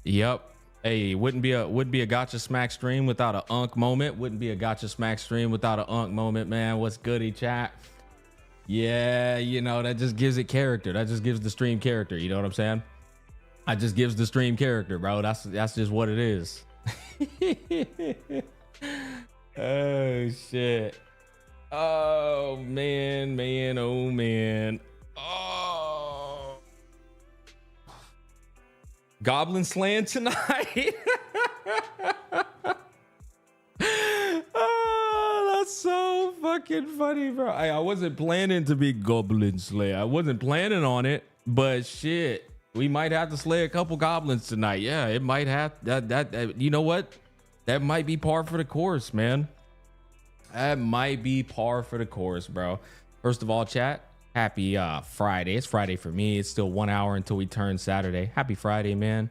Yep. Hey, would be a Gacha Smack stream without a Unk moment. Wouldn't be a Gacha Smack stream without a Unk moment, man. What's goody, chat? Yeah, you know, that just gives it character. That just gives the stream character. You know what I'm saying? That just gives the stream character, bro. That's just what it is. Oh shit. Oh man, oh man. Oh. Goblin slaying tonight. Oh, that's so fucking funny, bro. I wasn't planning to be goblin slayer. I wasn't planning on it, but shit, we might have to slay a couple goblins tonight. Yeah, it might have that you know what? That might be par for the course, man. That might be par for the course, bro. First of all, chat, happy Friday. It's Friday for me. It's still 1 hour until we turn Saturday. Happy Friday, man.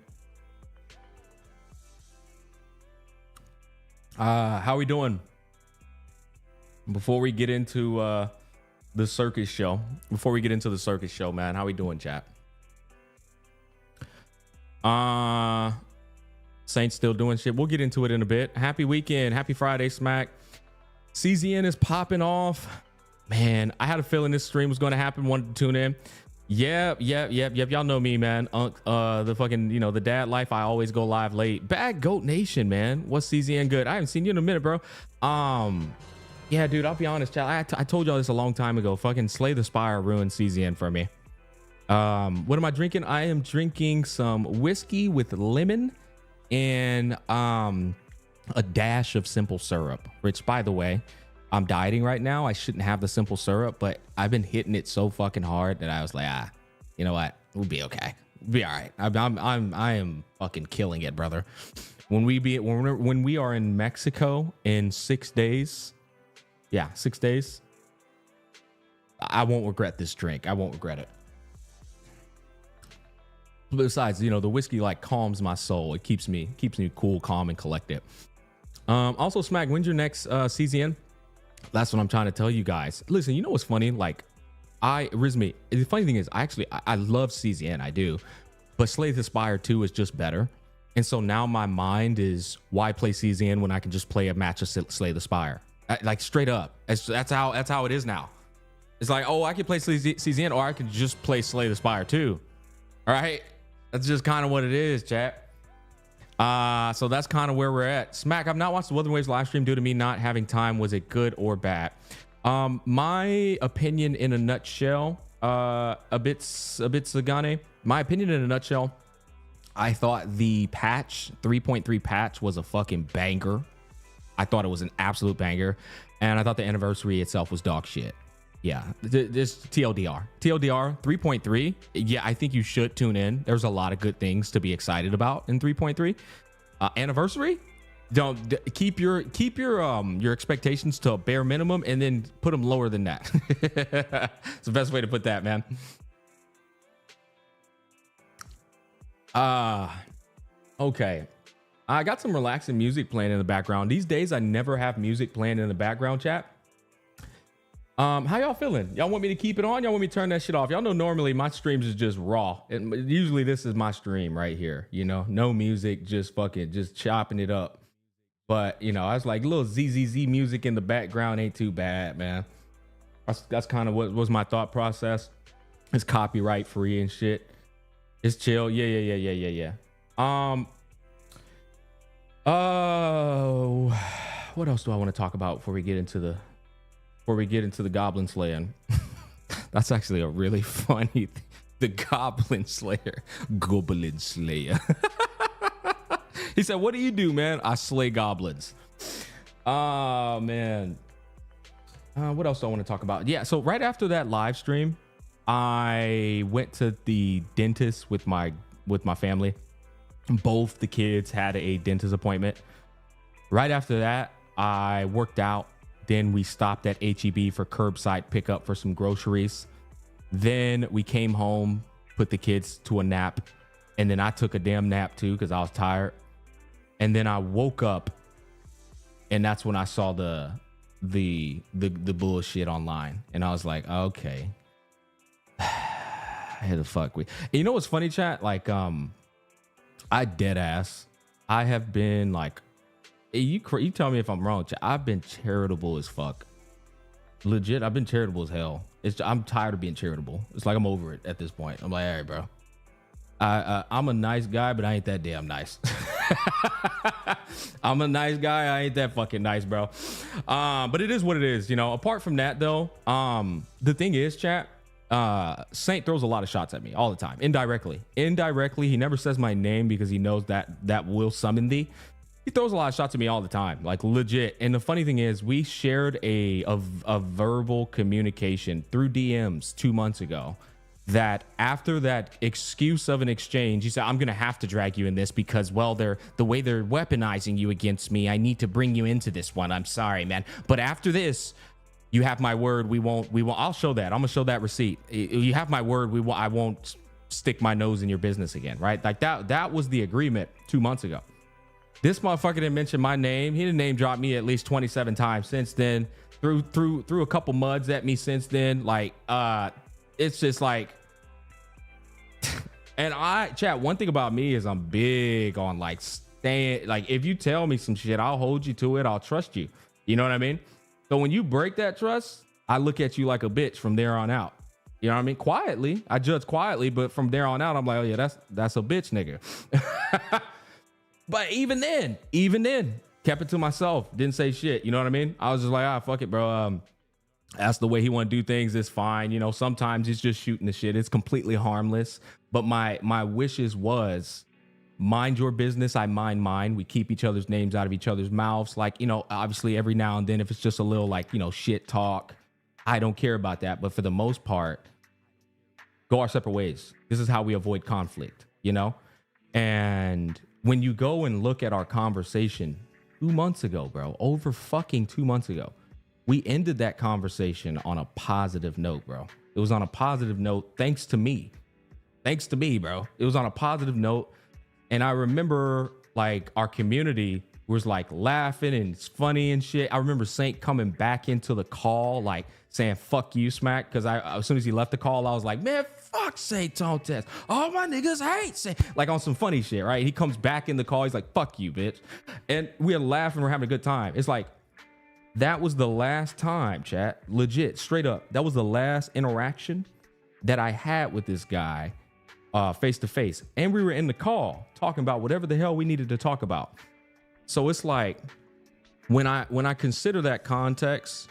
How we doing? Before we get into the circus show, man, how we doing, chat? Saint still doing shit. We'll get into it in a bit. Happy weekend. Happy Friday, Smack. CZN is popping off. Man, I had a feeling this stream was going to happen. Wanted to tune in. Yep. Y'all know me, man. The fucking, you know, the dad life. I always go live late. Bad Goat Nation, man. What's CZN good? I haven't seen you in a minute, bro. Yeah, dude, I'll be honest, chat. I told y'all this a long time ago. Fucking Slay the Spire ruined CZN for me. What am I drinking? I am drinking some whiskey with lemon and a dash of simple syrup, which, by the way, I'm dieting right now. I shouldn't have the simple syrup, but I've been hitting it so fucking hard that I was like, you know what? We'll be okay. We'll be all right. I am fucking killing it, brother. When we are in Mexico in 6 days, 6 days, I won't regret this drink. I won't regret it. Besides, you know, the whiskey like calms my soul. It keeps me cool, calm, and collected. Also, Smack, when's your next CZN? That's what I'm trying to tell you guys. Listen, you know what's funny? Like, Rizmi, the funny thing is, I love CZN, I do, but Slay the Spire 2 is just better. And so now my mind is, why play CZN when I can just play a match of Slay the Spire? Like, straight up. That's how it is now. It's like, oh, I can play CZN, or I can just play Slay the Spire 2. All right? That's just kind of what it is, chat. So that's kind of where we're at. Smack, I've not watched the Wuthering Waves live stream due to me not having time. Was it good or bad? My opinion in a nutshell, a bit Sagane. My opinion in a nutshell, I thought the patch, 3.3 patch, was a fucking banger. I thought it was an absolute banger. And I thought the anniversary itself was dog shit. Yeah, this TLDR 3.3. Yeah, I think you should tune in. There's a lot of good things to be excited about in 3.3. Anniversary, don't keep your expectations to a bare minimum and then put them lower than that. It's the best way to put that, man. Okay, I got some relaxing music playing in the background. These days I never have music playing in the background, chat. How y'all feeling? Y'all want me to keep it on? Y'all want me to turn that shit off? Y'all know normally my streams is just raw. And usually this is my stream right here, you know, no music, just chopping it up. But, you know, I was like, little ZZZ music in the background ain't too bad, man. That's kind of what was my thought process. It's copyright free and shit. It's chill. Yeah. Oh, what else do I want to talk about before we get into the Goblin Slaying? That's actually a really funny thing. The Goblin Slayer. Goblin Slayer. He said, what do you do, man? I slay goblins. Oh, man. What else do I want to talk about? Yeah, so right after that live stream, I went to the dentist with my family. Both the kids had a dentist appointment. Right after that, I worked out. Then we stopped at HEB for curbside pickup for some groceries. Then we came home, put the kids to a nap, and then I took a damn nap too because I was tired. And then I woke up, and that's when I saw the bullshit online, and I was like, okay, how the fuck we? And you know what's funny, chat? Like I dead ass. I have been like, you tell me if I'm wrong. I've been charitable as fuck. Legit, I've been charitable as hell. I'm tired of being charitable. It's like I'm over it at this point. I'm like, all right, bro. I'm a nice guy, but I ain't that damn nice. I'm a nice guy. I ain't that fucking nice, bro. But it is what it is. You know, apart from that, though, the thing is, chat, Saint throws a lot of shots at me all the time. Indirectly. He never says my name because he knows that will summon thee. He throws a lot of shots at me all the time, like legit. And the funny thing is, we shared a verbal communication through DMs 2 months ago. That after that excuse of an exchange, he said, I'm going to have to drag you in this because, well, the way they're weaponizing you against me, I need to bring you into this one. I'm sorry, man. But after this, you have my word. We won't, I'll show that. I'm going to show that receipt. You have my word. I won't stick my nose in your business again. Right. Like that was the agreement 2 months ago. This motherfucker didn't mention my name. He didn't name drop me at least 27 times since then. Threw a couple muds at me since then. Like, it's just like, and chat, one thing about me is I'm big on like staying, like if you tell me some shit, I'll hold you to it. I'll trust you. You know what I mean? So when you break that trust, I look at you like a bitch from there on out. You know what I mean? Quietly, I judge quietly, but from there on out, I'm like, oh yeah, that's a bitch nigga. But even then, kept it to myself. Didn't say shit. You know what I mean? I was just like, fuck it, bro. That's the way he want to do things. It's fine. You know, sometimes he's just shooting the shit. It's completely harmless. But my wishes was mind your business. I mind mine. We keep each other's names out of each other's mouths. Like, you know, obviously every now and then, if it's just a little like, you know, shit talk, I don't care about that. But for the most part, go our separate ways. This is how we avoid conflict, you know? And when you go and look at our conversation 2 months ago, bro, over fucking 2 months ago, we ended that conversation on a positive note, bro. It was on a positive note, thanks to me, bro. It was on a positive note. And I remember like our community was like laughing and it's funny and shit. I remember Saint coming back into the call, like saying, fuck you, Smack. Cause as soon as he left the call, I was like, man, fuck Saintontas. All my niggas hate Saint. Like on some funny shit, right? He comes back in the call. He's like, fuck you, bitch. And we're laughing. We're having a good time. It's like, that was the last time, chat. Legit, straight up. That was the last interaction that I had with this guy face to face. And we were in the call talking about whatever the hell we needed to talk about. So it's like when I consider that context,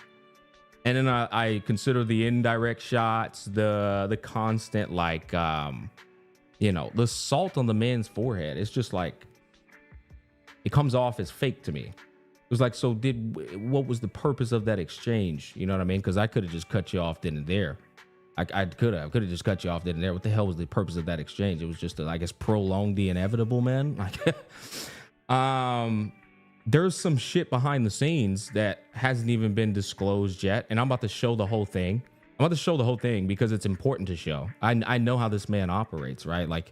and then I consider the indirect shots, the constant like you know, the salt on the man's forehead. It's just like it comes off as fake to me. It was like, so what was the purpose of that exchange? You know what I mean? Because I could have just cut you off then and there. I could have just cut you off then and there. What the hell was the purpose of that exchange? It was just to, I guess, prolong the inevitable, man. Like, there's some shit behind the scenes that hasn't even been disclosed yet, and I'm about to show the whole thing. Because it's important to show. I know how this man operates, right? Like,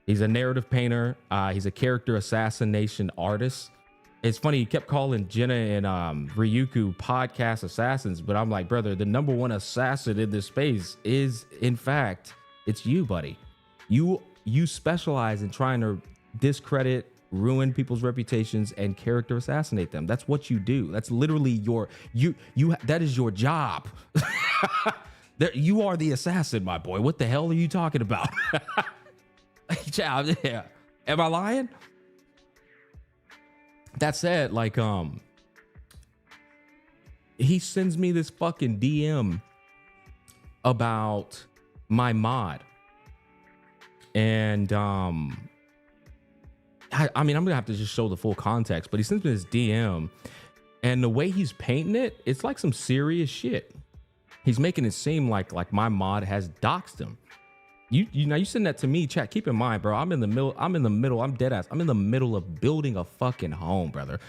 he's a narrative painter. He's a character assassination artist. It's funny, he kept calling Jenna and Ryuku podcast assassins, but I'm like, brother, the number one assassin in this space is, in fact, it's you, buddy. You specialize in trying to discredit, ruin people's reputations, and character assassinate them. That's what you do. That's literally that is your job. You are the assassin, my boy. What the hell are you talking about? Yeah. Am I lying? That said, like, he sends me this fucking DM about my mod. And, I mean, I'm gonna have to just show the full context, but he sends me this DM, and the way he's painting it, it's like some serious shit. He's making it seem like my mod has doxed him. You send that to me, chat. Keep in mind, bro, I'm dead ass. I'm in the middle of building a fucking home, brother.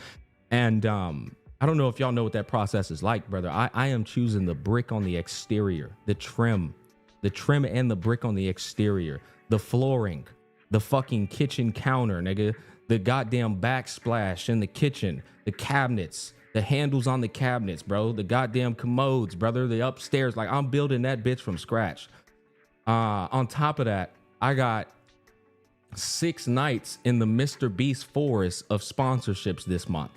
And I don't know if y'all know what that process is like, brother. I am choosing the brick on the exterior, the trim and the brick on the exterior, the flooring, the fucking kitchen counter, nigga, the goddamn backsplash in the kitchen, the cabinets, the handles on the cabinets, bro, the goddamn commodes, brother, the upstairs. Like, I'm building that bitch from scratch. On top of that, I got 6 nights in the Mr. Beast forest of sponsorships this month.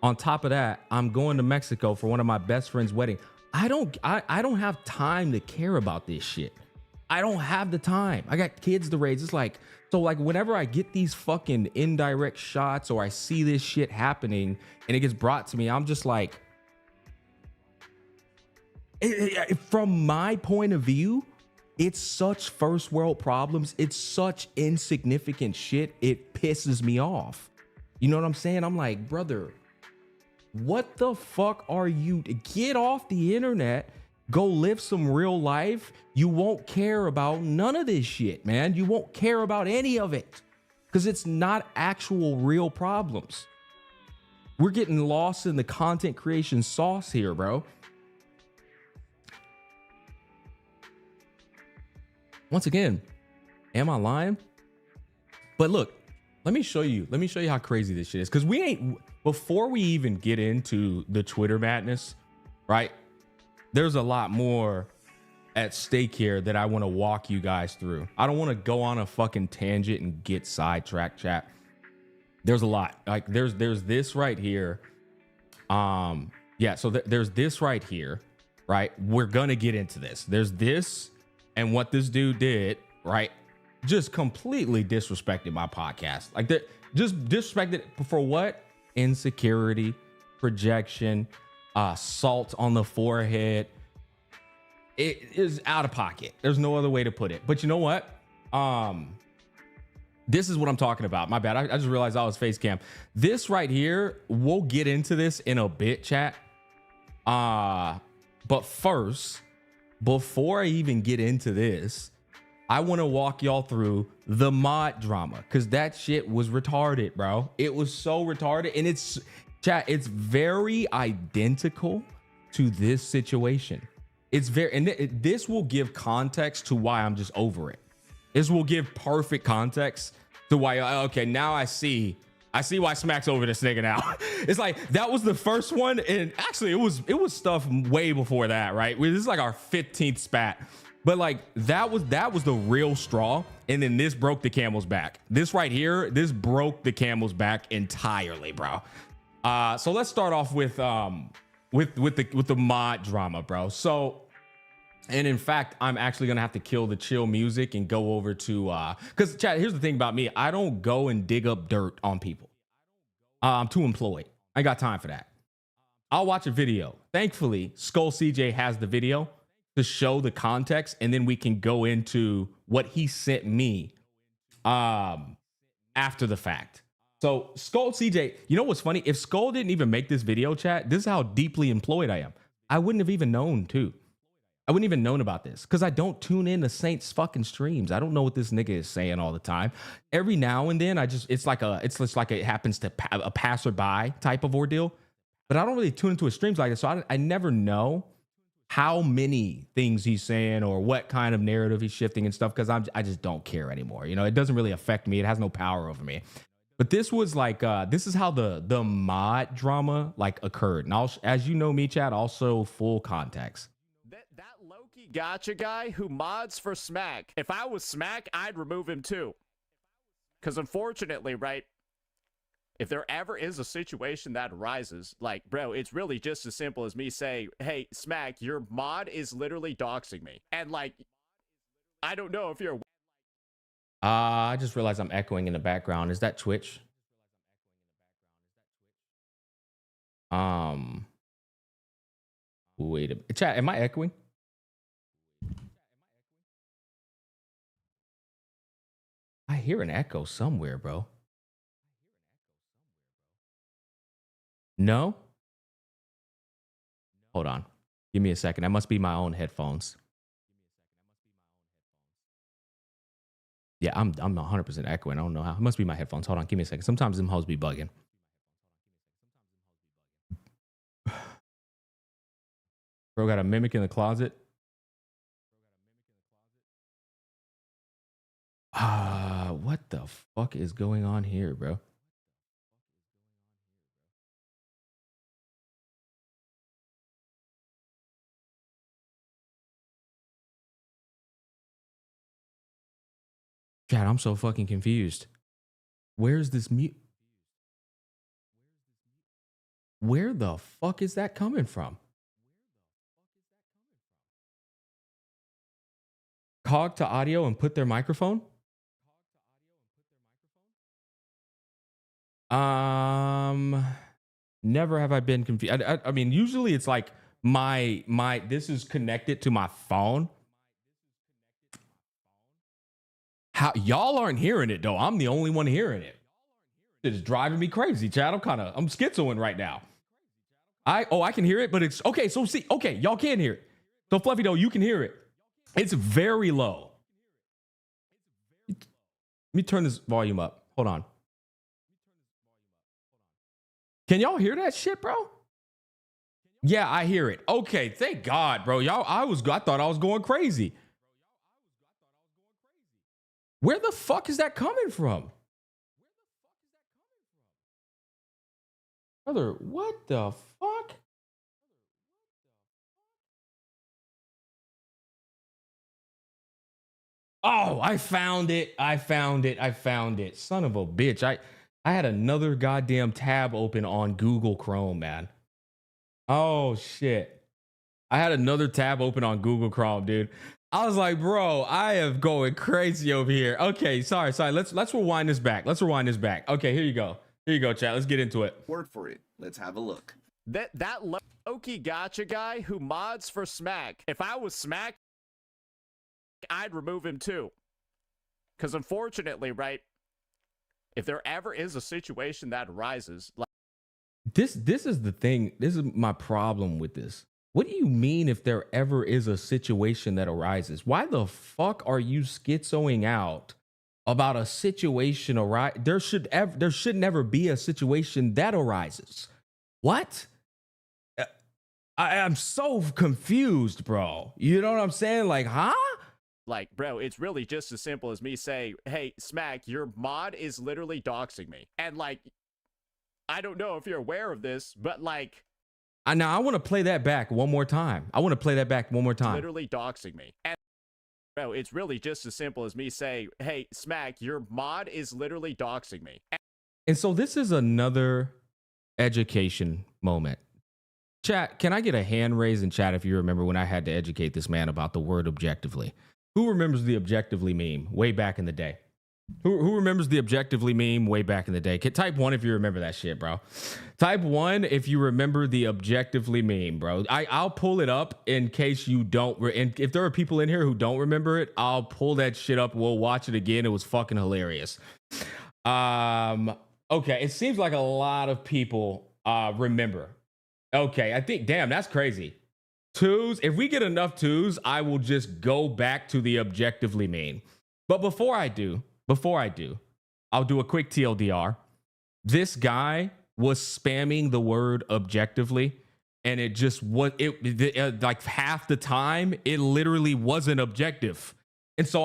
On top of that, I'm going to Mexico for one of my best friend's wedding. I don't have time to care about this shit. I don't have the time. I got kids to raise. It's like, so like whenever I get these fucking indirect shots or I see this shit happening and it gets brought to me, I'm just like, from my point of view, it's such first world problems. It's such insignificant shit. It pisses me off. You know what I'm saying? I'm like, brother, what the fuck are you? Get off the internet. Go live some real life. You won't care about none of this shit, man. You won't care about any of it because it's not actual real problems. We're getting lost in the content creation sauce here, bro. Once again, am I lying? But look, let me show you how crazy this shit is. Because before we even get into the Twitter madness, right? There's a lot more at stake here that I want to walk you guys through. I don't want to go on a fucking tangent and get sidetracked, chat. There's a lot. Like there's this right here. Yeah, so there's this right here, right? We're gonna get into this. There's this and what this dude did, right? Just completely disrespected my podcast. Like that, just disrespected for what? Insecurity, projection, salt on the forehead. It is out of pocket. There's no other way to put it. But you know what? This is what I'm talking about. My bad. I just realized I was face cam. This right here, we'll get into this in a bit, chat. But first, before I even get into this, I want to walk y'all through the mod drama because that shit was retarded, bro. It was so retarded. And it's, chat, it's very identical to this situation. It's very, and this will give context to why I'm just over it. This will give perfect context to why, okay, now I see why Smack's over this nigga now. It's like, that was the first one. And actually it was stuff way before that, right? This is like our 15th spat. But like, that was the real straw. And then this broke the camel's back. This right here, this broke the camel's back entirely, bro. So let's start off with the mod drama, bro. So, and in fact, I'm actually gonna have to kill the chill music and go over to because chat, here's the thing about me. I don't go and dig up dirt on people. I'm too employed. I ain't got time for that. I'll watch a video. Thankfully, Skull CJ has the video to show the context, and then we can go into what he sent me after the fact. So Skull CJ, you know what's funny? If Skull didn't even make this video, chat, this is how deeply employed I am. I wouldn't have even known too. I wouldn't even known about this because I don't tune in to Saint's fucking streams. I don't know what this nigga is saying all the time. Every now and then, it's just like it happens to a passerby type of ordeal. But I don't really tune into his streams like this, so I never know how many things he's saying or what kind of narrative he's shifting and stuff because I just don't care anymore. You know, it doesn't really affect me. It has no power over me. But this was like, this is how the mod drama like occurred. And as you know me, chat, also full context. That Loki Gacha guy who mods for Smack. If I was Smack, I'd remove him too. Because unfortunately, right, if there ever is a situation that arises, like, bro, it's really just as simple as me saying, hey, Smack, your mod is literally doxing me. And like, I don't know if you're... I just realized I'm echoing in the background. Is that Twitch? Wait a chat, am I echoing? I hear an echo somewhere, bro. No? Hold on. Give me a second. That must be my own headphones. Yeah, I'm 100% echoing. I don't know how. It must be my headphones. Hold on. Give me a second. Sometimes them hoes be bugging. Bro got a mimic in the closet. What the fuck is going on here, bro? Chat, I'm so fucking confused. Where's this mute? Where the fuck is that coming from? Cog to audio and put their microphone? Never have I been confused. I mean, usually it's like my this is connected to my phone. How y'all aren't hearing it though? I'm the only one hearing it. It's driving me crazy, Chad. I'm schizoing right now. I can hear it, but it's okay. So see, okay, y'all can hear it. So Fluffy though, you can hear it. It's very low. Let me turn this volume up. Hold on. Can y'all hear that shit, bro? Yeah, I hear it. Okay, thank God, bro. I thought I was going crazy. Where the fuck is that coming from? Brother, what the fuck? Oh, I found it. Son of a bitch. I had another goddamn tab open on Google Chrome, man. Oh shit. I had another tab open on Google Chrome, dude. I was like, bro, I am going crazy over here. Okay, sorry. Let's rewind this back. Okay, here you go, chat. Let's get into it. Word for it. Let's have a look. That Loki Gacha guy who mods for Smack. If I was Smack, I'd remove him too. Because unfortunately, right, if there ever is a situation that arises, like this is the thing. This is my problem with this. What do you mean if there ever is a situation that arises? Why the fuck are you schizoing out about a situation arise? There should never be a situation that arises. What? I'm so confused, bro. You know what I'm saying? Like, huh? Like, bro, it's really just as simple as me saying, hey, Smack, your mod is literally doxing me. And like, I don't know if you're aware of this, but like, now I want to play that back one more time. Literally doxing me. And bro, it's really just as simple as me saying, hey, Smack, your mod is literally doxing me. And so this is another education moment. Chat, can I get a hand raise in chat if you remember when I had to educate this man about the word objectively? Who remembers the objectively meme way back in the day? Who remembers the objectively meme way back in the day? Type 1 if you remember that shit, bro. Type 1 if you remember the objectively meme, bro. I'll pull it up in case you don't. And if there are people in here who don't remember it, I'll pull that shit up. We'll watch it again. It was fucking hilarious. Okay, it seems like a lot of people remember. Okay, I think, damn, that's crazy. Twos, if we get enough twos, I will just go back to the objectively meme. But before I do, I'll do a quick TLDR. This guy was spamming the word objectively, and it just was like half the time, it literally wasn't objective. And so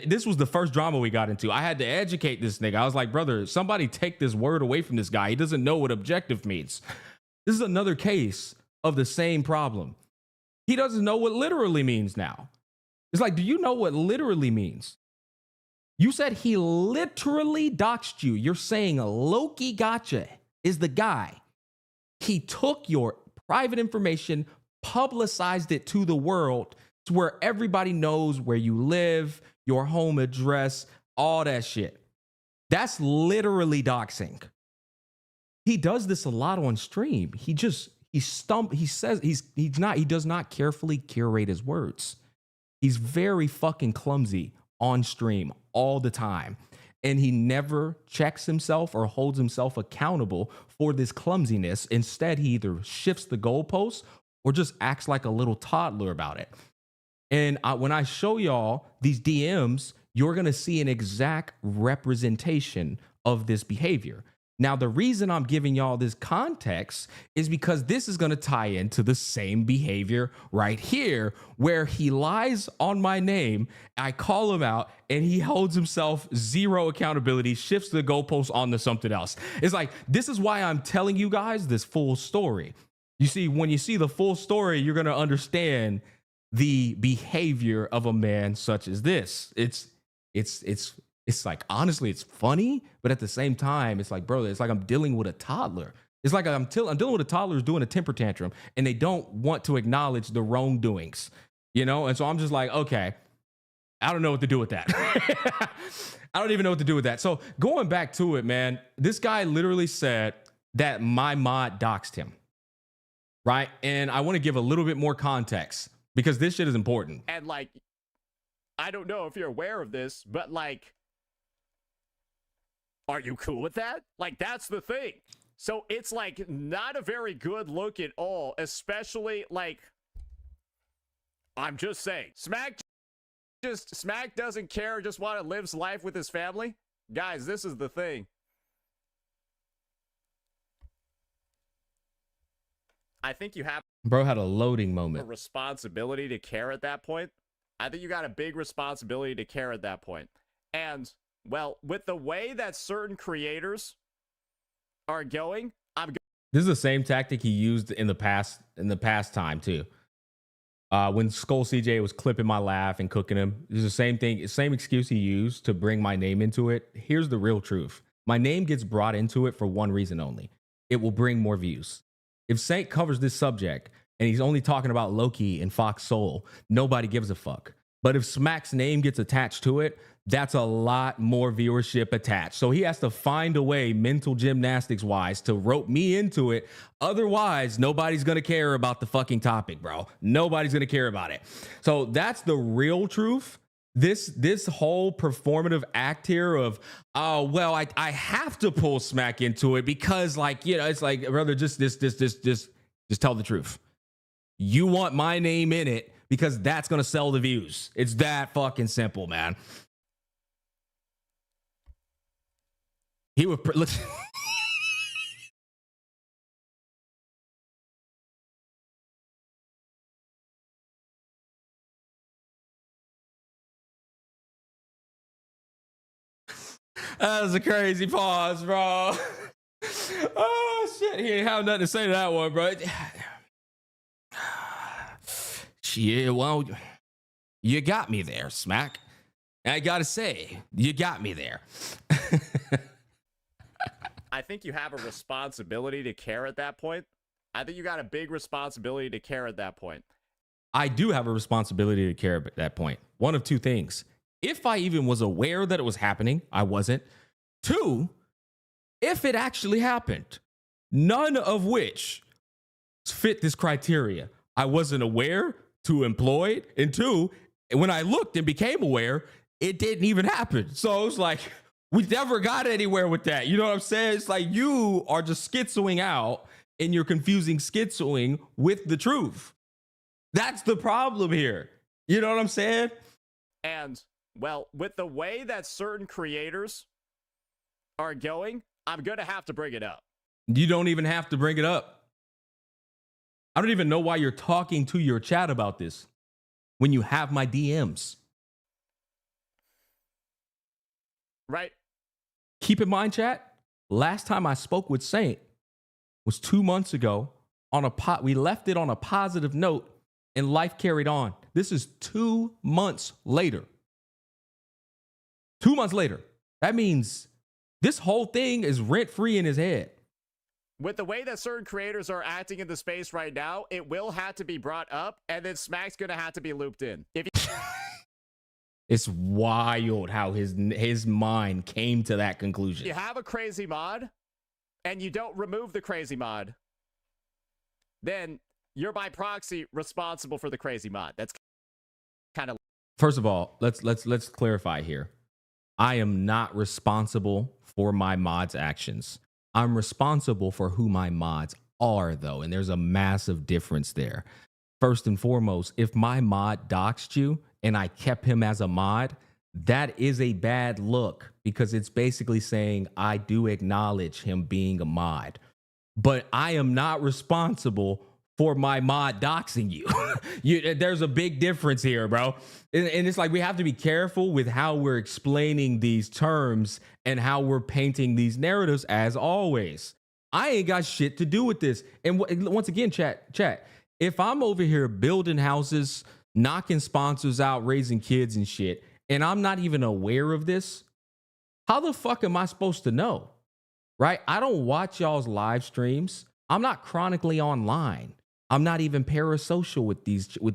this was the first drama we got into. I had to educate this nigga. I was like, brother, somebody take this word away from this guy. He doesn't know what objective means. This is another case of the same problem. He doesn't know what literally means now. It's like, do you know what literally means? You said he literally doxed you. You're saying Loki Gacha is the guy. He took your private information, publicized it to the world to where everybody knows where you live, your home address, all that shit. That's literally doxing. He does this a lot on stream. He does not carefully curate his words. He's very fucking clumsy on stream all the time. And he never checks himself or holds himself accountable for this clumsiness. Instead, he either shifts the goalposts or just acts like a little toddler about it. And when I show y'all these DMs, you're going to see an exact representation of this behavior. Now, the reason I'm giving y'all this context is because this is going to tie into the same behavior right here, where he lies on my name, I call him out, and he holds himself zero accountability, shifts the goalpost onto something else. It's like, this is why I'm telling you guys this full story. You see, when you see the full story, you're going to understand the behavior of a man such as this. It's it's like, honestly, it's funny, but at the same time, it's like, bro, it's like I'm dealing with a toddler. It's like I'm dealing with a toddler who's doing a temper tantrum, and they don't want to acknowledge the wrongdoings, you know? And so I'm just like, okay, I don't know what to do with that. I don't even know what to do with that. So going back to it, man, this guy literally said that my mod doxed him, right? And I want to give a little bit more context because this shit is important. And like, I don't know if you're aware of this, but like, are you cool with that? Like, that's the thing. So it's like not a very good look at all, especially like, I'm just saying, Smack doesn't care, just want to live life with his family. Guys, this is the thing. I think you have Bro had a loading a moment. responsibility to care at that point. I think you got a big responsibility to care at that point. And well, with the way that certain creators are going, This is the same tactic he used in the past time too. When Skull CJ was clipping my laugh and cooking him, it's the same thing, same excuse he used to bring my name into it. Here's the real truth. My name gets brought into it for one reason only. It will bring more views. If Saint covers this subject and he's only talking about Loki and Fox Soul, nobody gives a fuck. But if Smack's name gets attached to it, that's a lot more viewership attached. So he has to find a way, mental gymnastics wise, to rope me into it. Otherwise, nobody's going to care about the fucking topic, bro. Nobody's going to care about it. So that's the real truth. This whole performative act here of, oh, well, I have to pull Smack into it because, like, you know, it's like, brother, just tell the truth. You want my name in it because that's going to sell the views. It's that fucking simple, man. He would that was a crazy pause, bro. Oh shit, he ain't have nothing to say to that one, bro. Shit, well, you got me there, Smack. I gotta say, you got me there. I think you have a responsibility to care at that point. I think you got a big responsibility to care at that point. I do have a responsibility to care at that point. One of two things. If I even was aware that it was happening, I wasn't. Two, if it actually happened, none of which fit this criteria. I wasn't aware to employ it. And two, when I looked and became aware, it didn't even happen. So it was like, we never got anywhere with that. You know what I'm saying? It's like you are just schizoing out and you're confusing schizoing with the truth. That's the problem here. You know what I'm saying? And, well, with the way that certain creators are going, I'm going to have to bring it up. You don't even have to bring it up. I don't even know why you're talking to your chat about this when you have my DMs. Right? Keep in mind, chat, last time I spoke with Saint was 2 months ago. We left it on a positive note and life carried on. This is 2 months later. 2 months later. That means this whole thing is rent-free in his head. With the way that certain creators are acting in the space right now, it will have to be brought up, and then Smack's going to have to be looped in. It's wild how his mind came to that conclusion. You have a crazy mod, and you don't remove the crazy mod, then you're by proxy responsible for the crazy mod. That's kind of... First of all, let's clarify here. I am not responsible for my mod's actions. I'm responsible for who my mods are, though, and there's a massive difference there. First and foremost, if my mod doxed you and I kept him as a mod, that is a bad look because it's basically saying I do acknowledge him being a mod, but I am not responsible for my mod doxing you. There's a big difference here, bro. And it's like we have to be careful with how we're explaining these terms and how we're painting these narratives as always. I ain't got shit to do with this. And once again, chat, if I'm over here building houses, knocking sponsors out, raising kids and shit, and I'm not even aware of this, How the fuck am I supposed to know? Right? I don't watch y'all's live streams. I'm not chronically online. I'm not even parasocial with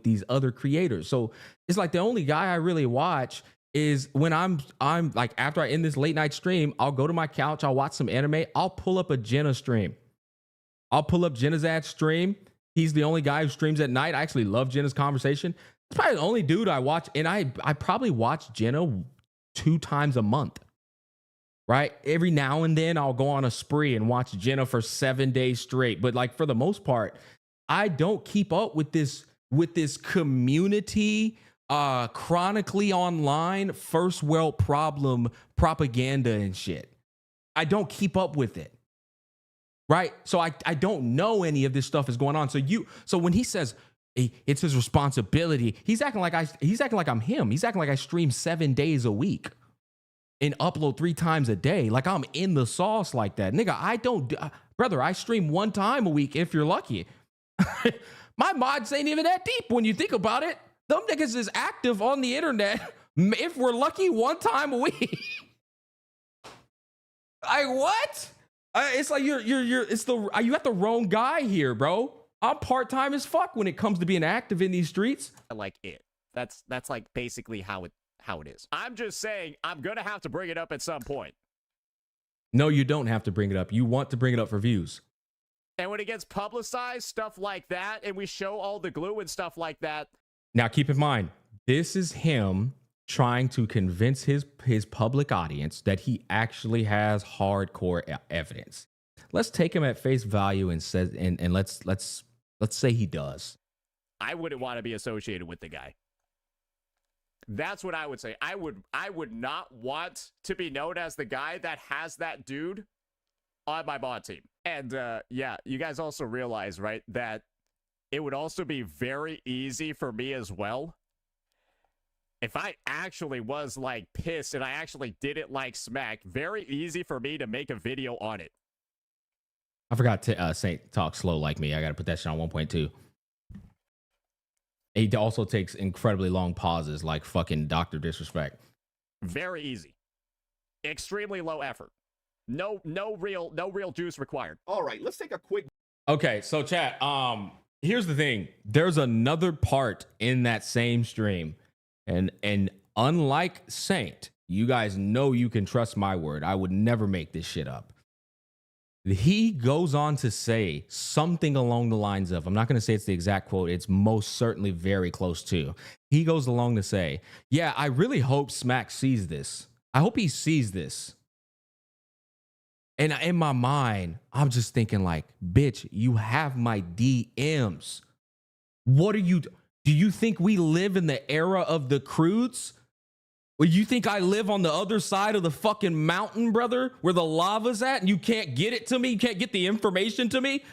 these other creators. So it's like the only guy I really watch is when I'm like, after I end this late night stream, I'll go to my couch, I'll watch some anime, I'll pull up a Jenna stream. I'll pull up Jenna's ad stream. He's the only guy who streams at night. I actually love Jenna's conversation. It's probably the only dude I watch, and I probably watch Jenna 2 times a month. Right? Every now and then I'll go on a spree and watch Jenna for 7 days straight. But like for the most part, I don't keep up with this community, chronically online, first world problem propaganda and shit. I don't keep up with it. Right? So I don't know any of this stuff is going on. So when he says it's his responsibility, he's acting like I'm him. He's acting like I stream 7 days a week and upload 3 times a day. Like I'm in the sauce like that. Nigga, brother, I stream 1 time a week if you're lucky. My mods ain't even that deep when you think about it. Them niggas is active on the internet, if we're lucky, 1 time a week. Like what? It's like you got the wrong guy here, bro. I'm part-time as fuck when it comes to being active in these streets. Like it. That's like basically how it is. I'm just saying I'm gonna have to bring it up at some point. No, you don't have to bring it up. You want to bring it up for views. And when it gets publicized, stuff like that, and we show all the glue and stuff like that. Now, keep in mind, this is him trying to convince his public audience that he actually has hardcore evidence. Let's take him at face value and let's say he does. I wouldn't want to be associated with the guy. That's what I would say. I would not want to be known as the guy that has that dude on my mod team. And yeah, you guys also realize, right, that it would also be very easy for me as well. If I actually was like pissed and I actually didn't like Smack, very easy for me to make a video on it. I forgot to Saint talk slow like me. I got to put that shit on 1.2. He also takes incredibly long pauses like fucking Dr. Disrespect. Very easy. Extremely low effort. No real juice required. All right, let's take a quick. Okay, so chat, here's the thing. There's another part in that same stream. And unlike Saint, you guys know you can trust my word. I would never make this shit up. He goes on to say something along the lines of, I'm not going to say it's the exact quote, it's most certainly very close to. He goes along to say, yeah, I really hope Smack sees this. I hope he sees this. And in my mind, I'm just thinking like, bitch, you have my DMs. What are you... Do you think we live in the era of the crudes? Well, you think I live on the other side of the fucking mountain, brother, where the lava's at, and you can't get it to me? You can't get the information to me?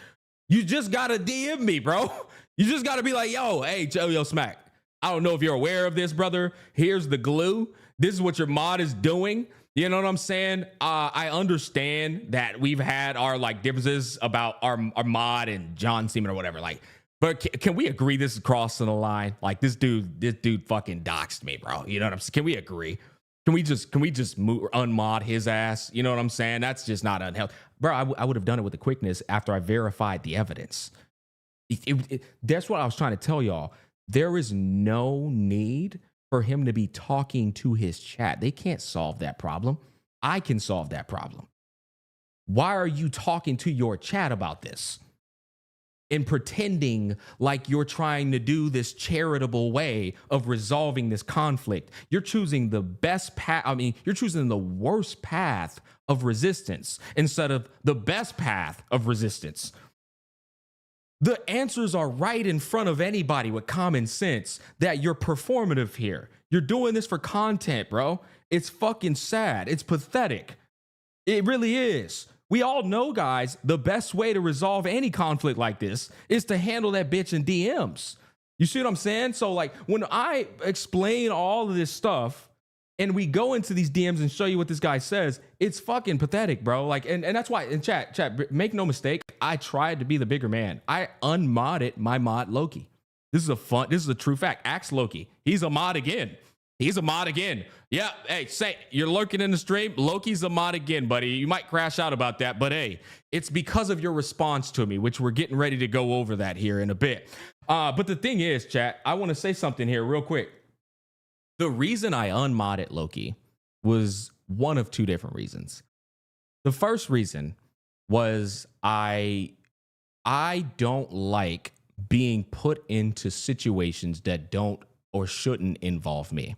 You just gotta DM me, bro. You just gotta be like, yo, hey, yo, Smack. I don't know if you're aware of this, brother. Here's the glue. This is what your mod is doing. You know what I'm saying? I understand that we've had our like differences about our mod and John Seaman or whatever. Like, but can we agree this is crossing the line? Like this dude fucking doxed me, bro. You know what I'm saying? Can we agree? Can we just unmod his ass? You know what I'm saying? That's just not unhealthy. Bro, I would have done it with the quickness after I verified the evidence. That's what I was trying to tell y'all. There is no need for him to be talking to his chat. They can't solve that problem. I can solve that problem. Why are you talking to your chat about this? And pretending like you're trying to do this charitable way of resolving this conflict. You're choosing the best path. I mean, you're choosing the worst path of resistance instead of the best path of resistance. The answers are right in front of anybody with common sense that you're performative here. You're doing this for content, bro. It's fucking sad. It's pathetic. It really is. We all know, guys, the best way to resolve any conflict like this is to handle that bitch in DMs. You see what I'm saying? So, like, when I explain all of this stuff and we go into these DMs and show you what this guy says, it's fucking pathetic, bro. Like, and that's why, in chat, make no mistake, I tried to be the bigger man. I unmodded my mod Loki. This is a true fact. Axe Loki. He's a mod again. He's a mod again. Yeah, hey, Saint, you're lurking in the stream. Loki's a mod again, buddy. You might crash out about that, but hey, it's because of your response to me, which we're getting ready to go over that here in a bit. But the thing is, chat, I want to say something here real quick. The reason I unmodded Loki was one of two different reasons. The first reason was I don't like being put into situations that don't or shouldn't involve me.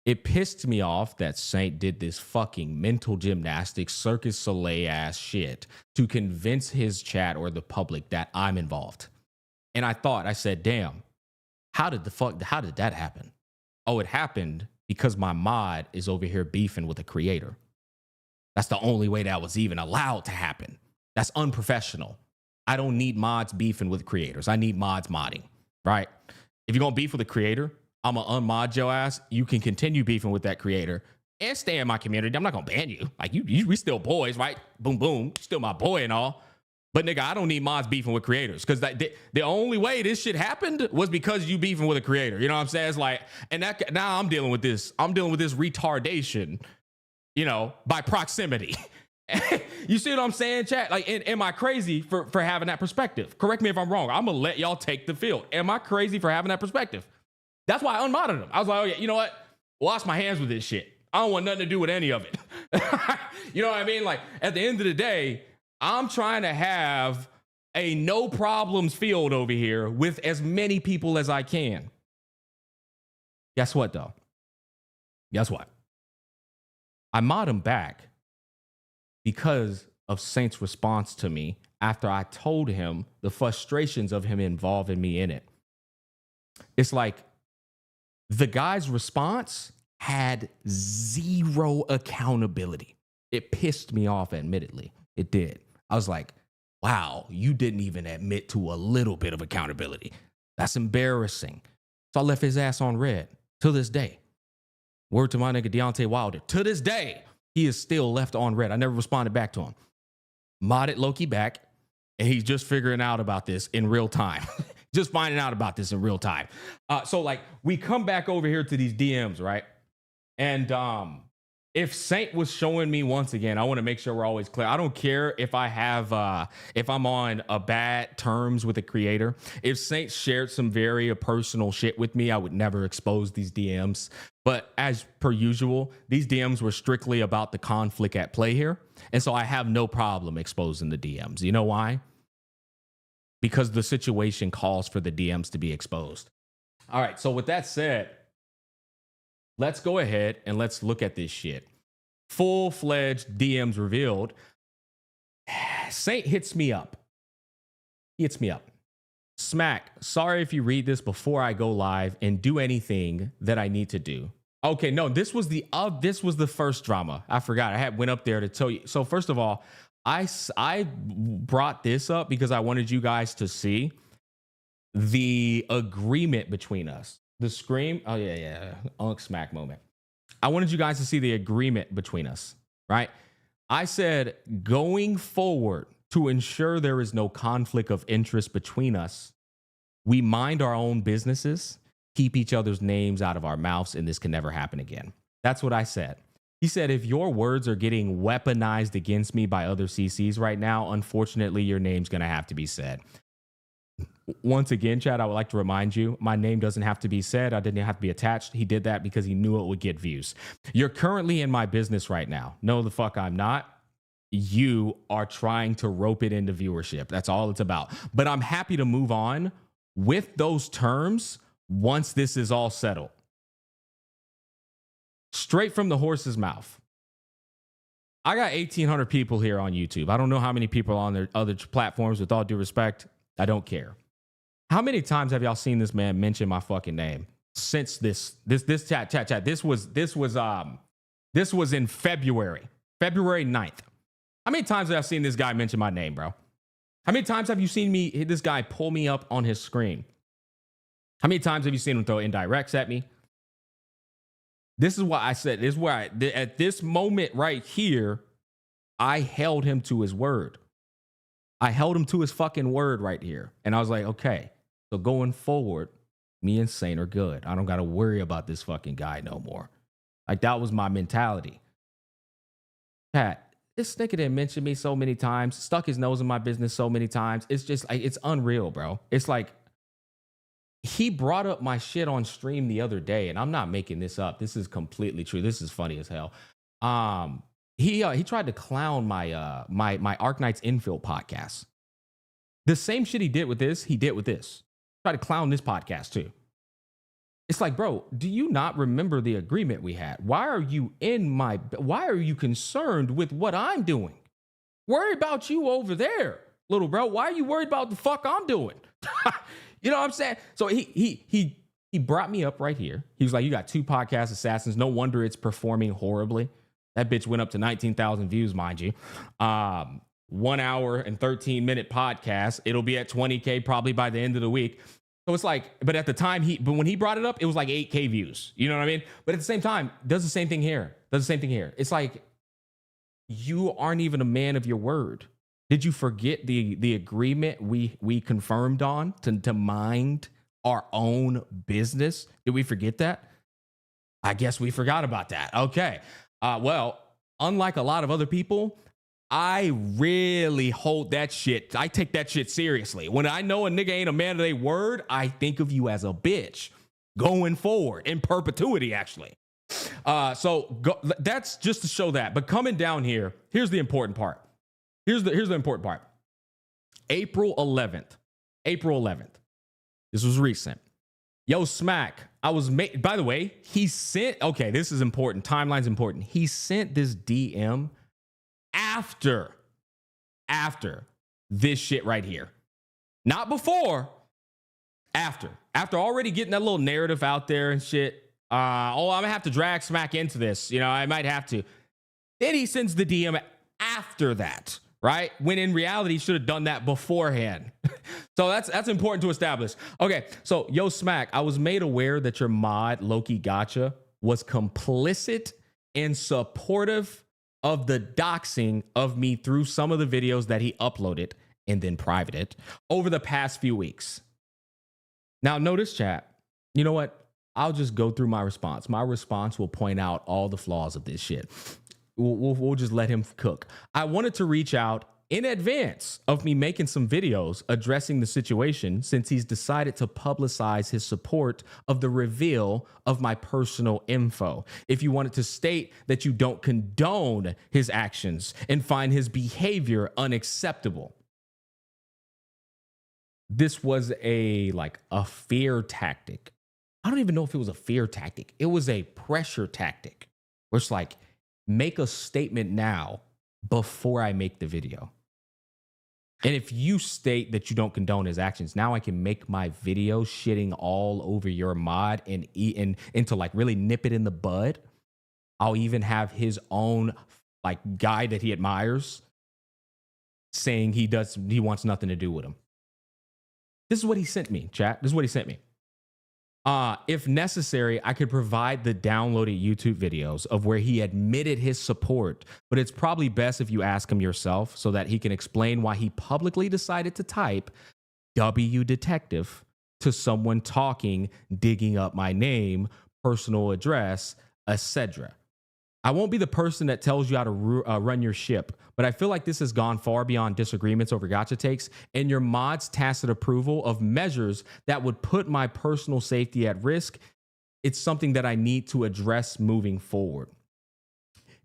It pissed me off that Saint did this fucking mental gymnastics, Circus Soleil ass shit to convince his chat or the public that I'm involved. And I said, damn, how did that happen? Oh, it happened because my mod is over here beefing with the creator. That's the only way that was even allowed to happen. That's unprofessional. I don't need mods beefing with creators. I need mods modding, right? If you're going to beef with a creator, I'm going to unmod your ass. You can continue beefing with that creator and stay in my community. I'm not going to ban you. Like, we still boys, right? Boom, boom. Still my boy and all. But, nigga, I don't need mods beefing with creators because the only way this shit happened was because you beefing with a creator. You know what I'm saying? It's like, and that, now I'm dealing with this. I'm dealing with this retardation, you know, by proximity. You see what I'm saying, chat? Like, am I crazy for having that perspective? Correct me if I'm wrong. I'm going to let y'all take the field. Am I crazy for having that perspective? That's why I unmodded him. I was like, oh, yeah, you know what? Wash my hands with this shit. I don't want nothing to do with any of it. You know what I mean? Like, at the end of the day, I'm trying to have a no problems field over here with as many people as I can. Guess what, though? Guess what? I mod him back because of Saint's response to me after I told him the frustrations of him involving me in it. It's like the guy's response had zero accountability. It pissed me off, admittedly. It did. I was like, wow, you didn't even admit to a little bit of accountability. That's embarrassing. So I left his ass on red to this day. Word to my nigga Deontay Wilder. To this day, he is still left on red. I never responded back to him. Modded Loki back, and he's just figuring out about this in real time. Just finding out about this in real time. So like we come back over here to these DMs, right? And if Saint was showing me once again, I want to make sure we're always clear. I don't care if I have, if I'm on a bad terms with a creator. If Saint shared some very personal shit with me, I would never expose these DMs. But as per usual, these DMs were strictly about the conflict at play here. And so I have no problem exposing the DMs. You know why? Because the situation calls for the DMs to be exposed. All right, so with that said, let's go ahead and let's look at this shit. Full-fledged DMs revealed. Saint hits me up. He hits me up. Smack, sorry if you read this before I go live and do anything that I need to do. Okay, no, this was the first drama. I forgot. I went up there to tell you. So first of all, I brought this up because I wanted you guys to see the agreement between us. The scream. Oh, yeah. Unk smack moment. I wanted you guys to see the agreement between us, right? I said, going forward, to ensure there is no conflict of interest between us, we mind our own businesses, keep each other's names out of our mouths, and this can never happen again. That's what I said. He said, if your words are getting weaponized against me by other CCs right now, unfortunately, your name's going to have to be said. Once again, Chad, I would like to remind you, my name doesn't have to be said. I didn't have to be attached. He did that because he knew it would get views. You're currently in my business right now. No, the fuck I'm not. You are trying to rope it into viewership. That's all it's about. But I'm happy to move on with those terms once this is all settled. Straight from the horse's mouth. I got 1,800 people here on YouTube. I don't know how many people are on their other platforms. With all due respect, I don't care. How many times have y'all seen this man mention my fucking name since this chat? This was in February 9th. How many times have I seen this guy mention my name, bro? How many times have you seen this guy pull me up on his screen? How many times have you seen him throw indirects at me? This is why I said, this is where at this moment right here, I held him to his word. I held him to his fucking word right here. And I was like, okay, so going forward, Me and Saint are good. I don't got to worry about this fucking guy no more. Like, that was my mentality. Pat, this nigga didn't mention me so many times, stuck his nose in my business so many times. It's just like, it's unreal, bro. It's like, he brought up my shit on stream the other day, and I'm not making this up. This is completely true. This is funny as hell. He tried to clown my my Arknights Endfield podcast. The same shit he did with this, he did with this. Try to clown this podcast too. It's like, bro, do you not remember the agreement we had? Why are you concerned with what I'm doing? Worry about you over there, little bro. Why are you worried about the fuck I'm doing? You know what I'm saying? So he brought me up right here. He was like, you got 2 podcast assassins. No wonder it's performing horribly. That bitch went up to 19,000 views, mind you. 1 hour and 13-minute podcast. It'll be at 20K probably by the end of the week. So it's like, but at the time, but when he brought it up, it was like 8K views. You know what I mean? But at the same time, does the same thing here. It's like, you aren't even a man of your word. Did you forget the agreement we confirmed on to mind our own business? Did we forget that? I guess we forgot about that. Okay. Well, unlike a lot of other people, I really hold that shit. I take that shit seriously. When I know a nigga ain't a man of their word, I think of you as a bitch going forward in perpetuity, actually. That's just to show that. But coming down here, here's the important part. Here's the important part. April 11th. This was recent. Yo, Smack, by the way, he sent, okay, this is important. Timeline's important. He sent this DM after this shit right here. Not before, after already getting that little narrative out there and shit. I'm gonna have to drag Smack into this. You know, I might have to. Then he sends the DM after that, right? When in reality, he should have done that beforehand. So that's important to establish. Okay, so yo, Smack, I was made aware that your mod, Loki Gacha, was complicit and supportive of the doxing of me through some of the videos that he uploaded and then privated over the past few weeks. Now, notice, chat, you know what? I'll just go through my response. My response will point out all the flaws of this shit. We'll just let him cook. I wanted to reach out in advance of me making some videos addressing the situation, since he's decided to publicize his support of the reveal of my personal info. If you wanted to state that you don't condone his actions and find his behavior unacceptable. This was a fear tactic. I don't even know if it was a fear tactic. It was a pressure tactic, where it's like, make a statement now before I make the video. And if you state that you don't condone his actions, now I can make my video shitting all over your mod and to like really nip it in the bud. I'll even have his own guy that he admires saying he wants nothing to do with him. This is what he sent me, chat. This is what he sent me. If necessary, I could provide the downloaded YouTube videos of where he admitted his support, but it's probably best if you ask him yourself so that he can explain why he publicly decided to type W detective to someone talking, digging up my name, personal address, etc. I won't be the person that tells you how to run your ship, but I feel like this has gone far beyond disagreements over gacha takes and your mod's tacit approval of measures that would put my personal safety at risk. It's something that I need to address moving forward.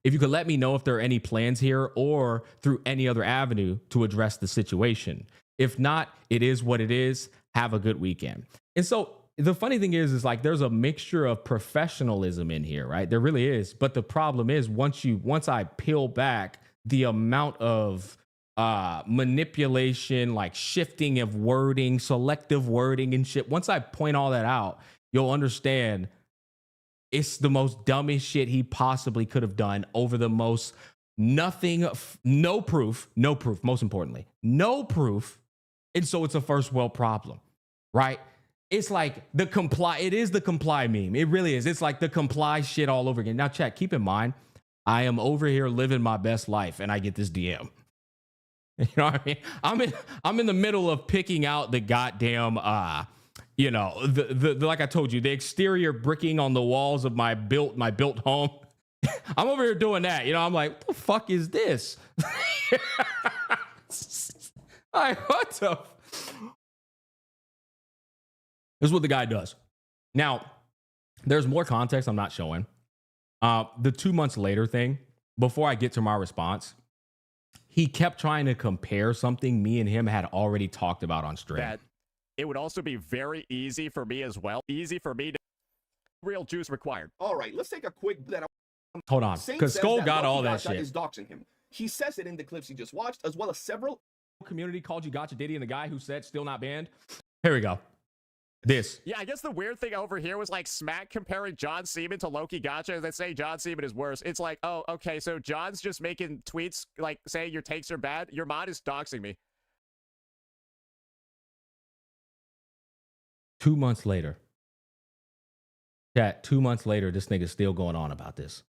If you could let me know if there are any plans here or through any other avenue to address the situation. If not, it is what it is. Have a good weekend. And so the funny thing is like there's a mixture of professionalism in here, right? There really is. But the problem is once I peel back the amount of manipulation, like shifting of wording, selective wording and shit, once I point all that out, you'll understand it's the most dumbest shit he possibly could have done over the most no proof, most importantly, no proof. And so it's a first world problem, right? It's like it is the comply meme. It really is. It's like the comply shit all over again. Now, chat, keep in mind, I am over here living my best life and I get this DM. You know what I mean? I'm in the middle of picking out the goddamn You know, the like I told you, the exterior bricking on the walls of my built home. I'm over here doing that. You know, I'm like, what the fuck is this? Like, what the? This is what the guy does. Now, there's more context I'm not showing. The 2 months later thing, before I get to my response, he kept trying to compare something me and him had already talked about on stream. That it would also be very easy for me as well. Easy for me to real juice required. All right, let's take a quick. Hold on, Saint because says Skull that got Lucky all that Gacha shit. is doxing him. He says it in the clips he just watched, as well as several Community called you Gacha Diddy and the guy who said still not banned. Here we go. This. Yeah, I guess the weird thing over here was like Smack comparing John Seaman to Loki Gacha, and they say John Seaman is worse. It's like, oh, okay, so John's just making tweets like saying your takes are bad. Your mod is doxing me. 2 months later. Chat, 2 months later, this nigga's still going on about this.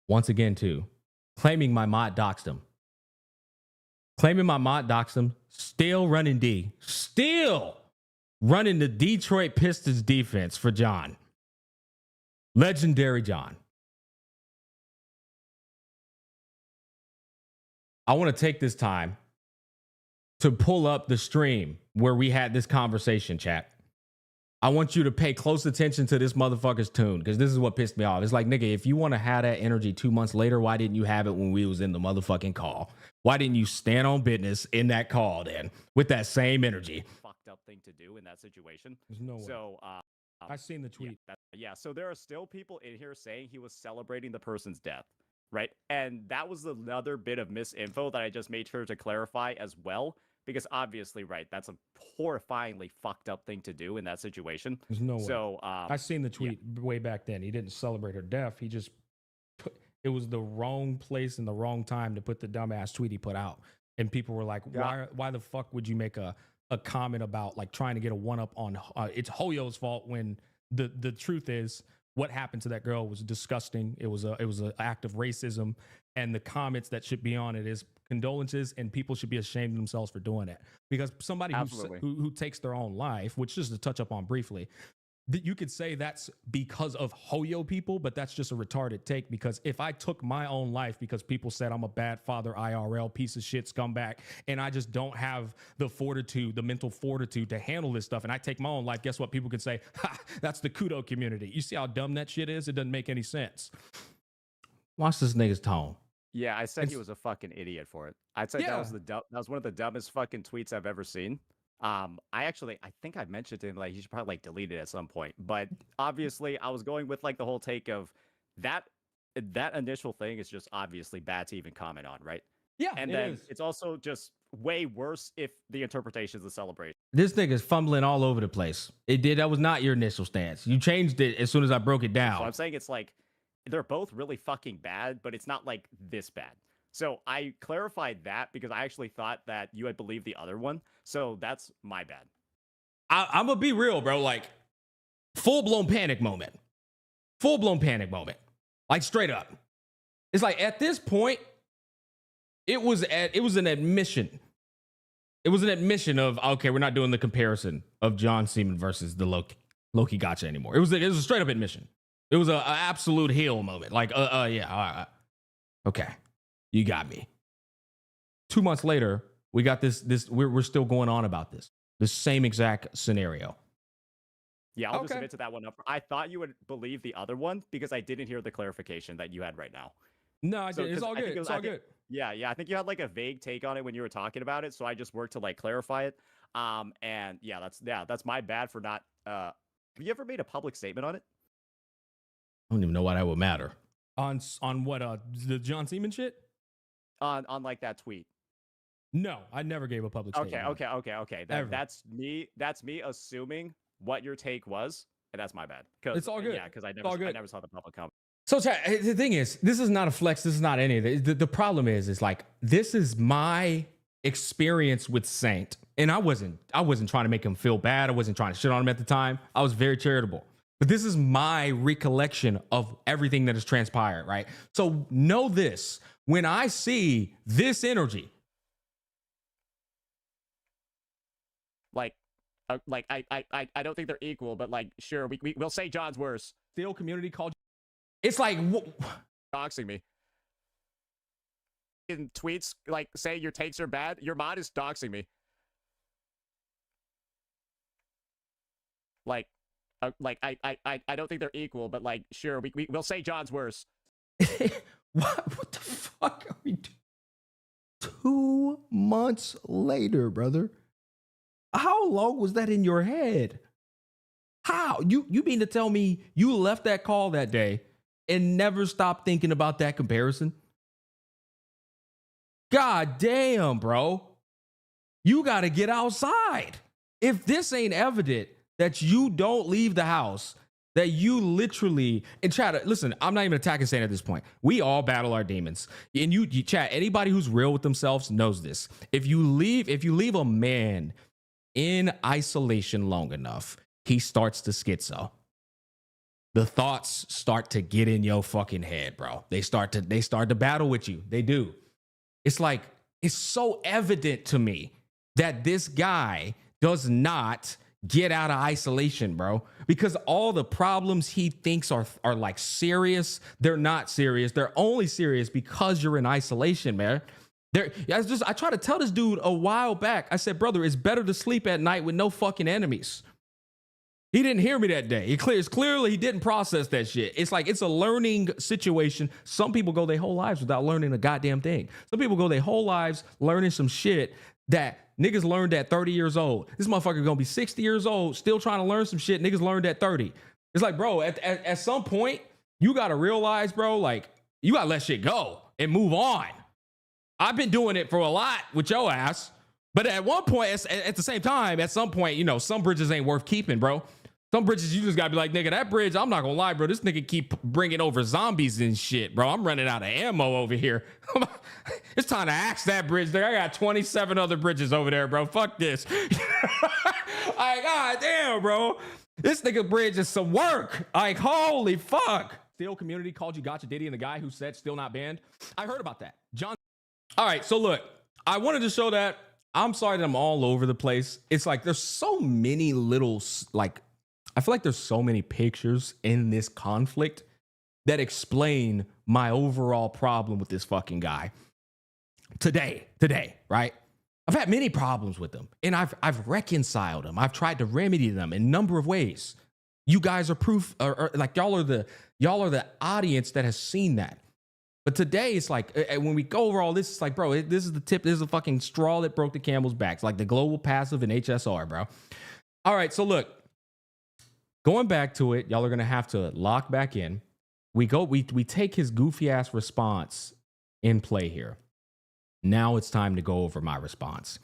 Once again, too, claiming my mod doxed him. Claiming my mod doxed him, still running D. Still running the Detroit Pistons defense for John. Legendary John. I want to take this time to pull up the stream where we had this conversation, chat. I want you to pay close attention to this motherfucker's tune, because this is what pissed me off. It's like, nigga, if you want to have that energy 2 months later, why didn't you have it when we was in the motherfucking call? Why didn't you stand on business in that call then with that same energy? Fucked up thing to do in that situation. There's no way. So, I seen the tweet. yeah, so there are still people in here saying he was celebrating the person's death, right? And that was another bit of misinfo that I just made sure to clarify as well. Because obviously, right, that's a horrifyingly fucked up thing to do in that situation. There's no way. So, I seen the tweet way back then. He didn't celebrate her death. He just it was the wrong place and the wrong time to put the dumbass tweet he put out. And people were like, why the fuck would you make a comment about like trying to get a one up on it's Hoyo's fault when the truth is what happened to that girl was disgusting. It was an act of racism, and the comments that should be on it is condolences, and people should be ashamed of themselves for doing it. Because somebody who takes their own life, which just to touch up on briefly, that you could say that's because of Hoyo people, but that's just a retarded take. Because if I took my own life because people said I'm a bad father, IRL, piece of shit, scumbag, and I just don't have the fortitude, the mental fortitude to handle this stuff, and I take my own life, guess what? People could say, ha, that's the kudo community. You see how dumb that shit is? It doesn't make any sense. Watch this nigga's tone. Yeah, I said he was a fucking idiot for it. I'd say that was one of the dumbest fucking tweets I've ever seen. I think I mentioned to him like he should probably like delete it at some point. But obviously, I was going with like the whole take of that initial thing is just obviously bad to even comment on, right? Yeah, and then it's also just way worse if the interpretation is a celebration. This nigga's fumbling all over the place. That was not your initial stance. You changed it as soon as I broke it down. So I'm saying it's like they're both really fucking bad, but it's not like this bad. So I clarified that because I actually thought that you had believed the other one. So that's my bad. I'm going to be real, bro. Like, full-blown panic moment. Full-blown panic moment. Like, straight up. It's like, at this point, it was an admission. It was an admission of, okay, we're not doing the comparison of John Seaman versus the Loki Gacha anymore. It was a straight-up admission. It was an absolute heel moment. Like, yeah, all right. Okay. You got me. 2 months later, we got this we're still going on about this. The same exact scenario. Yeah, I'll just admit to that one up. I thought you would believe the other one because I didn't hear the clarification that you had right now. No, I didn't. It's all good. It's all good. Yeah, I think you had like a vague take on it when you were talking about it, so I just worked to like clarify it. And that's my bad for not have you ever made a public statement on it? I don't even know why that would matter. On what the John Seaman shit? On like that tweet. No, I never gave a public statement. Okay. That's me assuming what your take was, and that's my bad. It's all good. Yeah, because I never saw the public comment. So the thing is, this is not a flex. This is not any of it. The problem is like this is my experience with Saint, and I wasn't trying to make him feel bad. I wasn't trying to shit on him at the time. I was very charitable. But this is my recollection of everything that has transpired, right? So know this, when I see this energy, Like I don't think they're equal, but like, sure, we'll say John's worse. still community called, it's like, Doxing me. In tweets, like, say your takes are bad, your mod is doxing me. Like I don't think they're equal, but like, sure, we'll say John's worse. what the fuck are we doing? 2 months later, brother. How long was that in your head? How? You mean to tell me you left that call that day and never stopped thinking about that comparison? God damn, bro. You got to get outside. If this ain't evident that you don't leave the house, that you literally, and chat, listen, I'm not even attacking Saint at this point. We all battle our demons. And you chat, anybody who's real with themselves knows this. If you leave a man in isolation long enough, he starts to schizo. The thoughts start to get in your fucking head, bro. They start to battle with you. They do. It's like, it's so evident to me that this guy does not get out of isolation, bro, because all the problems he thinks are like serious, they're not serious. They're only serious because you're in isolation, man. I tried to tell this dude a while back. I said, brother, it's better to sleep at night with no fucking enemies. He didn't hear me that day. It's clearly he didn't process that shit. It's like, it's a learning situation. Some people go their whole lives without learning a goddamn thing. Some people go their whole lives learning some shit that niggas learned at 30 years old. This motherfucker gonna be 60 years old, still trying to learn some shit niggas learned at 30. It's like, bro, at some point, you gotta realize, bro, like, you gotta let shit go and move on. I've been doing it for a lot with your ass, but at one point, at the same time, at some point, you know, some bridges ain't worth keeping, bro. Some bridges, you just gotta be like, nigga, that bridge, I'm not gonna lie, bro. This nigga keep bringing over zombies and shit, bro. I'm running out of ammo over here. It's time to axe that bridge there. I got 27 other bridges over there, bro. Fuck this. Like, god damn, bro. This nigga bridge is some work. Like, holy fuck. Still community called you Gacha Diddy and the guy who said still not banned. I heard about that. John. All right, so look, I wanted to show that. I'm sorry that I'm all over the place. It's like, there's so many little, like, I feel like there's so many pictures in this conflict that explain my overall problem with this fucking guy. Today, right? I've had many problems with them, and I've reconciled them. I've tried to remedy them in a number of ways. You guys are proof, or like y'all are the audience that has seen that. But today, it's like, when we go over all this, it's like, bro, this is the tip. This is the fucking straw that broke the camel's back. It's like the global passive in HSR, bro. All right, so look. Going back to it, y'all are gonna have to lock back in. We take his goofy ass response in play here. Now it's time to go over my response.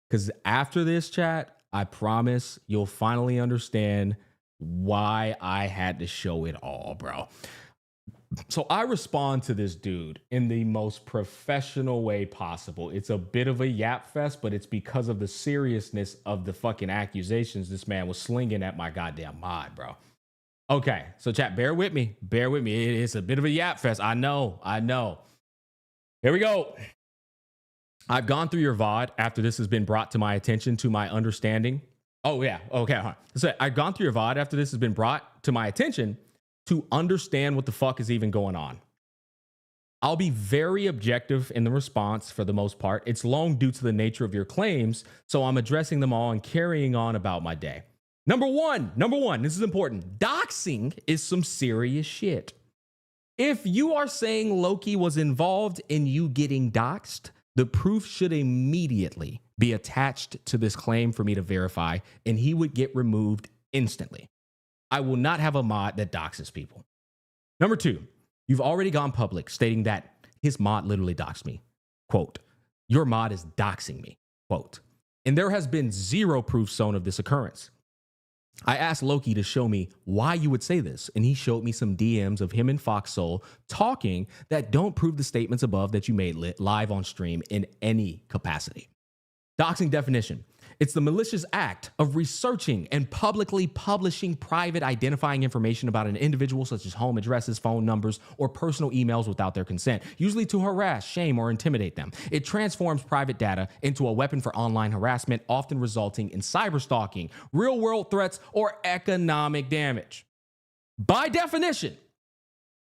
Because after this chat, I promise you'll finally understand why I had to show it all, bro. So I respond to this dude in the most professional way possible. It's a bit of a yap fest, but it's because of the seriousness of the fucking accusations this man was slinging at my goddamn mod, bro. Okay, so chat, bear with me. Bear with me. It's a bit of a yap fest. I know. Here we go. I've gone through your VOD after this has been brought to my attention, to my understanding. Oh, yeah. Okay. So I've gone through your VOD after this has been brought to my attention to understand what the fuck is even going on. I'll be very objective in the response for the most part. It's long due to the nature of your claims, so I'm addressing them all and carrying on about my day. Number one, this is important. Doxing is some serious shit. If you are saying Loki was involved in you getting doxed, the proof should immediately be attached to this claim for me to verify, and he would get removed instantly. I will not have a mod that doxes people. Number two, you've already gone public stating that his mod literally doxed me. Quote, your mod is doxing me. Quote, and there has been zero proof shown of this occurrence. I asked Loki to show me why you would say this, and he showed me some DMs of him and Foxsoul talking that don't prove the statements above that you made live on stream in any capacity. Doxing definition. It's the malicious act of researching and publicly publishing private identifying information about an individual, such as home addresses, phone numbers, or personal emails without their consent, usually to harass, shame, or intimidate them. It transforms private data into a weapon for online harassment, often resulting in cyberstalking, real-world threats, or economic damage. By definition,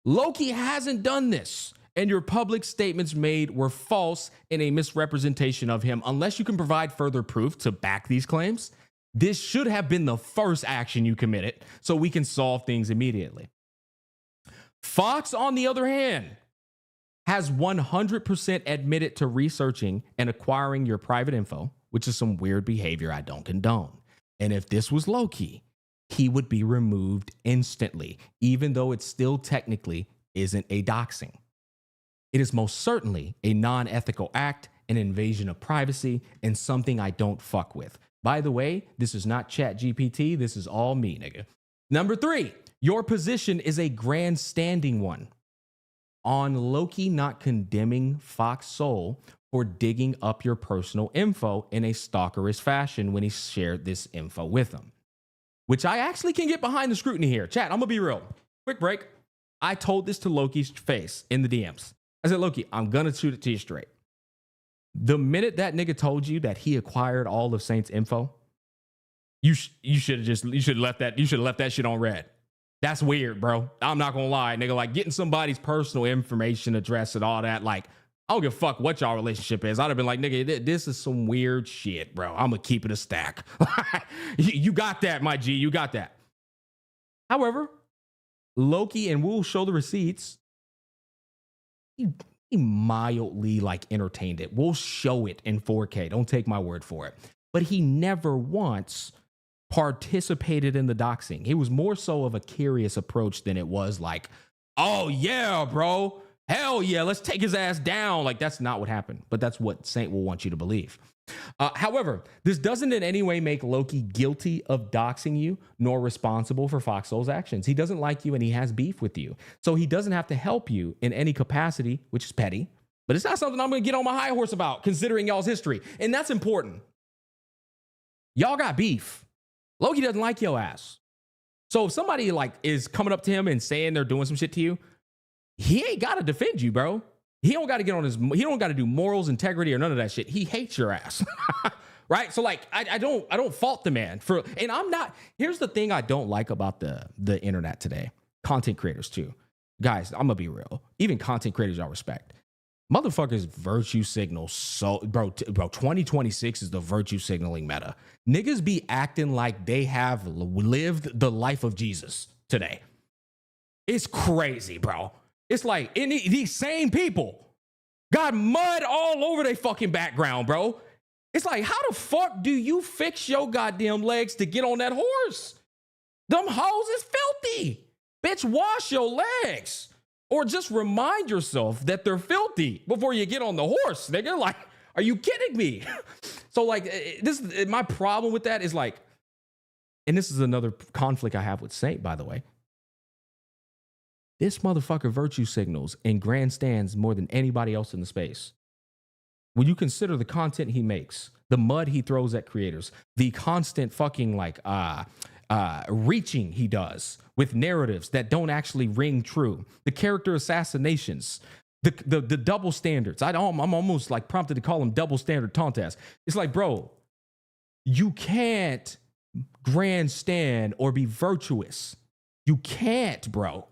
Loki hasn't done this, and your public statements made were false in a misrepresentation of him. Unless you can provide further proof to back these claims, this should have been the first action you committed so we can solve things immediately. Fox, on the other hand, has 100% admitted to researching and acquiring your private info, which is some weird behavior I don't condone. And if this was Loki, he would be removed instantly, even though it still technically isn't a doxing. It is most certainly a non-ethical act, an invasion of privacy, and something I don't fuck with. By the way, this is not ChatGPT. This is all me, nigga. Number 3, your position is a grandstanding one. On Loki not condemning Fox Soul for digging up your personal info in a stalkerish fashion when he shared this info with him, which I actually can get behind the scrutiny here. Chat, I'm gonna be real. Quick break. I told this to Loki's face in the DMs. I said, Loki, I'm going to shoot it to you straight. The minute that nigga told you that he acquired all of Saint's info, you should have left that shit on red. That's weird, bro. I'm not going to lie, nigga. Like, getting somebody's personal information, address, and all that, like, I don't give a fuck what y'all relationship is. I'd have been like, nigga, this is some weird shit, bro. I'm going to keep it a stack. You got that, my G. You got that. However, Loki and Wu show the receipts. He mildly like entertained it. We'll show it in 4K. Don't take my word for it. But he never once participated in the doxing. It was more so of a curious approach than it was like, oh yeah, bro. Hell yeah, let's take his ass down. Like, that's not what happened. But that's what Saint will want you to believe. However, this doesn't in any way make Loki guilty of doxing you, nor responsible for Fox Soul's actions. He doesn't like you and he has beef with you. So he doesn't have to help you in any capacity, which is petty. But it's not something I'm going to get on my high horse about, considering y'all's history. And that's important. Y'all got beef. Loki doesn't like your ass. So if somebody like is coming up to him and saying they're doing some shit to you, he ain't got to defend you, bro. He don't got to get on he don't got to do morals, integrity, or none of that shit. He hates your ass. Right? So like, I don't fault the man for, and I'm not, here's the thing I don't like about the internet today. Content creators too. Guys, I'm gonna be real. Even content creators y'all respect. Motherfuckers virtue signal so, bro, 2026 is the virtue signaling meta. Niggas be acting like they have lived the life of Jesus today. It's crazy, bro. It's like these same people got mud all over their fucking background, bro. It's like, how the fuck do you fix your goddamn legs to get on that horse? Them hoes is filthy. Bitch, wash your legs. Or just remind yourself that they're filthy before you get on the horse, nigga. Like, are you kidding me? So like, my problem with that is like, and this is another conflict I have with Saint, by the way. This motherfucker virtue signals and grandstands more than anybody else in the space. When you consider the content he makes, the mud he throws at creators, the constant fucking like reaching he does with narratives that don't actually ring true, the character assassinations, the double standards. I'm almost like prompted to call them double standard Saintontas. It's like, bro, you can't grandstand or be virtuous. You can't, bro.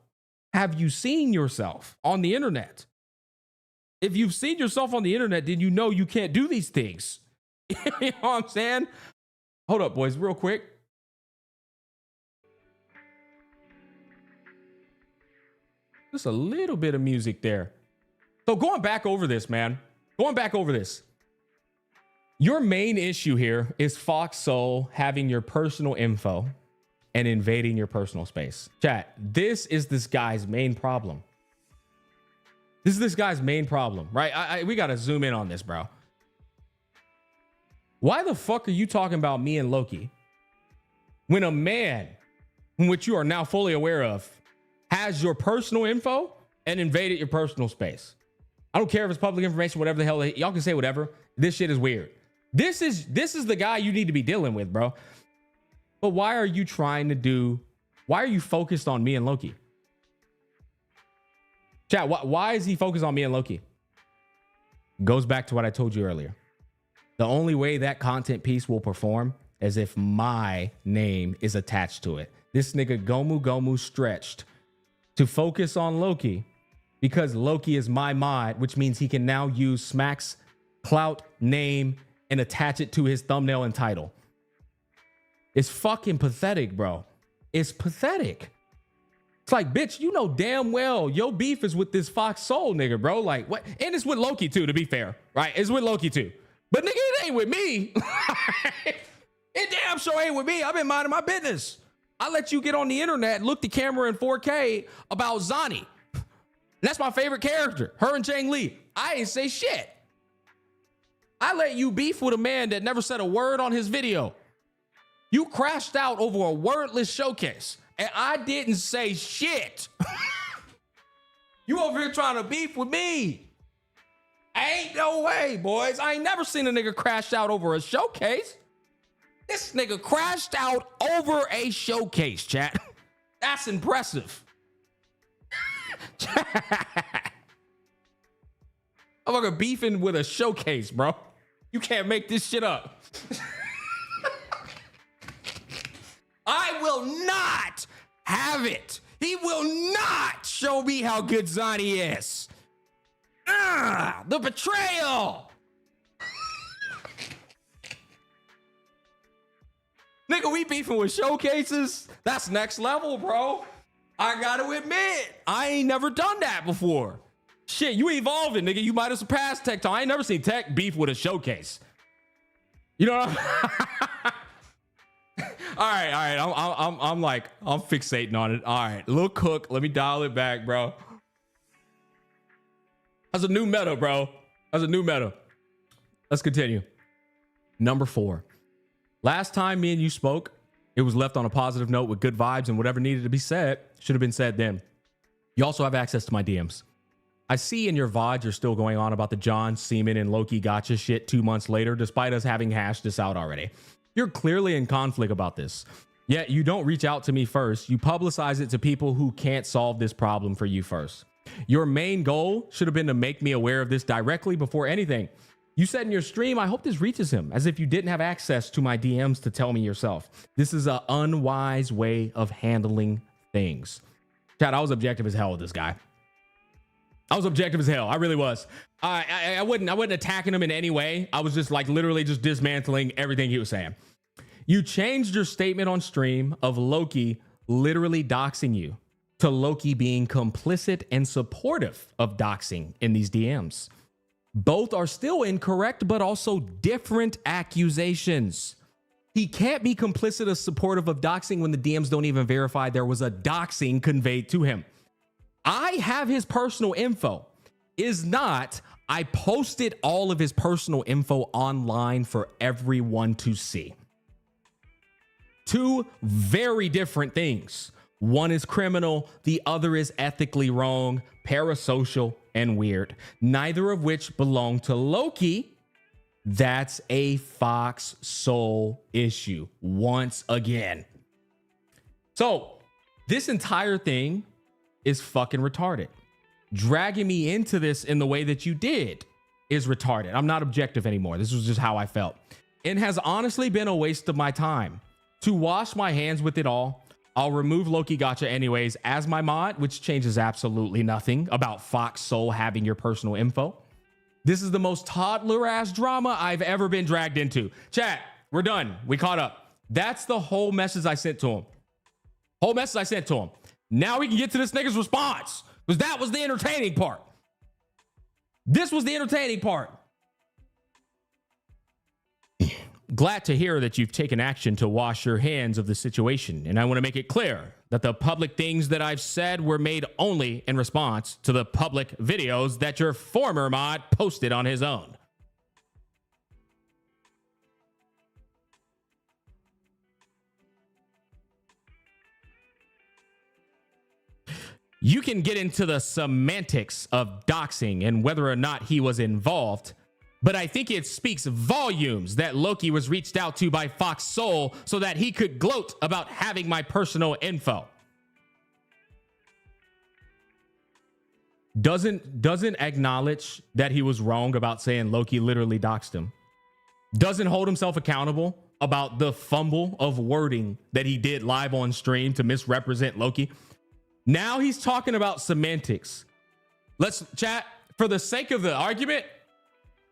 Have you seen yourself on the internet? If you've seen yourself on the internet, then you know you can't do these things. You know what I'm saying? Hold up, boys, real quick. Just a little bit of music there. So going back over this, man. Going back over this. Your main issue here is Fox Soul having your personal info and invading your personal space. Chat, this is this guy's main problem. This is this guy's main problem, right? We got to zoom in on this, bro. Why the fuck are you talking about me and Loki when a man, which you are now fully aware of, has your personal info and invaded your personal space? I don't care if it's public information, whatever the hell. Y'all can say whatever. This shit is weird. This is the guy you need to be dealing with, bro. But why are you focused on me and Loki? Chat, why is he focused on me and Loki? Goes back to what I told you earlier. The only way that content piece will perform is if my name is attached to it. This nigga Gomu stretched to focus on Loki because Loki is my mod, which means he can now use Smack's clout name and attach it to his thumbnail and title. It's fucking pathetic, bro. It's pathetic. It's like, bitch, you know damn well your beef is with this Fox Soul nigga, bro. Like, what? And it's with Loki too, to be fair, right? It's with Loki too. But nigga, it ain't with me. It damn sure ain't with me. I've been minding my business. I let you get on the internet and look the camera in 4K about Zani. That's my favorite character, her and Chang Li. I ain't say shit. I let you beef with a man that never said a word on his video. You crashed out over a wordless showcase, and I didn't say shit. You over here trying to beef with me. Ain't no way, boys. I ain't never seen a nigga crash out over a showcase. This nigga crashed out over a showcase, chat. That's impressive. I'm fucking beefing with a showcase, bro. You can't make this shit up. I will not have it. He will not show me how good Zani is. The betrayal. Nigga, we beefing with showcases. That's next level, bro. I gotta admit, I ain't never done that before. Shit, you evolving, nigga. You might have surpassed Tech Talk. I ain't never seen Tech beef with a showcase. You know what all right. I'm fixating on it. All right, Lil Cook, let me dial it back, bro. That's a new meta, bro. That's a new meta. Let's continue. Number 4. Last time me and you spoke, it was left on a positive note with good vibes, and whatever needed to be said should have been said then. You also have access to my DMs. I see in your VOD you're still going on about the John, Seaman, and Loki Gacha shit 2 months later, despite us having hashed this out already. You're clearly in conflict about this. Yet you don't reach out to me first. You publicize it to people who can't solve this problem for you first. Your main goal should have been to make me aware of this directly before anything. You said in your stream, I hope this reaches him, as if you didn't have access to my DMs to tell me yourself. This is an unwise way of handling things. Chad, I was objective as hell with this guy. I was objective as hell. I really was. I wasn't attacking him in any way. I was just like literally just dismantling everything he was saying. You changed your statement on stream of Loki literally doxing you to Loki being complicit and supportive of doxing in these DMs. Both are still incorrect, but also different accusations. He can't be complicit or supportive of doxing when the DMs don't even verify there was a doxing conveyed to him. I have his personal info. Is not, I posted all of his personal info online for everyone to see. Two very different things. One is criminal, the other is ethically wrong, parasocial, and weird. Neither of which belong to Loki. That's a Fox Soul issue once again. So this entire thing is fucking retarded. Dragging me into this in the way that you did is retarded. I'm not objective anymore. This was just how I felt. It has honestly been a waste of my time. To wash my hands with it all, I'll remove Loki Gacha anyways as my mod, which changes absolutely nothing about Fox Soul having your personal info. This is the most toddler ass drama I've ever been dragged into. Chat, we're done. We caught up. That's the whole message I sent to him. Whole message I sent to him. Now we can get to this nigga's response, because that was the entertaining part. This was the entertaining part. Glad to hear that you've taken action to wash your hands of the situation. And I want to make it clear that the public things that I've said were made only in response to the public videos that your former mod posted on his own. You can get into the semantics of doxing and whether or not he was involved, But I think it speaks volumes that Loki was reached out to by Fox Soul so that he could gloat about having my personal info. Doesn't acknowledge that he was wrong about saying Loki literally doxed him. Doesn't hold himself accountable about the fumble of wording that he did live on stream to misrepresent Loki. Now he's talking about semantics. Let's chat, for the sake of the argument,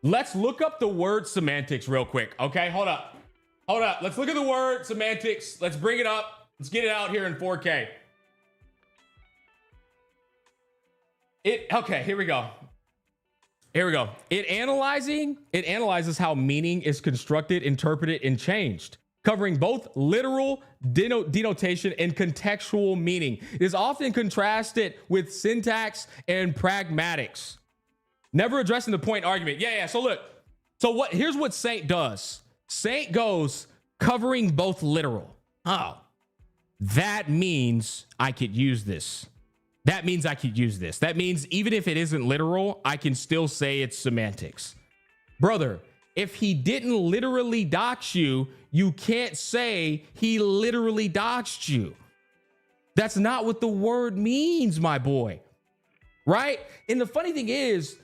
let's look up the word semantics real quick. Okay, hold up. Let's look at the word semantics. Let's bring it up. Let's get it out here in 4K. Okay, here we go. It analyzes how meaning is constructed, interpreted, and changed, covering both literal denotation and contextual meaning. It is often contrasted with syntax and pragmatics, never addressing the point argument. Yeah. So look, here's what Saint does. Saint goes covering both literal. Oh, that means I could use this. That means even if it isn't literal, I can still say it's semantics. Brother, if he didn't literally dox you, you can't say he literally doxed you. That's not what the word means, my boy. Right? And the funny thing is,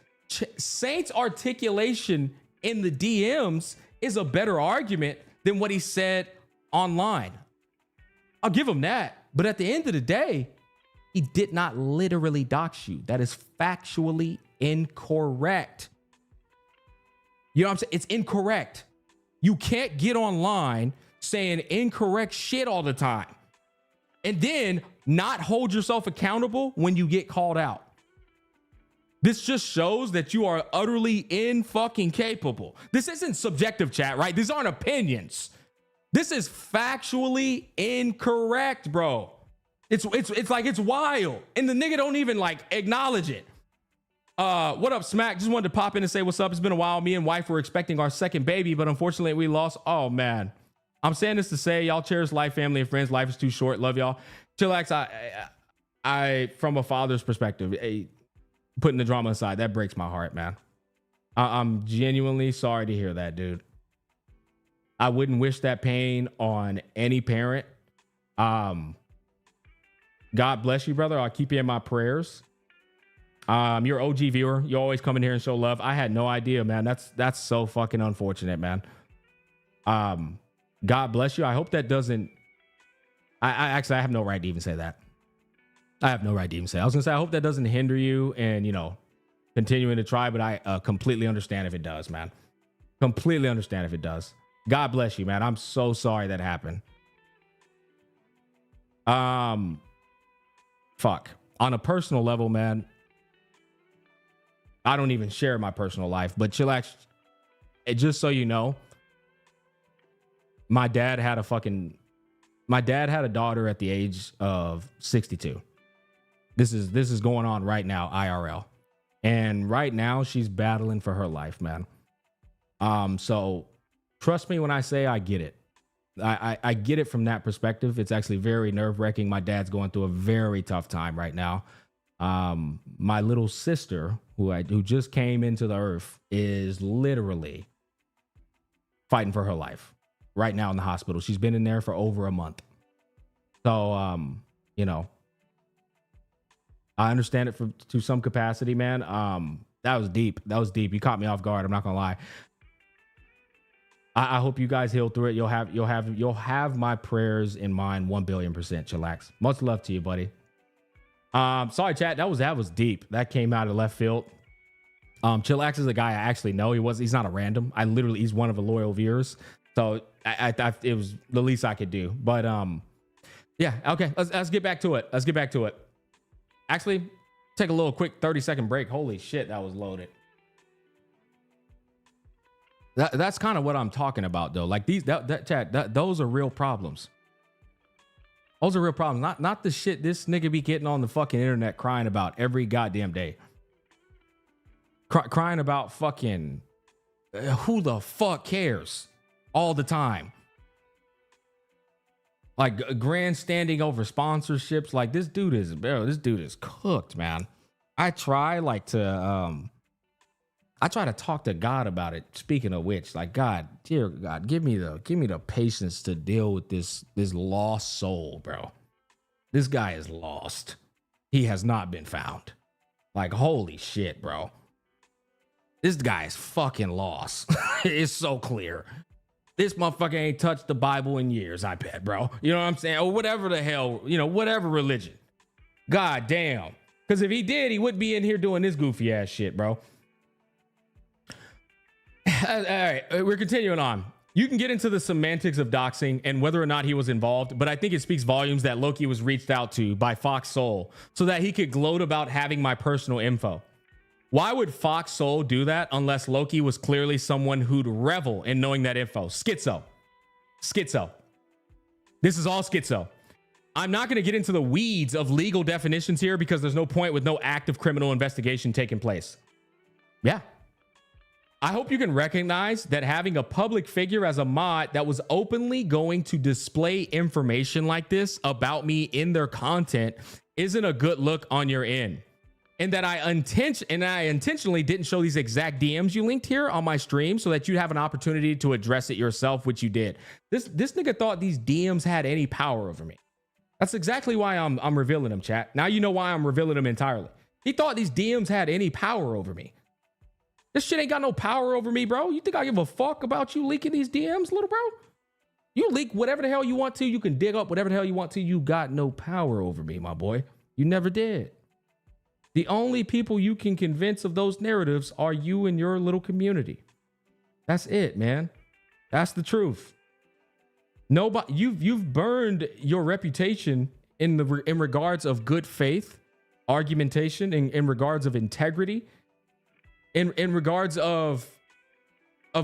Saint's articulation in the DMs is a better argument than what he said online. I'll give him that. But at the end of the day, he did not literally dox you. That is factually incorrect. You know what I'm saying? It's incorrect. You can't get online saying incorrect shit all the time and then not hold yourself accountable when you get called out. This just shows that you are utterly fucking capable. This isn't subjective, chat, right? These aren't opinions. This is factually incorrect, bro. It's like, it's wild. And the nigga don't even like acknowledge it. What up, Smack? Just wanted to pop in and say what's up. It's been a while. Me and wife were expecting our second baby, but unfortunately we lost. Oh man. I'm saying this to say y'all cherish life, family, and friends. Life is too short. Love y'all. Chillax, I from a father's perspective, putting the drama aside, that breaks my heart, man. I'm genuinely sorry to hear that, dude. I wouldn't wish that pain on any parent. God bless you, brother. I'll keep you in my prayers. You're an OG viewer. You always come in here and show love. I had no idea, man. That's so fucking unfortunate, man. God bless you. I hope that doesn't. I have no right to even say that. I was gonna say I hope that doesn't hinder you and continuing to try. But I completely understand if it does, man. Completely understand if it does. God bless you, man. I'm so sorry that happened. Fuck. On a personal level, man, I don't even share my personal life, but chillax. Just so you know, my dad had a daughter at the age of 62. This is going on right now, IRL. And right now she's battling for her life, man. So trust me when I say I get it. I get it from that perspective. It's actually very nerve-wracking. My dad's going through a very tough time right now. My little sister, who just came into the earth, is literally fighting for her life right now in the hospital. She's been in there for over a month. So, I understand it to some capacity, man. That was deep. You caught me off guard. I'm not gonna lie. I hope you guys heal through it. You'll have my prayers in mind 1 billion %. Chillax. Much love to you, buddy. Sorry, chat. That was deep. That came out of left field. Chillax is a guy I actually know. He's not a random. He's one of the loyal viewers. So it was the least I could do. But yeah, okay. Let's get back to it. Actually, take a little quick 30-second break. Holy shit, that was loaded. That's kind of what I'm talking about, though. Like those are real problems. Those are real problems. Not the shit this nigga be getting on the fucking internet crying about every goddamn day. Crying about fucking who the fuck cares all the time. Like grandstanding over sponsorships. Like this dude is cooked, man. I try I try to talk to God about it. Speaking of which, like, God, dear God, give me the patience to deal with this lost soul, bro. This guy is lost. He has not been found. Like, holy shit, bro. This guy is fucking lost. It's so clear. This motherfucker ain't touched the Bible in years, I bet, bro. You know what I'm saying? Or whatever the hell, you know, whatever religion. God damn. Because if he did, he wouldn't be in here doing this goofy ass shit, bro. All right, we're continuing on. You can get into the semantics of doxing and whether or not he was involved, but I think it speaks volumes that Loki was reached out to by Fox Soul so that he could gloat about having my personal info. Why would Fox Soul do that unless Loki was clearly someone who'd revel in knowing that info? Schizo. This is all schizo. I'm not going to get into the weeds of legal definitions here because there's no point with no active criminal investigation taking place. Yeah. I hope you can recognize that having a public figure as a mod that was openly going to display information like this about me in their content isn't a good look on your end. And that I intentionally didn't show these exact DMs you linked here on my stream so that you have an opportunity to address it yourself, which you did. This nigga thought these DMs had any power over me. That's exactly why I'm revealing them, chat. Now you know why I'm revealing them entirely. He thought these DMs had any power over me. This shit ain't got no power over me, bro. You think I give a fuck about you leaking these DMs, little bro? You leak whatever the hell you want to. You can dig up whatever the hell you want to. You got no power over me, my boy. You never did. The only people you can convince of those narratives are you and your little community. That's it, man. That's the truth. Nobody, you've burned your reputation in regards of good faith, argumentation, in regards of integrity, in regards of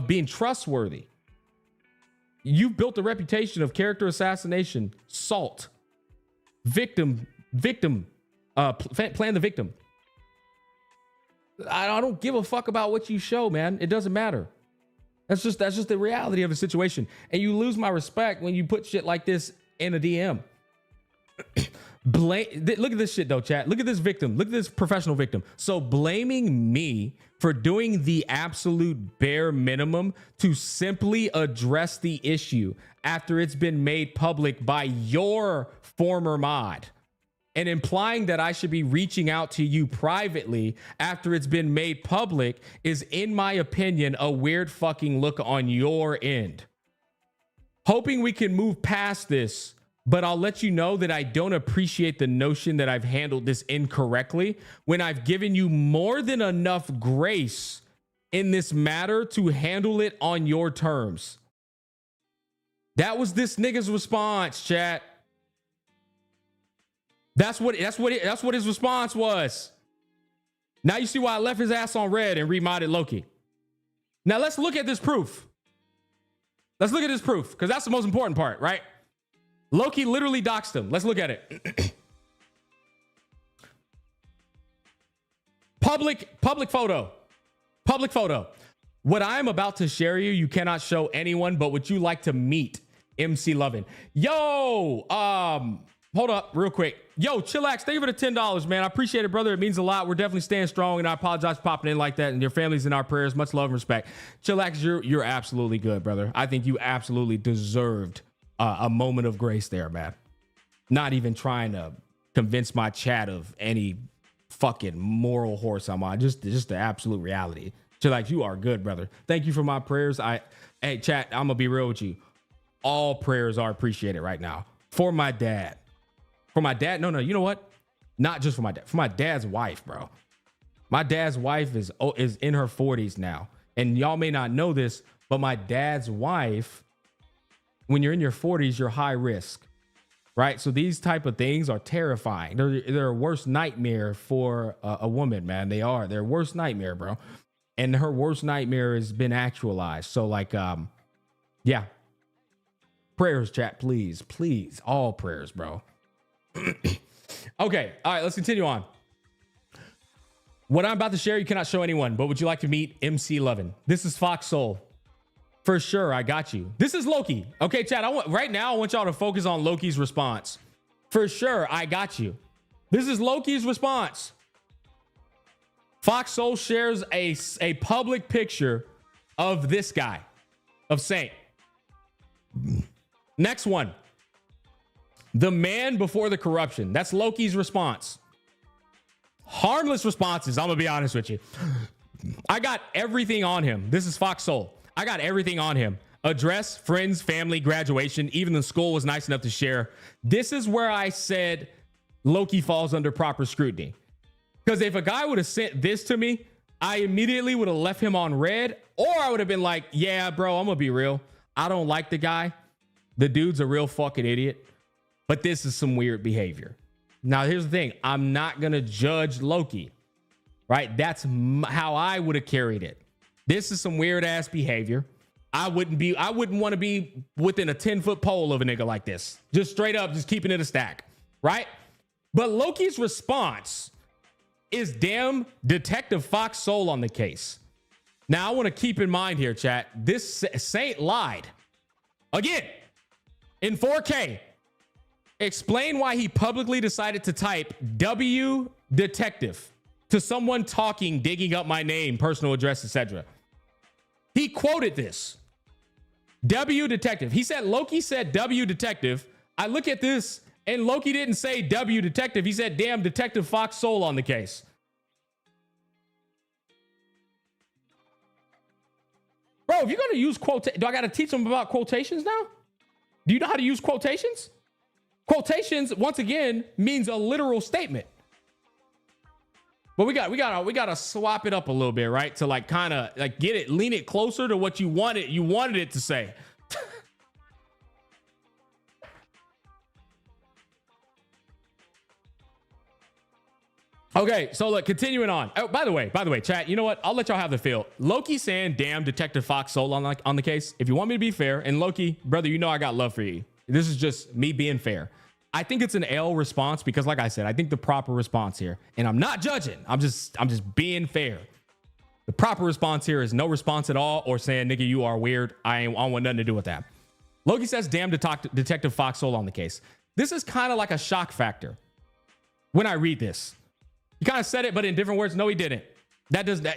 being trustworthy. You've built a reputation of character assassination, salt, victim, plan the victim. I don't give a fuck about what you show, man. It doesn't matter. That's just the reality of the situation. And you lose my respect when you put shit like this in a DM. Look at this shit though, chat. Look at this victim. Look at this professional victim. So blaming me for doing the absolute bare minimum to simply address the issue after it's been made public by your former mod, and implying that I should be reaching out to you privately after it's been made public is, in my opinion, a weird fucking look on your end. Hoping we can move past this, but I'll let you know that I don't appreciate the notion that I've handled this incorrectly when I've given you more than enough grace in this matter to handle it on your terms. That was this nigga's response, chat. That's what his response was. Now you see why I left his ass on red and remodded Loki. Now let's look at this proof. Let's look at this proof, because that's the most important part, right? Loki literally doxed him. Let's look at it. Public photo. Public photo. What I'm about to share you cannot show anyone, but would you like to meet MC Lovin? Yo, hold up real quick. Yo, Chillax, thank you for the $10, man. I appreciate it, brother. It means a lot. We're definitely staying strong, and I apologize for popping in like that, and your family's in our prayers. Much love and respect. Chillax, you're absolutely good, brother. I think you absolutely deserved a moment of grace there, man. Not even trying to convince my chat of any fucking moral horse I'm on. Just the absolute reality. Chillax, you are good, brother. Thank you for my prayers. Hey, chat, I'm gonna be real with you. All prayers are appreciated right now. For my dad. For my dad, no, you know what? Not just for my dad, for my dad's wife, bro. My dad's wife is in her 40s now. And y'all may not know this, but my dad's wife, when you're in your 40s, you're high risk, right? So these type of things are terrifying. They're a worst nightmare for a woman, man. They're worst nightmare, bro. And her worst nightmare has been actualized. So like, yeah. Prayers, chat, please, all prayers, bro. Okay, all right, let's continue on. What I'm about to share, you cannot show anyone, but would you like to meet MC Lovin? This is Fox Soul. For sure, I got you. This is Loki. Okay, chat, right now, I want y'all to focus on Loki's response. For sure, I got you. This is Loki's response. Fox Soul shares a public picture of this guy, of Saint. Next one. The man before the corruption. That's Loki's response. Harmless responses. I'm gonna be honest with you. I got everything on him. This is Fox Soul. I got everything on him. Address, friends, family, graduation. Even the school was nice enough to share. This is where I said Loki falls under proper scrutiny. Because if a guy would have sent this to me, I immediately would have left him on red, or I would have been like, yeah, bro, I'm gonna be real. I don't like the guy. The dude's a real fucking idiot, but this is some weird behavior. Now, here's the thing. I'm not going to judge Loki, right? That's how I would have carried it. This is some weird ass behavior. I wouldn't want to be within a 10-foot pole of a nigga like this. Just straight up, just keeping it a stack, right? But Loki's response is damn Detective Fox Soul on the case. Now, I want to keep in mind here, chat, this Saint lied. Again, in 4K. Explain why he publicly decided to type W detective to someone talking, digging up my name, personal address, etc. He quoted this. W detective. He said, Loki said W detective. I look at this and Loki didn't say W detective. He said, damn Detective Fox Soul on the case. Bro, if you're going to use do I got to teach them about quotations now? Do you know how to use quotations? Quotations, once again, means a literal statement. But we gotta swap it up a little bit, right? To like kind of like lean it closer to what you wanted it to say. Okay, so look, continuing on. Oh, by the way, chat, you know what? I'll let y'all have the feel. Loki saying, damn Detective Fox Soul on the case. If you want me to be fair, and Loki, brother, you know I got love for you. This is just me being fair. I think it's an L response because, like I said, I think the proper response here, and I'm not judging. I'm just being fair. The proper response here is no response at all, or saying, nigga, you are weird. I want nothing to do with that. Loki says, damn Detective Fox Soul on the case. This is kind of like a shock factor when I read this. He kind of said it, but in different words. No, he didn't.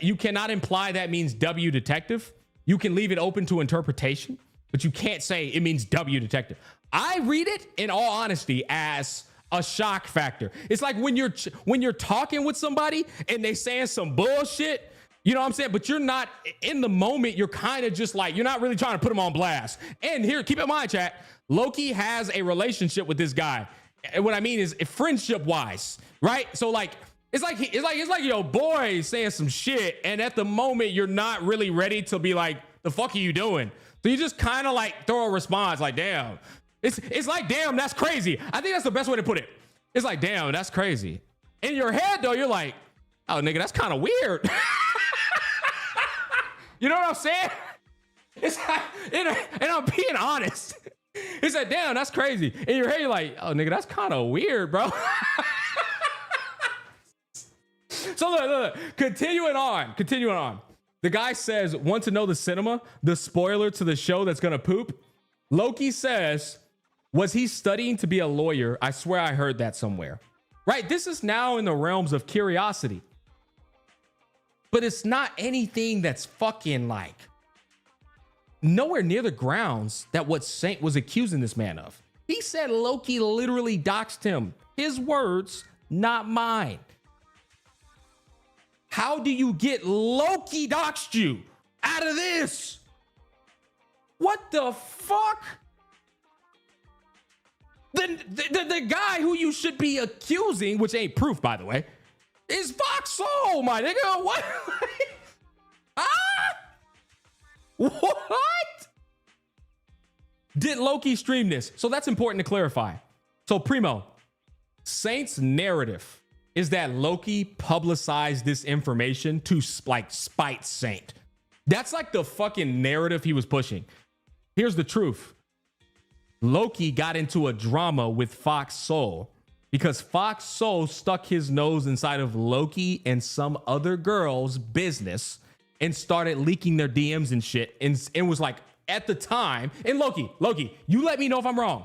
You cannot imply that means W detective. You can leave it open to interpretation, but you can't say it means W detective. I read it, in all honesty, as a shock factor. It's like when you're talking with somebody and they saying some bullshit, you know what I'm saying? But you're not in the moment. You're kind of just like, you're not really trying to put them on blast. And here, keep in mind, chat, Loki has a relationship with this guy. And what I mean is friendship wise, right? So like, it's like your boy saying some shit, and at the moment you're not really ready to be like, the fuck are you doing? So you just kind of like throw a response like, damn. It's like, damn, that's crazy. I think that's the best way to put it. It's like, damn, that's crazy. In your head though, you're like, oh nigga, that's kind of weird. You know what I'm saying? It's like, and I'm being honest. It's like, damn, that's crazy. In your head, you're like, oh nigga, that's kind of weird, bro. So look, continuing on. The guy says, want to know the cinema, the spoiler to the show that's gonna poop? Loki says, was he studying to be a lawyer? I swear I heard that somewhere. Right? This is now in the realms of curiosity. But it's not anything that's fucking like nowhere near the grounds that what Saint was accusing this man of. He said Loki literally doxed him. His words, not mine. How do you get Loki doxed you out of this? What the fuck? The guy who you should be accusing, which ain't proof, by the way, is Fox Soul, my nigga. What? What? Did Loki stream this? So that's important to clarify. So Primo, Saint's narrative is that Loki publicized this information to like spite Saint. That's like the fucking narrative he was pushing. Here's the truth. Loki got into a drama with Fox Soul because Fox Soul stuck his nose inside of Loki and some other girl's business and started leaking their DMs and shit. And was like, at the time, and Loki, you let me know if I'm wrong.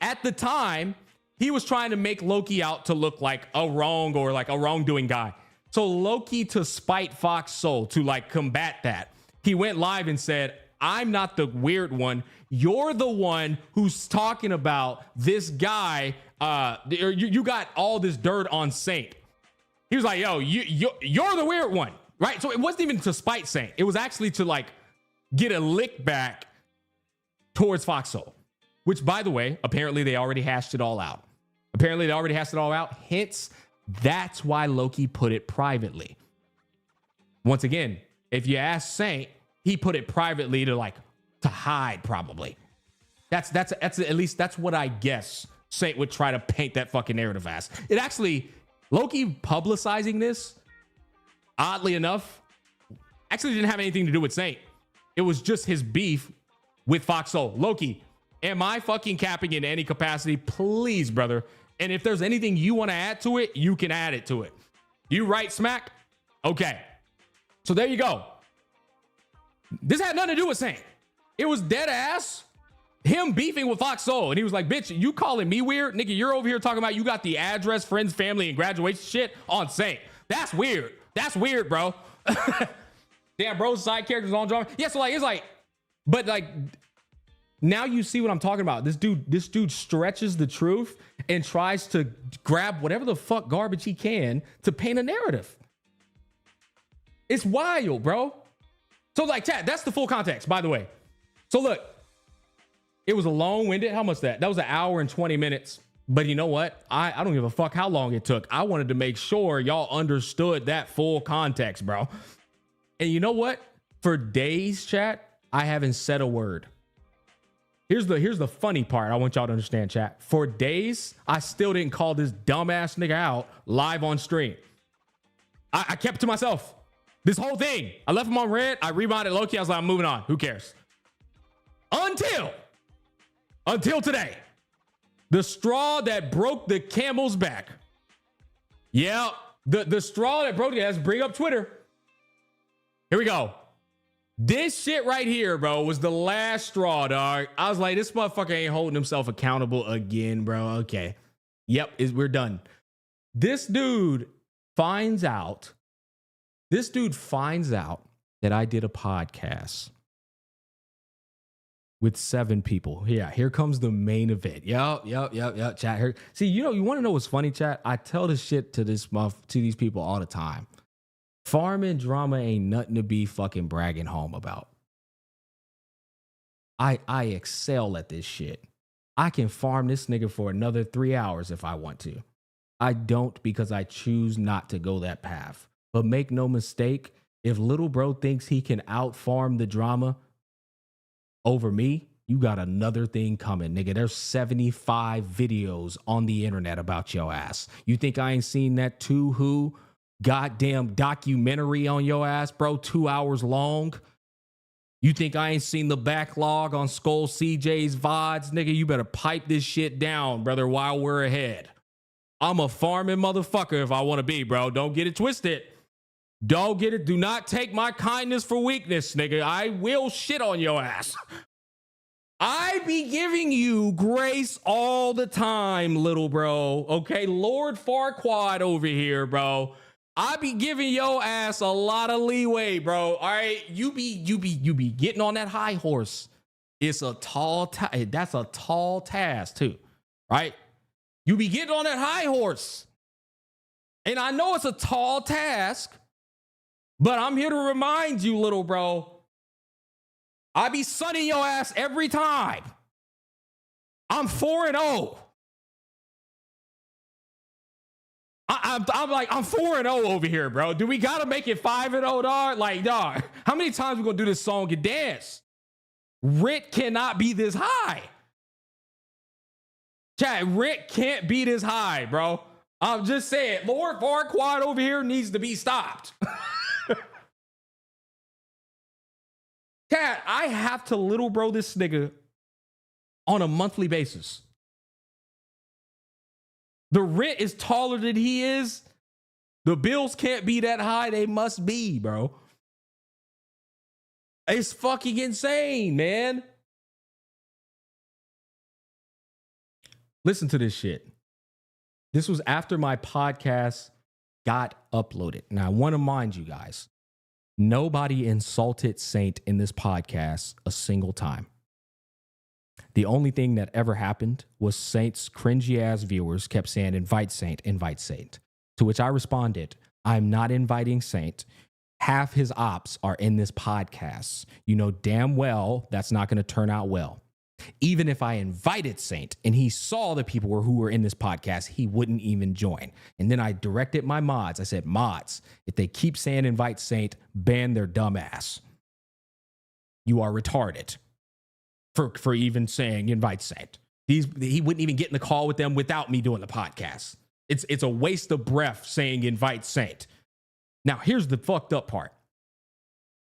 At the time, he was trying to make Loki out to look like a wrong or like a wrongdoing guy. So Loki, to spite Fox Soul, to like combat that, he went live and said, I'm not the weird one. You're the one who's talking about this guy. You got all this dirt on Saint. He was like, yo, you're the weird one, right? So it wasn't even to spite Saint. It was actually to like get a lick back towards Fox Soul, which, by the way, apparently they already hashed it all out. Hence, that's why Loki put it privately. Once again, if you ask Saint, he put it privately to hide, probably. That's at least that's what I guess Saint would try to paint that fucking narrative as. It actually, Loki publicizing this, oddly enough, actually didn't have anything to do with Saint. It was just his beef with Fox Soul. Loki, am I fucking capping in any capacity? Please, brother. And if there's anything you want to add to it, you can add it to it. You right, Smack? Okay. So there you go. This had nothing to do with Saint. It was dead ass him beefing with Fox Soul. And he was like, bitch, you calling me weird? Nigga, you're over here talking about you got the address, friends, family, and graduation shit on Saint. That's weird. That's weird, bro. Damn, bro, side characters on drama. Yeah, so like, it's like, but like, now you see what I'm talking about. This dude stretches the truth and tries to grab whatever the fuck garbage he can to paint a narrative. It's wild, bro. So like, chat, that's the full context, by the way. So look, it was a long-winded. How much that? That was 1 hour and 20 minutes. But you know what? I don't give a fuck how long it took. I wanted to make sure y'all understood that full context, bro. And you know what? For days, chat, I haven't said a word. Here's the funny part. I want y'all to understand, chat. For days, I still didn't call this dumbass nigga out live on stream. I kept it to myself. This whole thing. I left him on red. I rebonded Loki. I was like, I'm moving on. Who cares? Until today. The straw that broke the camel's back. Yeah. The straw that broke it. Let's bring up Twitter. Here we go. This shit right here, bro, was the last straw, dog. I was like, this motherfucker ain't holding himself accountable again, bro. Okay. Yep, we're done. This dude finds out that I did a podcast with 7 people. Yeah, here comes the main event. Yep, chat. Here. See, you want to know what's funny, chat? I tell this shit to these people all the time. Farming drama ain't nothing to be fucking bragging home about. I excel at this shit. I can farm this nigga for another 3 hours if I want to. I don't, because I choose not to go that path. But make no mistake, if little bro thinks he can out farm the drama over me, you got another thing coming, nigga. There's 75 videos on the internet about your ass. You think I ain't seen that too? Who? Goddamn documentary on your ass, bro, 2 hours long. You think I ain't seen the backlog on Skull CJ's VODs? Nigga, you better pipe this shit down, brother, while we're ahead. I'm a farming motherfucker if I want to be, bro. Don't get it twisted. Don't get it. Do not take my kindness for weakness, nigga. I will shit on your ass. I be giving you grace all the time, little bro. Okay, Lord Farquaad over here, bro. I be giving your ass a lot of leeway, bro. All right, you be getting on that high horse. It's a that's a tall task too, right? You be getting on that high horse, and I know it's a tall task, but I'm here to remind you, little bro. I be sunning your ass every time. I'm 4-0. I'm like, I'm 4-0 over here, bro. Do we gotta make it 5-0, dog? Like, dog, how many times we gonna do this song and dance? Rit cannot be this high. Chat, Rit can't be this high, bro. I'm just saying, Lord Farquaad over here needs to be stopped. Chat, I have to little bro this nigga on a monthly basis. The Rit is taller than he is. The bills can't be that high. They must be, bro. It's fucking insane, man. Listen to this shit. This was after my podcast got uploaded. Now, I want to mind you guys, nobody insulted Saint in this podcast a single time. The only thing that ever happened was Saint's cringy ass viewers kept saying, invite Saint, invite Saint. To which I responded, I'm not inviting Saint. Half his ops are in this podcast. You know damn well that's not going to turn out well. Even if I invited Saint and he saw the people who were in this podcast, he wouldn't even join. And then I directed my mods. I said, mods, if they keep saying invite Saint, ban their dumb ass. You are retarded for even saying invite Saint. He wouldn't even get in the call with them without me doing the podcast. It's a waste of breath saying invite Saint. Now, here's the fucked up part.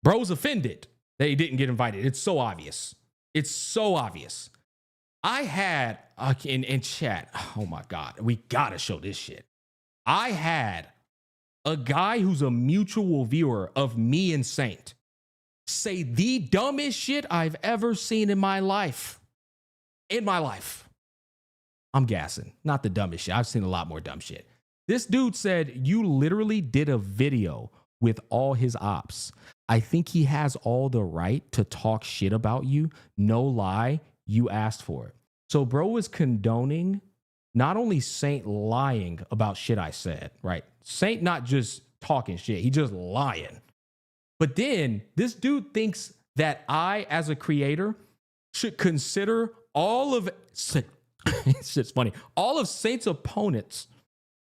Bro's offended that he didn't get invited. It's so obvious. It's so obvious. I had, in chat, oh my God, we gotta show this shit. I had a guy who's a mutual viewer of me and Saint say the dumbest shit I've ever seen in my life. In my life. I'm gassing. Not the dumbest shit. I've seen a lot more dumb shit. This dude said, you literally did a video with all his ops. I think he has all the right to talk shit about you. No lie, you asked for it. So bro was condoning not only Saint lying about shit I said, right? Saint not just talking shit, he just lying. But then this dude thinks that I, as a creator, should consider all of it's just funny. All of Saint's opponents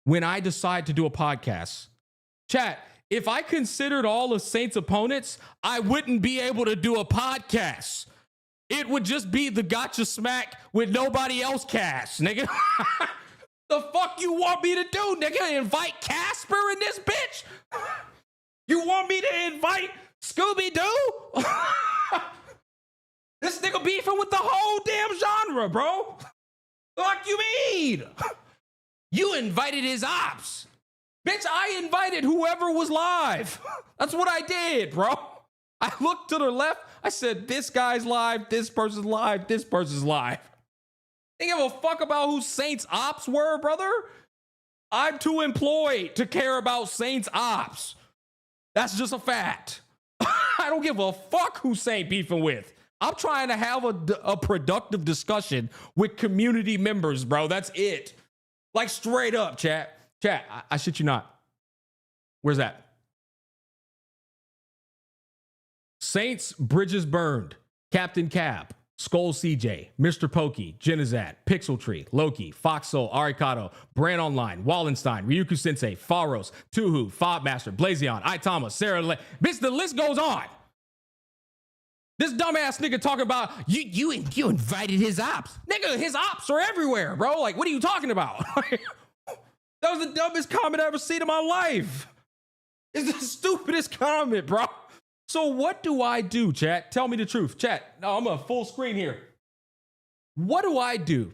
when I decide to do a podcast. Chat, if I considered all of Saint's opponents, I wouldn't be able to do a podcast. It would just be the Gacha Smack with nobody else cast, nigga. The fuck you want me to do, nigga? Invite Casper in this bitch? You want me to invite Scooby-Doo? This nigga beefing with the whole damn genre, bro. Fuck you mean? You invited his ops. Bitch, I invited whoever was live. That's what I did, bro. I looked to the left. I said, this guy's live, this person's live, this person's live. They give a fuck about who Saint's ops were, brother. I'm too employed to care about Saint's ops. That's just a fact. I don't give a fuck who Saint beefing with. I'm trying to have a productive discussion with community members, bro. That's it. Like straight up, chat. Chat, I shit you not. Where's that? Saints, Bridges Burned, Captain Cap, Skull CJ, Mr. Pokey, Genizat, Pixel Tree, Loki, Foxsoul, Arikato, Brand Online, Wallenstein, Ryuku Sensei, Faros, Tuhu, Fobmaster, Blazion, Itama, Sarah Le- Bitch, the list goes on. This dumbass nigga talking about you invited his ops. Nigga, his ops are everywhere, bro. Like, what are you talking about? That was the dumbest comment I ever seen in my life. It's the stupidest comment, bro. So what do I do, chat? Tell me the truth. Chat, no, I'm a full screen here. What do?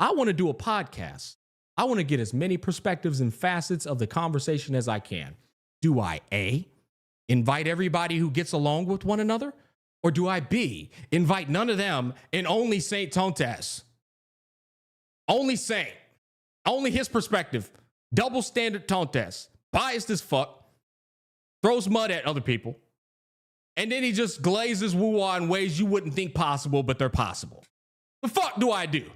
I want to do a podcast. I want to get as many perspectives and facets of the conversation as I can. Do I A, invite everybody who gets along with one another? Or do I B, invite none of them and only Saintontas? Only Saint. Only his perspective. Double standard Tontas. Biased as fuck. Throws mud at other people. And then he just glazes Wuwa in ways you wouldn't think possible, but they're possible. The fuck do I do?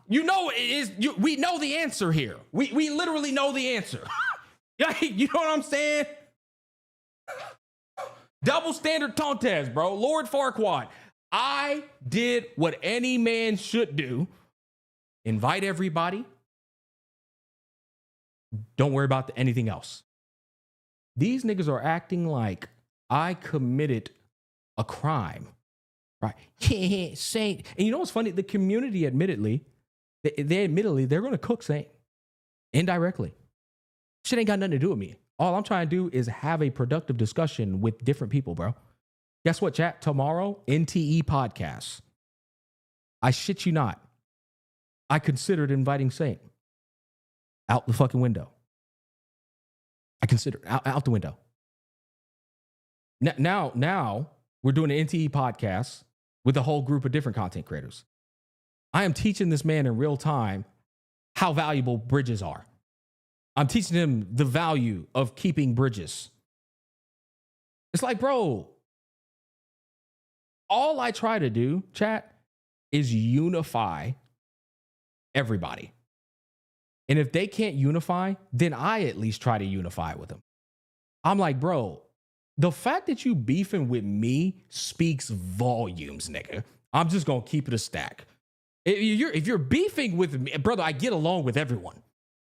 You know it is. We know the answer here. We literally know the answer. You know what I'm saying? Double standard Tontas, bro. Lord Farquaad. I did what any man should do. Invite everybody. Don't worry about anything else. These niggas are acting like I committed a crime, right? Saint. And you know what's funny? The community admittedly, they're going to cook Saint indirectly. Shit ain't got nothing to do with me. All I'm trying to do is have a productive discussion with different people, bro. Guess what, chat? Tomorrow, NTE podcast. I shit you not. I considered inviting Saint out the fucking window. I considered out the window. Now we're doing an NTE podcast with a whole group of different content creators. I am teaching this man in real time how valuable bridges are. I'm teaching him the value of keeping bridges. It's like, bro, all I try to do, chat, is unify everybody. And if they can't unify, then I at least try to unify with them. I'm like, bro, the fact that you beefing with me speaks volumes, nigga. I'm just gonna keep it a stack. If you're beefing with me, brother, I get along with everyone.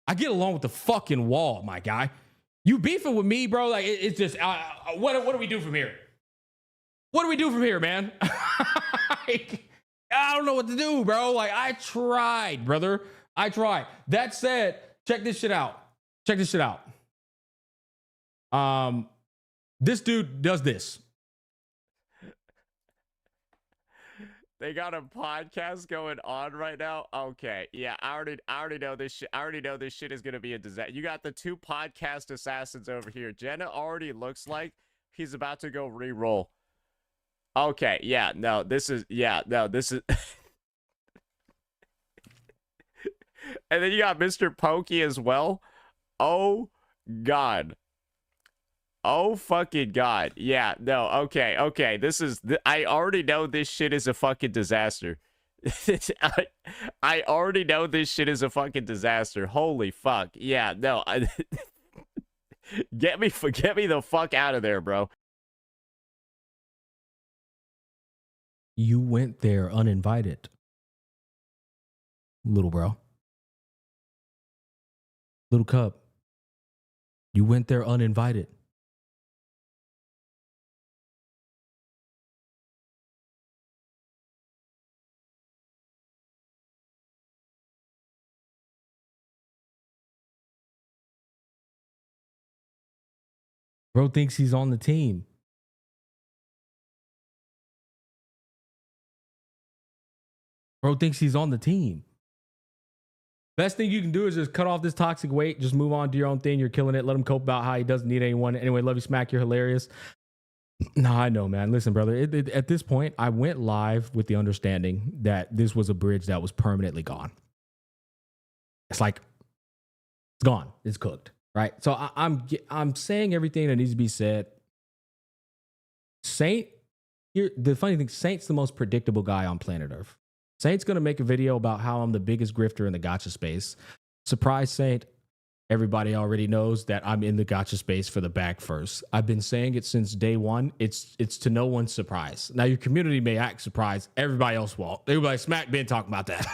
I get along with the fucking wall, my guy. You beefing with me, bro? Like it's just what do we do from here? What do we do from here, man? I don't know what to do, bro. Like I tried, brother. I tried. That said, check this shit out. Check this shit out. This dude does this. They got a podcast going on right now. Okay, yeah, I already know this shit. I already know this shit is gonna be a disaster. You got the two podcast assassins over here. Jenna already looks like he's about to go re-roll. Okay, yeah, no, this is. And then you got Mr. Pokey as well. Oh God. Oh fucking God. Yeah, no, okay. This is I already know this shit is a fucking disaster. I already know this shit is a fucking disaster. Holy fuck. Yeah, no. Get me the fuck out of there, bro. You went there uninvited. Little bro. Little cub. You went there uninvited. Bro thinks he's on the team. Bro thinks he's on the team. Best thing you can do is just cut off this toxic weight. Just move on, do your own thing. You're killing it. Let him cope about how he doesn't need anyone. Anyway, love you, Smack. You're hilarious. No, I know, man. Listen, brother. At this point, I went live with the understanding that this was a bridge that was permanently gone. It's like, it's gone. It's cooked. Right? So I'm saying everything that needs to be said. Saint, the funny thing, Saint's the most predictable guy on planet Earth. Saint's going to make a video about how I'm the biggest grifter in the gacha space. Surprise, Saint. Everybody already knows that I'm in the gacha space for the bag first. I've been saying it since day one. It's to no one's surprise. Now, your community may act surprised. Everybody else won't. They'll be like, Smack been talking about that.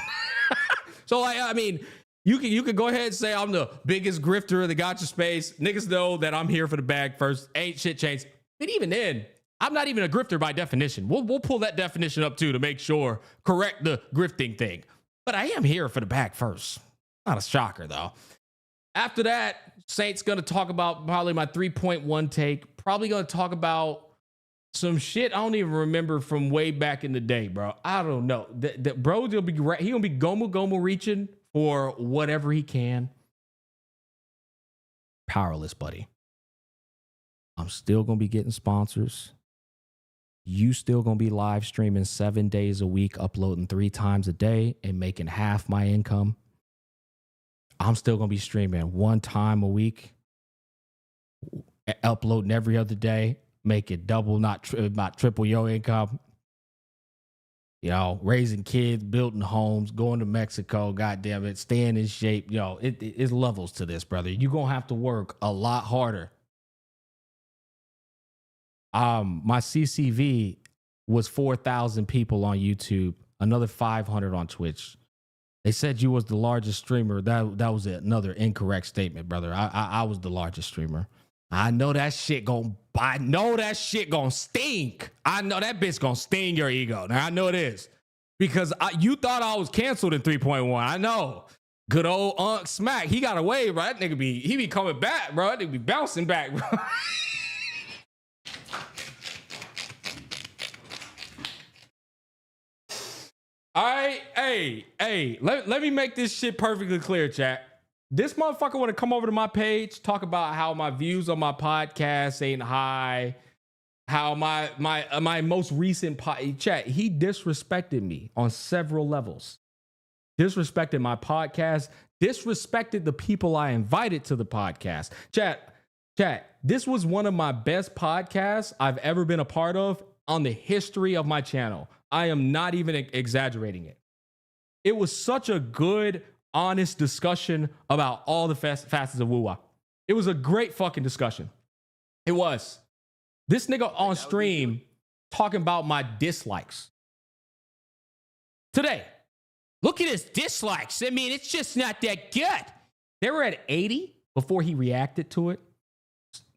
So, I mean, you can go ahead and say I'm the biggest grifter in the gacha space. Niggas know that I'm here for the bag first. Ain't shit changed. But even then, I'm not even a grifter by definition. We'll pull that definition up too to make sure, correct the grifting thing. But I am here for the bag first. Not a shocker though. After that, Saint's going to talk about probably my 3.1 take. Probably going to talk about some shit I don't even remember from way back in the day, bro. I don't know. Bro, he going to be gomu reaching for whatever he can. Powerless, buddy. I'm still going to be getting sponsors. You still going to be live streaming 7 days a week, uploading 3 times a day and making half my income. I'm still going to be streaming 1 time a week, uploading every other day, making double, not triple your income. You know, raising kids, building homes, going to Mexico, goddamn it, staying in shape. Yo, it's levels to this, brother. You're going to have to work a lot harder. My CCV was 4,000 people on YouTube, another 500 on Twitch. They said you was the largest streamer. That was another incorrect statement, brother. I was the largest streamer. I know that shit gonna stink. I know that bitch gonna sting your ego. Now I know it is. Because you thought I was canceled in 3.1. I know. Good old Unc Smack. He got away, bro. That nigga be coming back, bro. That nigga be bouncing back, bro. All right, hey, let me make this shit perfectly clear, chat. This motherfucker want to come over to my page, talk about how my views on my podcast ain't high, how my most recent chat, he disrespected me on several levels. Disrespected my podcast, disrespected the people I invited to the podcast. Chat, this was one of my best podcasts I've ever been a part of on the history of my channel. I am not even exaggerating it. It was such a good, honest discussion about all the facets of Wuwa. It was a great fucking discussion. It was. This nigga on stream talking about my dislikes. Today, look at his dislikes. I mean, it's just not that good. They were at 80 before he reacted to it.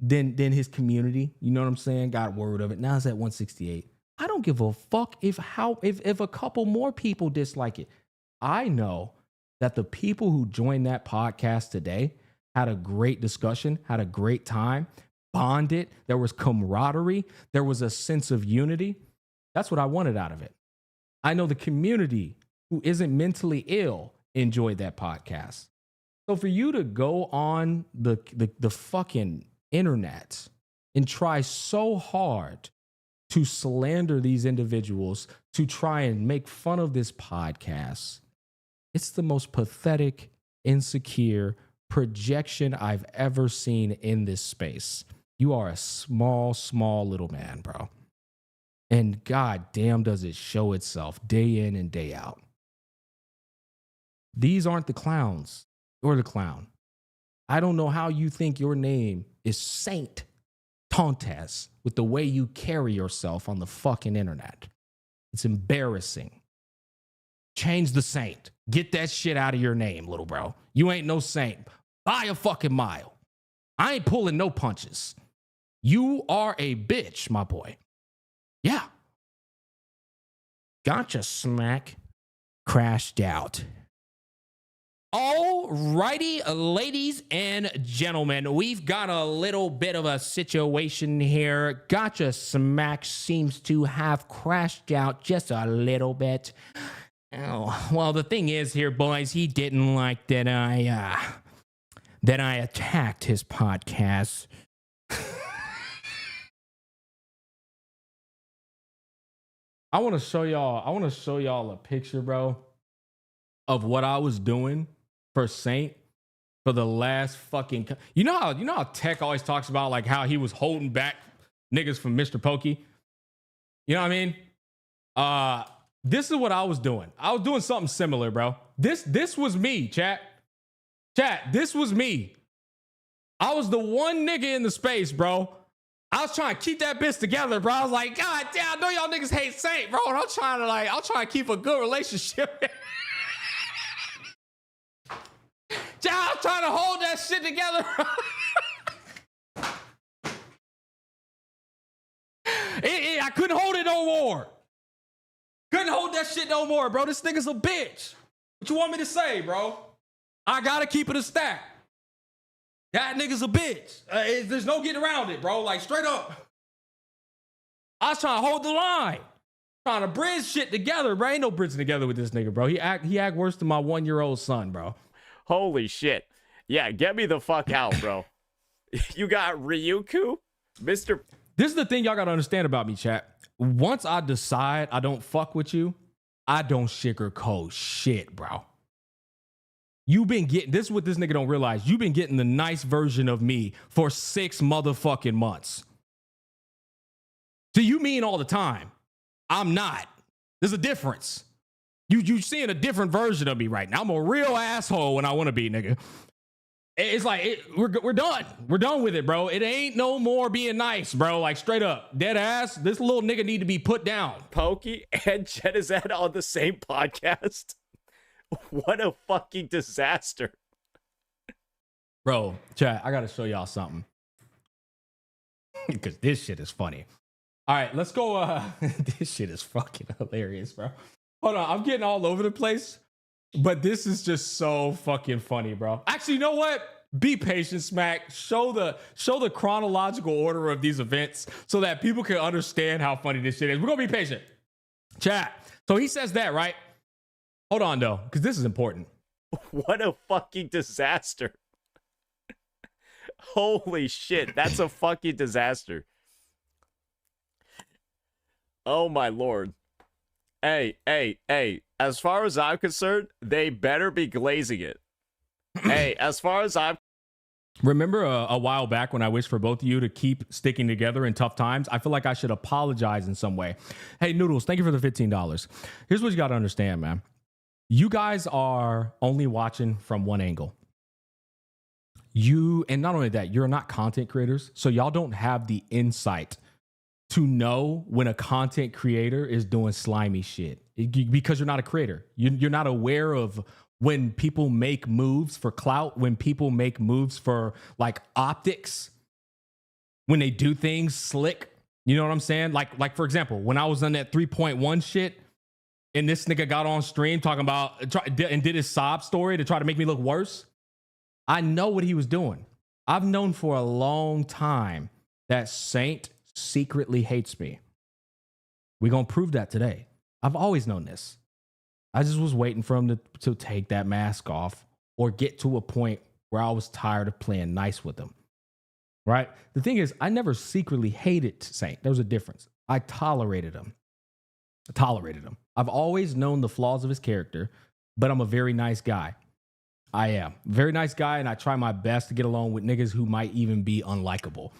Then his community, you know what I'm saying, got word of it. Now it's at 168. I don't give a fuck if a couple more people dislike it. I know that the people who joined that podcast today had a great discussion, had a great time, bonded. There was camaraderie. There was a sense of unity. That's what I wanted out of it. I know the community who isn't mentally ill enjoyed that podcast. So for you to go on the fucking internet and try so hard to slander these individuals, to try and make fun of this podcast, it's the most pathetic, insecure projection I've ever seen in this space. You are a small little man, bro. And god damn does it show itself day in and day out. These aren't the clowns. You're the clown. I don't know how you think your name is Saintontas with the way you carry yourself on the fucking internet. It's embarrassing. Change the saint. Get that shit out of your name, little bro. You ain't no saint. Buy a fucking mile. I ain't pulling no punches. You are a bitch, my boy. Yeah. Gotcha, smack. Crashed out. Alrighty, ladies and gentlemen, we've got a little bit of a situation here. Gotcha Smack seems to have crashed out just a little bit. Oh, well, the thing is here, boys, he didn't like that I attacked his podcast. I want to show y'all a picture, bro, of what I was doing for Saint for the last fucking... You know how Tech always talks about like how he was holding back niggas from Mr. Pokey? You know what I mean? This is what I was doing. I was doing something similar, bro. This was me, chat. Chat, this was me. I was the one nigga in the space, bro. I was trying to keep that bitch together, bro. I was like, God damn, I know y'all niggas hate Saint, bro. And I'm trying to keep a good relationship. I'm trying to hold that shit together. I couldn't hold it no more. Couldn't hold that shit no more, bro. This nigga's a bitch. What you want me to say, bro? I gotta keep it a stack. That nigga's a bitch. There's no getting around it, bro. Like, straight up. I was trying to hold the line. Trying to bridge shit together, bro. Ain't no bridging together with this nigga, bro. He act worse than my 1-year-old son, bro. Holy shit. Yeah, get me the fuck out, bro. You got Ryuku? Mr. This is the thing y'all gotta understand about me, chat. Once I decide I don't fuck with you, I don't sugarcoat shit, bro. You've been getting, this is what this nigga don't realize. You've been getting the nice version of me for 6 motherfucking months. So you mean all the time. I'm not. There's a difference. You seeing a different version of me right now. I'm a real asshole when I want to be, nigga. It's like, we're done. We're done with it, bro. It ain't no more being nice, bro. Like, straight up. Dead ass. This little nigga need to be put down. Pokey and Jetized on the same podcast? What a fucking disaster. Bro, chat, I gotta show y'all something. Because this shit is funny. All right, let's go. This shit is fucking hilarious, bro. Hold on, I'm getting all over the place. But this is just so fucking funny, bro. Actually, you know what? Be patient, Smack. Show the chronological order of these events so that people can understand how funny this shit is. We're gonna be patient. Chat. So he says that, right? Hold on, though, because this is important. What a fucking disaster. Holy shit, that's a fucking disaster. Oh, my lord. Hey. As far as I'm concerned, they better be glazing it. Hey, as far as I'm Remember a while back when I wished for both of you to keep sticking together in tough times? I feel like I should apologize in some way. Hey, Noodles, thank you for the $15. Here's what you got to understand, man. You guys are only watching from one angle. And not only that, you're not content creators, so y'all don't have the insight to know when a content creator is doing slimy shit because you're not a creator. You're not aware of when people make moves for clout, when people make moves for like optics, when they do things slick. You know what I'm saying? Like for example, when I was on that 3.1 shit and this nigga got on stream talking about and did his sob story to try to make me look worse, I know what he was doing. I've known for a long time that Saint secretly hates me. We're going to prove that today. I've always known this. I just was waiting for him to take that mask off or get to a point where I was tired of playing nice with him. Right? The thing is, I never secretly hated Saint. There was a difference. I tolerated him. I've always known the flaws of his character, but I'm a very nice guy. I am. Very nice guy, and I try my best to get along with niggas who might even be unlikable.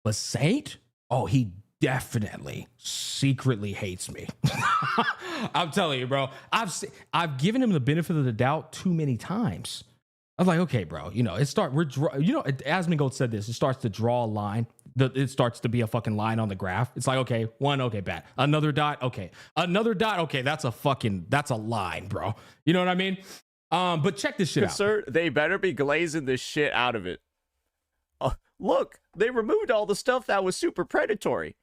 But Saint? Oh, he definitely secretly hates me. I'm telling you, bro. I've given him the benefit of the doubt too many times. I was like, okay, bro. You know, Asmongold said this. It starts to draw a line. It starts to be a fucking line on the graph. It's like, okay, one, okay, bad. Another dot, okay. Another dot, okay. That's a line, bro. You know what I mean? But check this shit out. Sir, they better be glazing the shit out of it. Look, they removed all the stuff that was super predatory.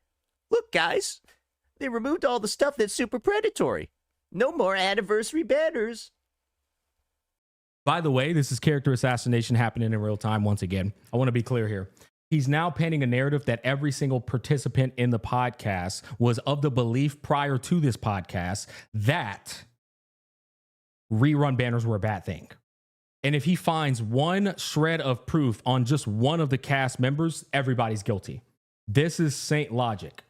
Look, guys, they removed all the stuff that's super predatory. No more anniversary banners. By the way, this is character assassination happening in real time once again. I want to be clear here. He's now painting a narrative that every single participant in the podcast was of the belief prior to this podcast that rerun banners were a bad thing. And if he finds one shred of proof on just one of the cast members, everybody's guilty. This is Saint logic.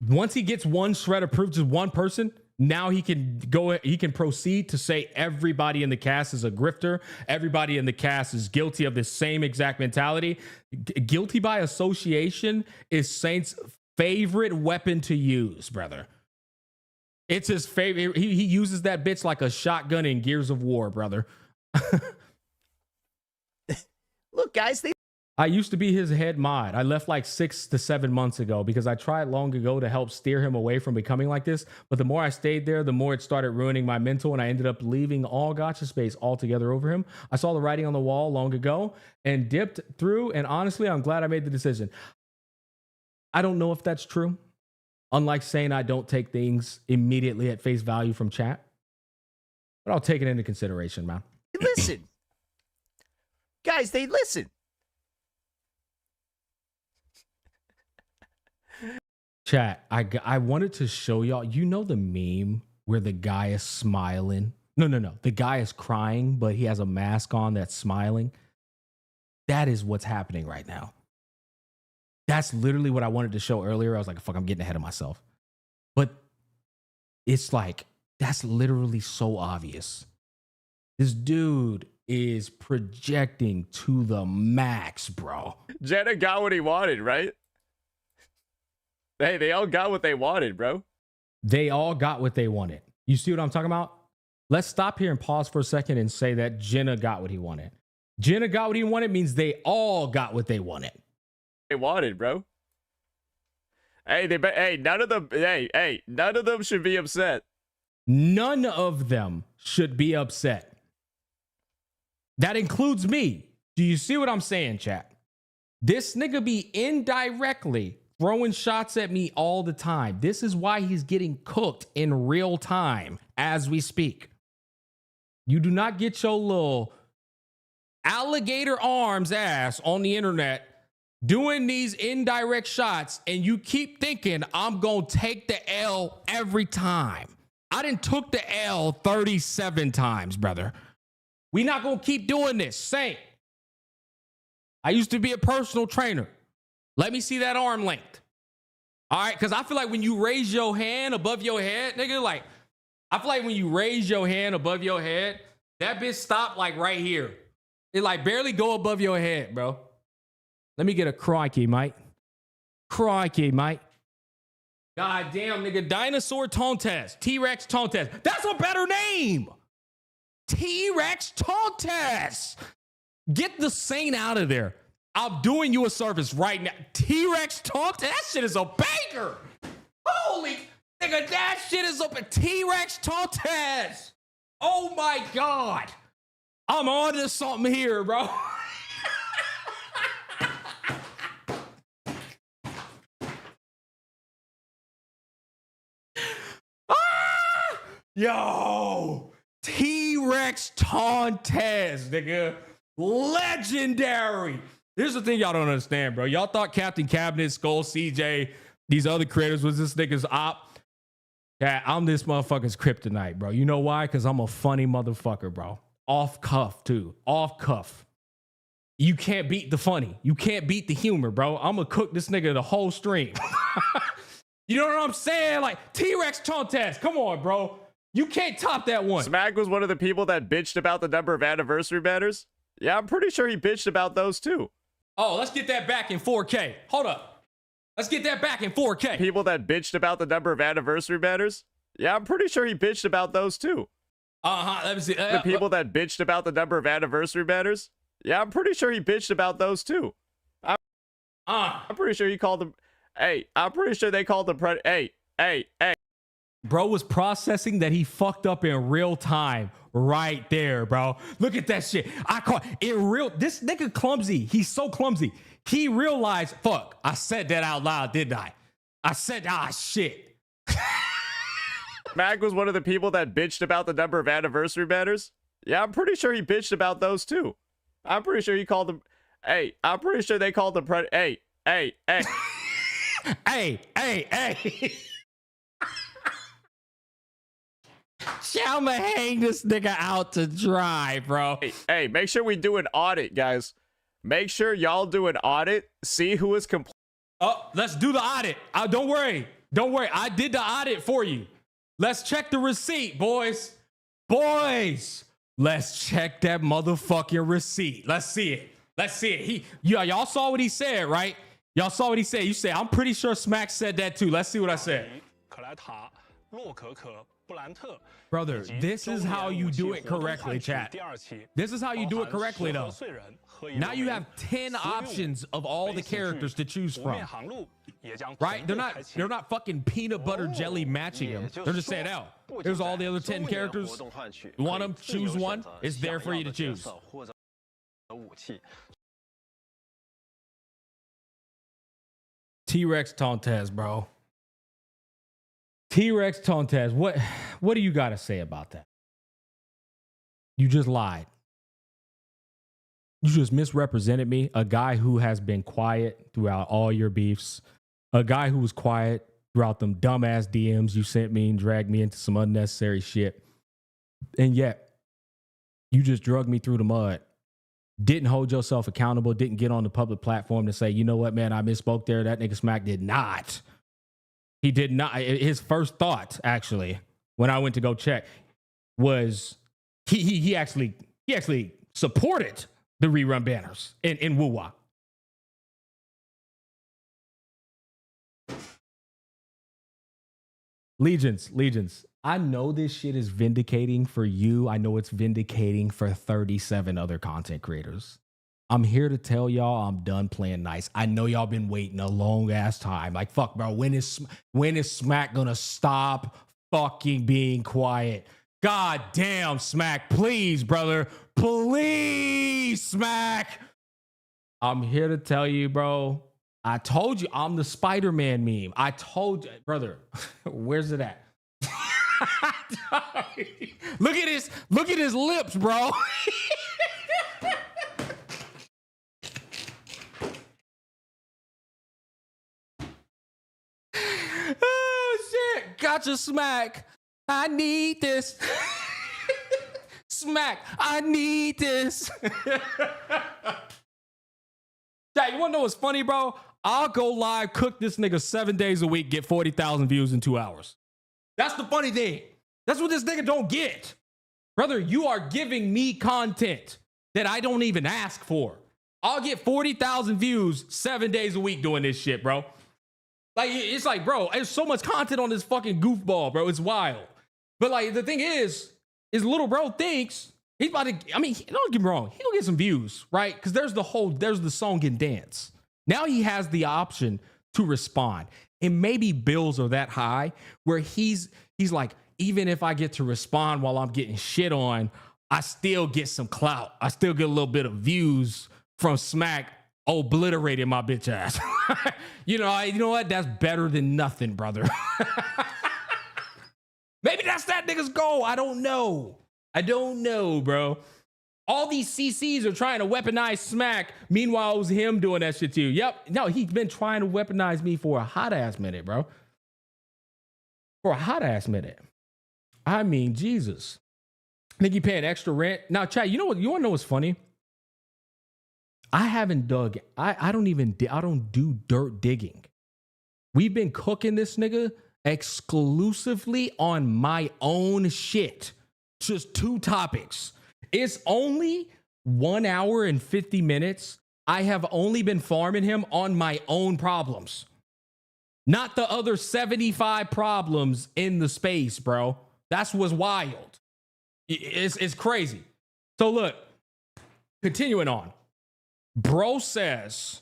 Once he gets one shred of proof, just one person, now he can proceed to say everybody in the cast is a grifter. Everybody in the cast is guilty of the same exact mentality. Guilty by association is Saint's favorite weapon to use, brother. It's his favorite. He uses that bitch like a shotgun in Gears of War, brother. Look, guys, I used to be his head mod. I left like 6 to 7 months ago because I tried long ago to help steer him away from becoming like this. But the more I stayed there, the more it started ruining my mental, and I ended up leaving all Gacha space altogether over him. I saw the writing on the wall long ago and dipped through, and honestly, I'm glad I made the decision. I don't know if that's true. Unlike saying I don't take things immediately at face value from chat, but I'll take it into consideration, man. listen. Guys, they listen. Chat, I wanted to show y'all, you know the meme where the guy is smiling? No. The guy is crying, but he has a mask on that's smiling. That is what's happening right now. That's literally what I wanted to show earlier. I was like, fuck, I'm getting ahead of myself. But it's like, that's literally so obvious. This dude is projecting to the max, bro. Jenna got what he wanted, right? Hey, they all got what they wanted, bro. They all got what they wanted. You see what I'm talking about? Let's stop here and pause for a second and say that Jenna got what he wanted. Jenna got what he wanted means they all got what they wanted. They wanted, bro. Hey, none of them should be upset. None of them should be upset. That includes me. Do you see what I'm saying, chat? This nigga be indirectly throwing shots at me all the time. This is why he's getting cooked in real time as we speak. You do not get your little alligator arms ass on the internet doing these indirect shots and you keep thinking I'm gonna take the L every time. I done took the L 37 times, brother. We not gonna keep doing this. Saint, I used to be a personal trainer. Let me see that arm length. All right, because I feel like when you raise your hand above your head, nigga, like, I feel like when you raise your hand above your head, that bitch stopped like right here. It like barely go above your head, bro. Let me get a crikey, mate. Crikey, mate. God damn, nigga. Dinosaur Tontas. T-Rex Tontas. That's a better name. T-Rex Tontas. Get the Saint out of there. I'm doing you a service right now. T-Rex Tontas. That shit is a banger. Holy nigga, that shit is up at T-Rex Tontas. Oh my God. I'm on to something here, bro. Yo, T-Rex Tontas, nigga. Legendary. Here's the thing y'all don't understand, bro. Y'all thought Captain Cabinet, Skull, CJ, these other creators was this nigga's op. Yeah, I'm this motherfucker's kryptonite, bro. You know why? Because I'm a funny motherfucker, bro. Off cuff, too. Off cuff. You can't beat the funny. You can't beat the humor, bro. I'm going to cook this nigga the whole stream. You know what I'm saying? Like, T-Rex Tontas. Come on, bro. You can't top that one. Smack was one of the people that bitched about the number of anniversary banners. Yeah, I'm pretty sure he bitched about those too. Oh, let's get that back in 4K. Hold up. Let's get that back in 4K. People that bitched about the number of anniversary banners. Yeah, I'm pretty sure he bitched about those too. Let me see. The people that bitched about the number of anniversary banners. Yeah, I'm pretty sure he bitched about those too. I'm pretty sure he called them. Hey, I'm pretty sure they called them. Hey. Bro was processing that he fucked up in real time right there, bro. Look at that shit. I caught in real. This nigga clumsy. He's so clumsy. He realized, fuck, I said that out loud, didn't I? I said, shit. Mag was one of the people that bitched about the number of anniversary banners. Yeah, I'm pretty sure he bitched about those too. I'm pretty sure he called them. Hey, I'm pretty sure they called them. Hey. Hey. I'ma hang this nigga out to dry, bro. Hey, make sure we do an audit, guys. Make sure y'all do an audit. See who is complete. Oh, let's do the audit. Don't worry. I did the audit for you. Let's check the receipt, boys. Let's check that motherfucking receipt. Let's see it. Y'all saw what he said, right? Y'all saw what he said. You say, I'm pretty sure Smack said that too. Let's see what I said. Brother, this is how you do it correctly, chat. This is how you do it correctly, though. Now you have 10 options of all the characters to choose from. Right? They're not fucking peanut butter jelly matching them. They're just saying, here's all the other 10 characters. You want them? Choose one. It's there for you to choose. T-Rex Tontas, bro. T-Rex Tontas, what do you got to say about that? You just lied. You just misrepresented me, a guy who has been quiet throughout all your beefs, a guy who was quiet throughout them dumbass DMs you sent me and dragged me into some unnecessary shit. And yet, you just drug me through the mud. Didn't hold yourself accountable, didn't get on the public platform to say, you know what, man, I misspoke there. That nigga Smack did not. He did not. His first thought, actually, when I went to go check, was he actually supported the rerun banners in Wuwa. Legions. I know this shit is vindicating for you. I know it's vindicating for 37 other content creators. I'm here to tell y'all I'm done playing nice. I know y'all been waiting a long ass time. Like, fuck, bro, when is Smack gonna stop fucking being quiet? God damn, Smack, please, brother. Please, Smack. I'm here to tell you, bro. I told you I'm the Spider-Man meme. I told you, brother. Where's it at? Look at his lips, bro. Oh shit! Gotcha, Smack. I need this. Smack. I need this. Jack, you wanna know what's funny, bro? I'll go live, cook this nigga 7 days a week, get 40,000 views in 2 hours. That's the funny thing. That's what this nigga don't get. Brother, you are giving me content that I don't even ask for. I'll get 40,000 views 7 days a week doing this shit, bro. Like, it's like, bro, there's so much content on this fucking goofball, bro. It's wild. But like, the thing is little bro thinks he's about to, I mean, don't get me wrong. He'll get some views, right? Because there's the song and dance. Now he has the option to respond. And maybe bills are that high where he's like, even if I get to respond while I'm getting shit on, I still get some clout. I still get a little bit of views from Smack obliterating my bitch ass. You know what? That's better than nothing, brother. Maybe that's that nigga's goal. I don't know, bro. All these CCs are trying to weaponize Smack. Meanwhile, it was him doing that shit to you. Yep. No, he's been trying to weaponize me for a hot ass minute, bro. For a hot ass minute. I mean, Jesus. Think you paying extra rent? Now, Chad, you know what? You want to know what's funny? I haven't dug. I don't do dirt digging. We've been cooking this nigga exclusively on my own shit. Just 2 topics. It's only 1 hour and 50 minutes. I have only been farming him on my own problems. Not the other 75 problems in the space, bro. That's what's wild. It's crazy. So look, continuing on. Bro says,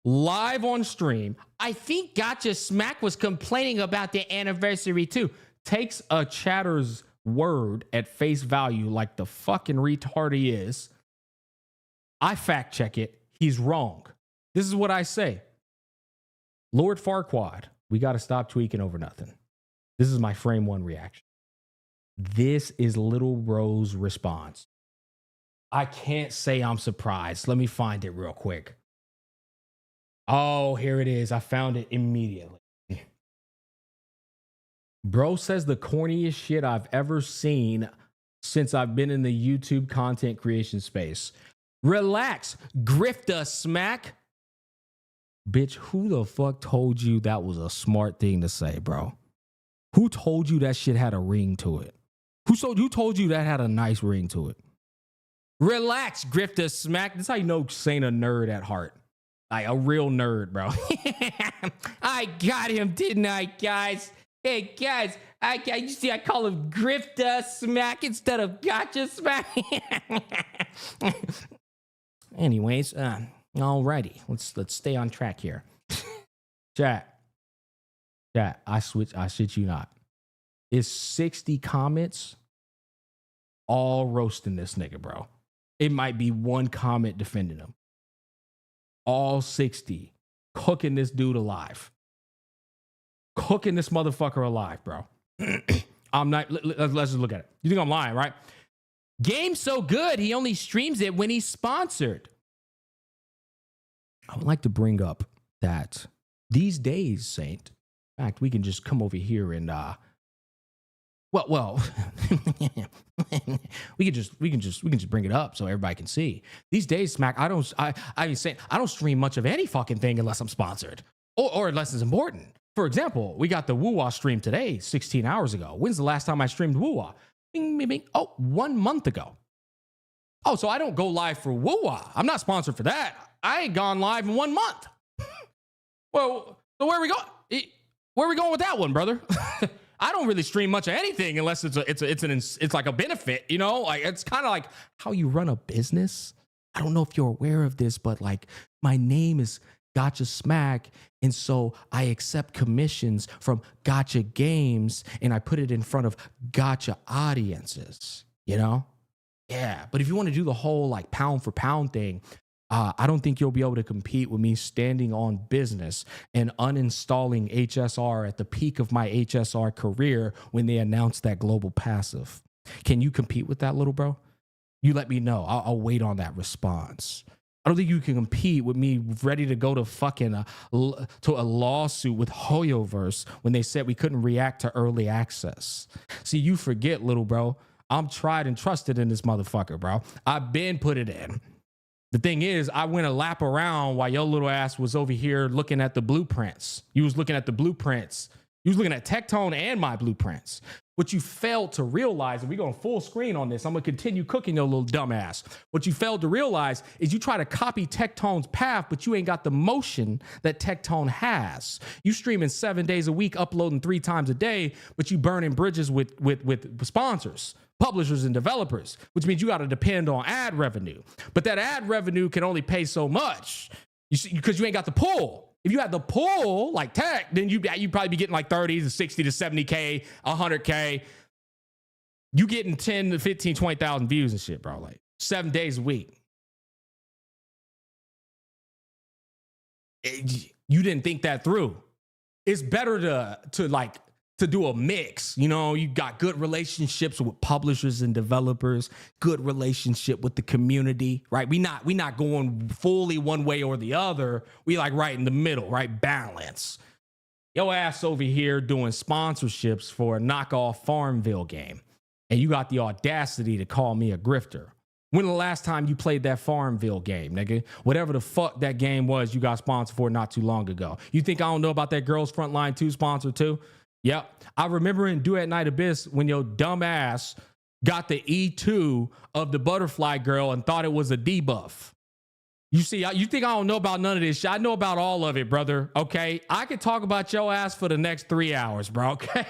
live on stream, I think Gacha Smack was complaining about the anniversary too. Takes a chatter's word at face value like the fucking retard he is. I fact check it. He's wrong. This is what I say. Lord Farquaad, we got to stop tweaking over nothing. This is my frame 1 reaction. This is Little Bro's response. I can't say I'm surprised. Let me find it real quick. Oh, here it is. I found it immediately. Bro says the corniest shit I've ever seen since I've been in the YouTube content creation space. Relax, grifta Smack. Bitch, who the fuck told you that was a smart thing to say, bro? Who told you that shit had a ring to it? Who told you that had a nice ring to it? Relax, grifta Smack. That's how you know Saint a nerd at heart. Like a real nerd, bro. I got him, didn't I, guys? Hey, guys, you see I call him grifta Smack instead of Gacha Smack. Anyways, alrighty. Let's stay on track here. Chat, I shit you not. It's 60 comments all roasting this nigga, bro. It might be 1 comment defending him. All 60 cooking this dude alive. Cooking this motherfucker alive, bro. I'm not, let's just look at it. You think I'm lying, right? Game's so good, he only streams it when he's sponsored. I would like to bring up that these days, Saint, in fact, we can just come over here and well, we can just bring it up so everybody can see. These days, Smack, I don't stream much of any fucking thing unless I'm sponsored or unless it's important. For example, we got the Wuwa stream today, 16 hours ago. When's the last time I streamed Wuwa? Bing, bing, bing. Oh, 1 month ago. Oh, so I don't go live for Wuwa. I'm not sponsored for that. I ain't gone live in 1 month. Well, so where are we going? Where are we going with that one, brother? I don't really stream much of anything unless it's like a benefit, you know? Like it's kind of like how you run a business. I don't know if you're aware of this, but like my name is Gacha Smack, and so I accept commissions from Gacha games and I put it in front of Gacha audiences, you know? Yeah, but if you want to do the whole like pound for pound thing, I don't think you'll be able to compete with me standing on business and uninstalling HSR at the peak of my HSR career when they announced that global passive. Can you compete with that, little bro? You let me know. I'll wait on that response. I don't think you can compete with me ready to go to fucking to a lawsuit with Hoyoverse when they said we couldn't react to early access. See, you forget, little bro. I'm tried and trusted in this motherfucker, bro. I've been put it in. The thing is, I went a lap around while your little ass was over here looking at the blueprints. You was looking at the blueprints. You was looking at Tectone and my blueprints. What you failed to realize, and we're going full screen on this, I'm going to continue cooking your little dumbass. What you failed to realize is you try to copy Tectone's path, but you ain't got the motion that Tectone has. You streaming 7 days a week, uploading 3 times a day, but you burning bridges with sponsors, publishers, and developers, which means you got to depend on ad revenue. But that ad revenue can only pay so much because you ain't got the pull. If you had the pull like Tech, then you'd probably be getting like 30 to 60 to 70K, 100K. You getting 10 to 15, 20,000 views and shit, bro. Like 7 days a week. You didn't think that through. It's better to do a mix. You know, you got good relationships with publishers and developers, good relationship with the community, right? We not going fully one way or the other. We like right in the middle, right? Balance. Yo ass over here doing sponsorships for a knockoff Farmville game. And you got the audacity to call me a grifter. When the last time you played that Farmville game, nigga? Whatever the fuck that game was you got sponsored for not too long ago. You think I don't know about that Girls Frontline 2 sponsor too? Yep. I remember in Duet Night Abyss when your dumb ass got the E2 of the butterfly girl and thought it was a debuff. You see, you think I don't know about none of this shit? I know about all of it, brother. Okay. I could talk about your ass for the next 3 hours, bro. Okay.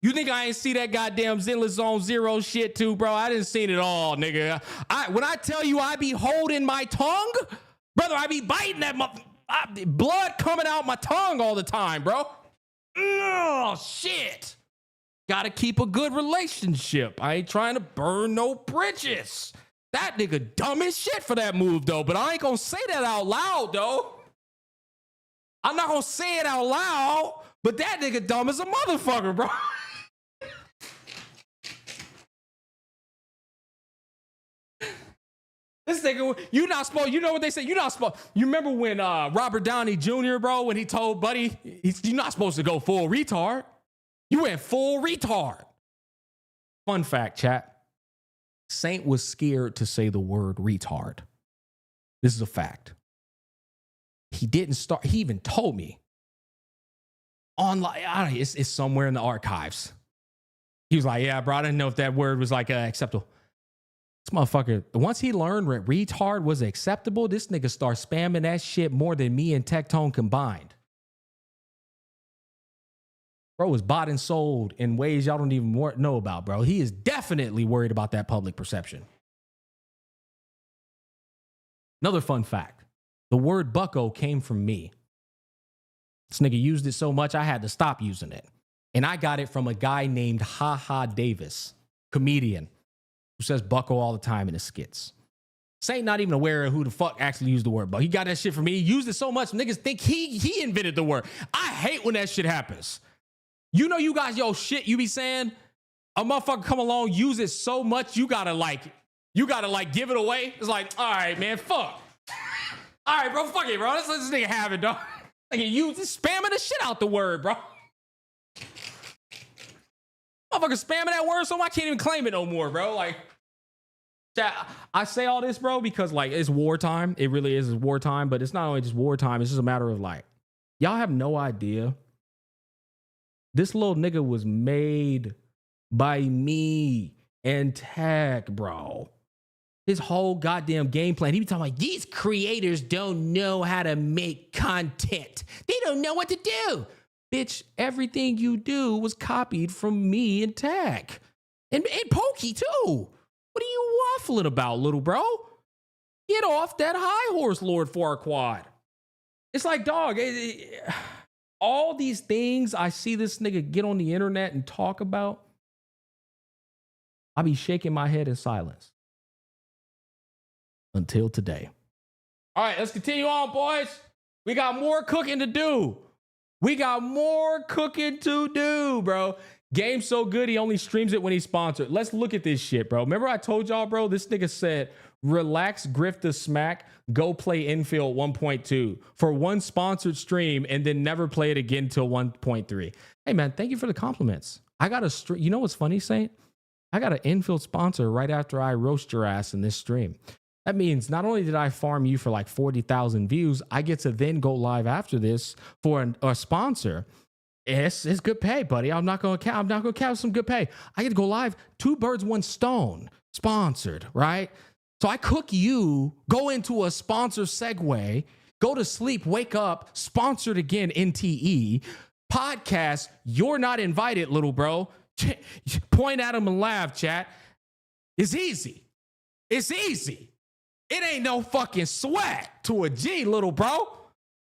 You think I ain't see that goddamn Zenless Zone Zero shit too, bro? I didn't see it all, nigga. When I tell you I be holding my tongue, brother, I be biting that blood coming out my tongue all the time, bro. Oh, shit. Gotta keep a good relationship. I ain't trying to burn no bridges. That nigga dumb as shit for that move, though. But I ain't gonna say that out loud, though. I'm not gonna say it out loud, but that nigga dumb as a motherfucker, bro. This nigga, you not supposed, you know what they say? You're not supposed, you remember when Robert Downey Jr., bro, when he told Buddy, you're not supposed to go full retard. You went full retard. Fun fact, chat. Saint was scared to say the word retard. This is a fact. He didn't start, he even told me. Online, it's somewhere in the archives. He was like, yeah, bro, I didn't know if that word was like acceptable. This motherfucker, once he learned that retard was acceptable, this nigga started spamming that shit more than me and Tectone combined. Bro was bought and sold in ways y'all don't even know about, bro. He is definitely worried about that public perception. Another fun fact. The word bucko came from me. This nigga used it so much, I had to stop using it. And I got it from a guy named Ha Ha Davis, comedian, who says bucko all the time in his skits. Saint not even aware of who the fuck actually used the word bucko. He got that shit from me. He used it so much, niggas think he invented the word. I hate when that shit happens. You know you guys, yo, shit you be saying, a motherfucker come along, use it so much, you gotta give it away. It's like, all right, man, fuck. All right, bro, fuck it, bro. Let's let this nigga have it, dog. Like you just spamming the shit out the word, bro. Motherfucker spamming that word so much I can't even claim it no more, bro. Like, I say all this, bro, because like it's wartime. It really is wartime, but it's not only just wartime. It's just a matter of like, y'all have no idea. This little nigga was made by me and Tech, bro. His whole goddamn game plan. He be talking like, these creators don't know how to make content. They don't know what to do. Bitch, everything you do was copied from me and Tech. And Pokey, too. What are you waffling about, little bro? Get off that high horse, Lord Farquaad. It's like, dog, all these things I see this nigga get on the internet and talk about, I be shaking my head in silence. Until today. All right, let's continue on, boys. We got more cooking to do. Bro. Game's so good, he only streams it when he's sponsored. Let's look at this shit, bro. Remember I told y'all, bro, this nigga said, relax, grift the smack, go play Endfield 1.2 for one sponsored stream and then never play it again till 1.3. Hey, man, thank you for the compliments. I got a stream. You know what's funny, Saint? I got an Endfield sponsor right after I roast your ass in this stream. That means not only did I farm you for like 40,000 views, I get to then go live after this for a sponsor. It's good pay, buddy. I'm not gonna count some good pay. I get to go live, 2 birds, 1 stone, sponsored, right? So I cook you, go into a sponsor segue, go to sleep, wake up, sponsored again, NTE, podcast, you're not invited, little bro. Point at him and laugh, chat. It's easy. It's easy. It ain't no fucking sweat to a G, little bro.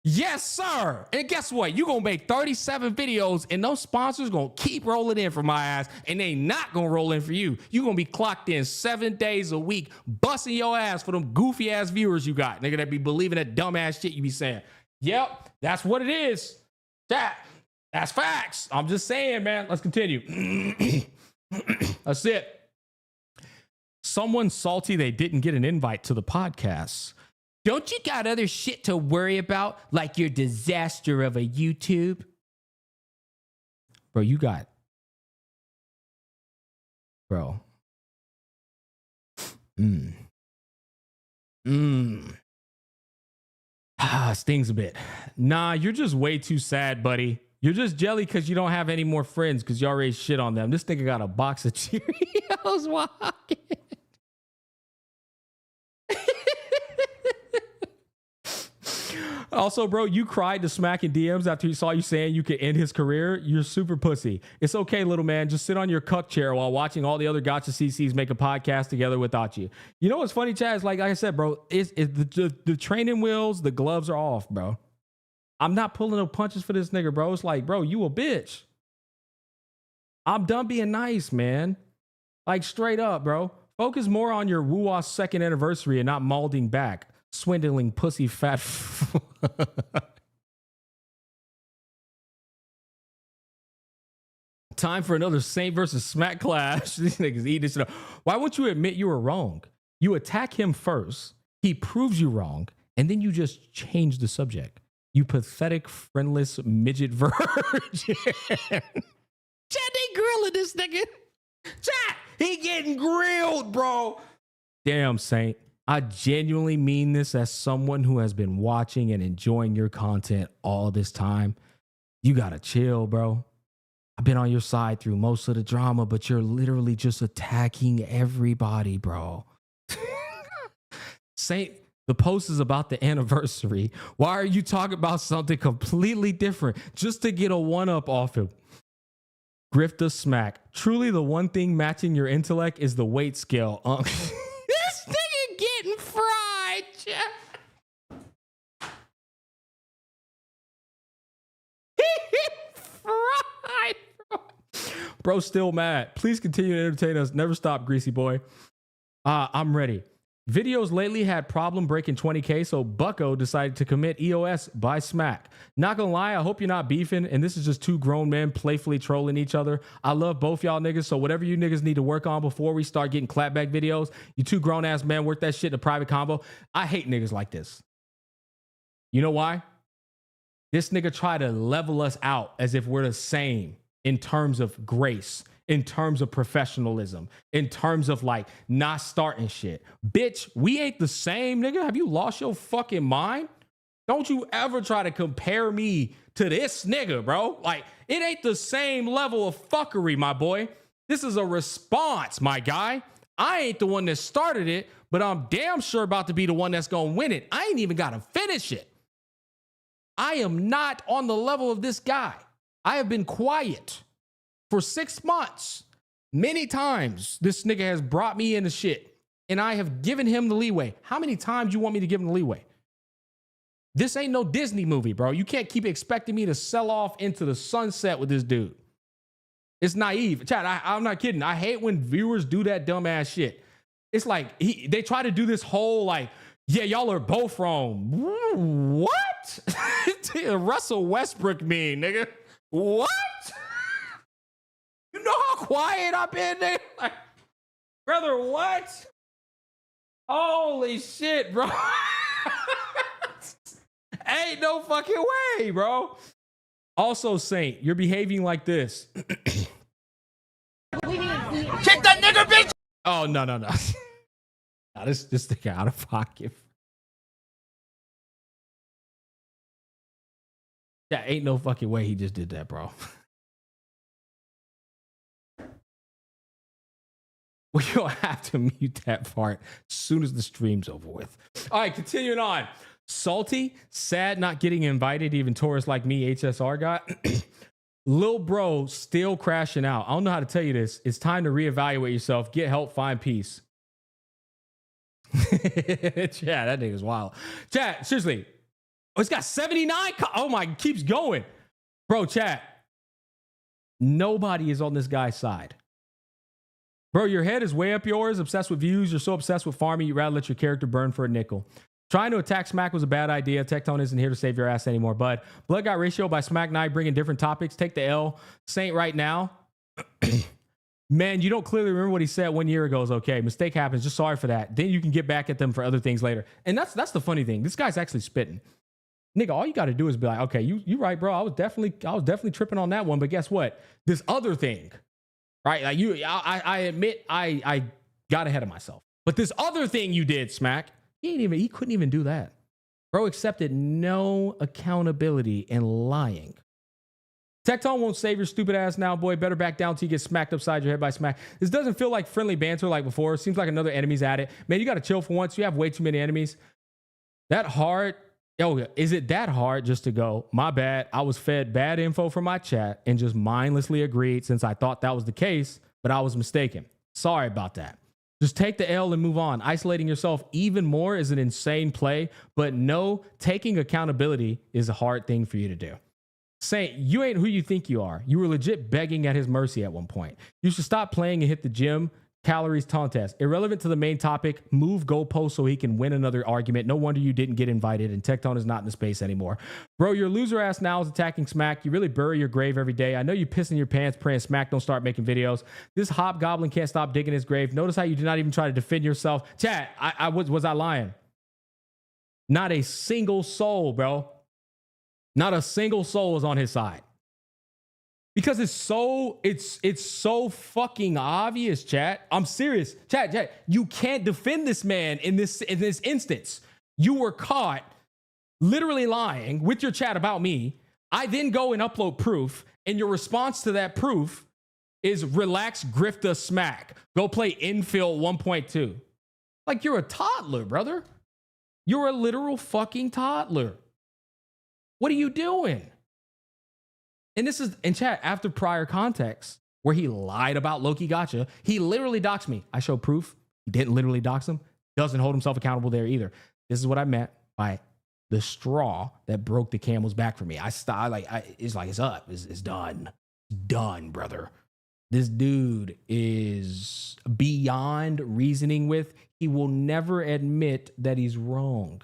Yes, sir. And guess what? You gonna make 37 videos and those sponsors gonna keep rolling in for my ass and they not gonna roll in for you. You gonna be clocked in 7 days a week, busting your ass for them goofy ass viewers you got. Nigga that be believing that dumb ass shit you be saying. Yep, that's what it is. That's facts. I'm just saying, man. Let's continue. That's it. Someone salty they didn't get an invite to the podcast. Don't you got other shit to worry about, like your disaster of a YouTube? Bro, you got... Bro. Stings a bit. Nah, you're just way too sad, buddy. You're just jelly because you don't have any more friends because you already shit on them. This nigga got a box of Cheerios walking. Also, bro, you cried to Smack in DMs after he saw you saying you could end his career. You're super pussy. It's okay, little man. Just sit on your cuck chair while watching all the other Gacha CCs make a podcast together without you. You know what's funny, Chaz? Like I said, bro, the training wheels, the gloves are off, bro. I'm not pulling no punches for this nigga, bro. It's like, bro, you a bitch. I'm done being nice, man. Like, straight up, bro. Focus more on your Wuwa 2nd anniversary and not molding back. Swindling pussy fat. Time for another Saint versus Smack clash. These niggas eat this shit up. Why won't you admit you were wrong? You attack him first. He proves you wrong. And then you just change the subject. You pathetic, friendless midget virgin. Chat, they grilling this nigga. Chat, he getting grilled, bro. Damn, Saint. I genuinely mean this as someone who has been watching and enjoying your content all this time. You gotta chill, bro. I've been on your side through most of the drama, but you're literally just attacking everybody, bro. Saint, the post is about the anniversary. Why are you talking about something completely different just to get a one-up off him? Grifta Smack. Truly the one thing matching your intellect is the weight scale. This nigga getting fried, fried, bro. Bro, still mad. Please continue to entertain us. Never stop, greasy boy. I'm ready. Videos lately had problem breaking 20K, so Bucko decided to commit EOS by Smack. Not gonna lie, I hope you're not beefing, and this is just 2 grown men playfully trolling each other. I love both y'all niggas, so whatever you niggas need to work on before we start getting clapback videos, you 2 grown-ass men work that shit in a private combo. I hate niggas like this. You know why? This nigga try to level us out as if we're the same in terms of grace, in terms of professionalism, in terms of like not starting shit. Bitch, we ain't the same, nigga. Have you lost your fucking mind? Don't you ever try to compare me to this nigga, bro. Like, it ain't the same level of fuckery, my boy. This is a response, my guy. I ain't the one that started it, but I'm damn sure about to be the one that's gonna win it. I ain't even gotta finish it. I am not on the level of this guy. I have been quiet for 6 months. Many times this nigga has brought me into shit and I have given him the leeway. How many times you want me to give him the leeway? This ain't no Disney movie, bro. You can't keep expecting me to sell off into the sunset with this dude. It's naive. Chad, I'm not kidding. I hate when viewers do that dumbass shit. It's like they try to do this whole like, yeah, y'all are both wrong. What? Russell Westbrook mean, nigga? What? You know how quiet I've been there? Like, brother, what? Holy shit, bro. Ain't no fucking way, bro. Also, Saint, you're behaving like this. Kick that nigga, bitch! Oh, no. Nah, this thing out of pocket. Yeah, ain't no fucking way he just did that, bro. We don't have to mute that part as soon as the stream's over with. All right, continuing on. Salty, sad not getting invited, even tourists like me, HSR got. Lil bro still crashing out. I don't know how to tell you this. It's time to reevaluate yourself. Get help, find peace. Chat, that nigga's wild. Chat, seriously. Oh, it's got 79. Oh my, keeps going. Bro, chat. Nobody is on this guy's side. Bro, your head is way up yours. Obsessed with views. You're so obsessed with farming, you'd rather let your character burn for a nickel. Trying to attack Smack was a bad idea. Tectone isn't here to save your ass anymore, bud. Blood Got Ratio by Smack Knight bringing different topics. Take the L. Saint right now. Man, you don't clearly remember what he said 1 year ago is okay. Mistake happens. Just sorry for that. Then you can get back at them for other things later. And that's the funny thing. This guy's actually spitting. Nigga, all you got to do is be like, okay, you right, bro. I was definitely tripping on that one. But guess what? This other thing, right? Like I admit I got ahead of myself. But this other thing you did, Smack, he couldn't even do that. Bro accepted no accountability and lying. Tectone won't save your stupid ass now, boy. Better back down till you get smacked upside your head by Smack. This doesn't feel like friendly banter like before. Seems like another enemy's at it. Man, you got to chill for once. You have way too many enemies. That hard. Oh, is it that hard just to go, my bad, I was fed bad info from my chat and just mindlessly agreed since I thought that was the case, but I was mistaken. Sorry about that. Just take the L and move on. Isolating yourself even more is an insane play, but no, taking accountability is a hard thing for you to do. Saint, you ain't who you think you are. You were legit begging at his mercy at one point. You should stop playing and hit the gym. Calories contest. Irrelevant to the main topic. Move goalposts so he can win another argument. No wonder you didn't get invited and Tectone is not in the space anymore. Bro, your loser ass now is attacking Smack. You really bury your grave every day. I know you piss in your pants praying Smack don't start making videos. This hobgoblin can't stop digging his grave. Notice how you did not even try to defend yourself. Chat, was I lying? Not a single soul, bro. Not a single soul is on his side. Because it's so fucking obvious, chat. I'm serious. Chat, you can't defend this man in this instance. You were caught literally lying with your chat about me. I then go and upload proof, and your response to that proof is relax, grifta, Smack. Go play Endfield 1.2. Like you're a toddler, brother. You're a literal fucking toddler. What are you doing? And this is in chat after prior context where he lied about Loki Gacha. He literally doxed me. I show proof. He didn't literally dox him. Doesn't hold himself accountable there either. This is what I meant by the straw that broke the camel's back for me. It's up. It's done. Done, brother. This dude is beyond reasoning with. He will never admit that he's wrong.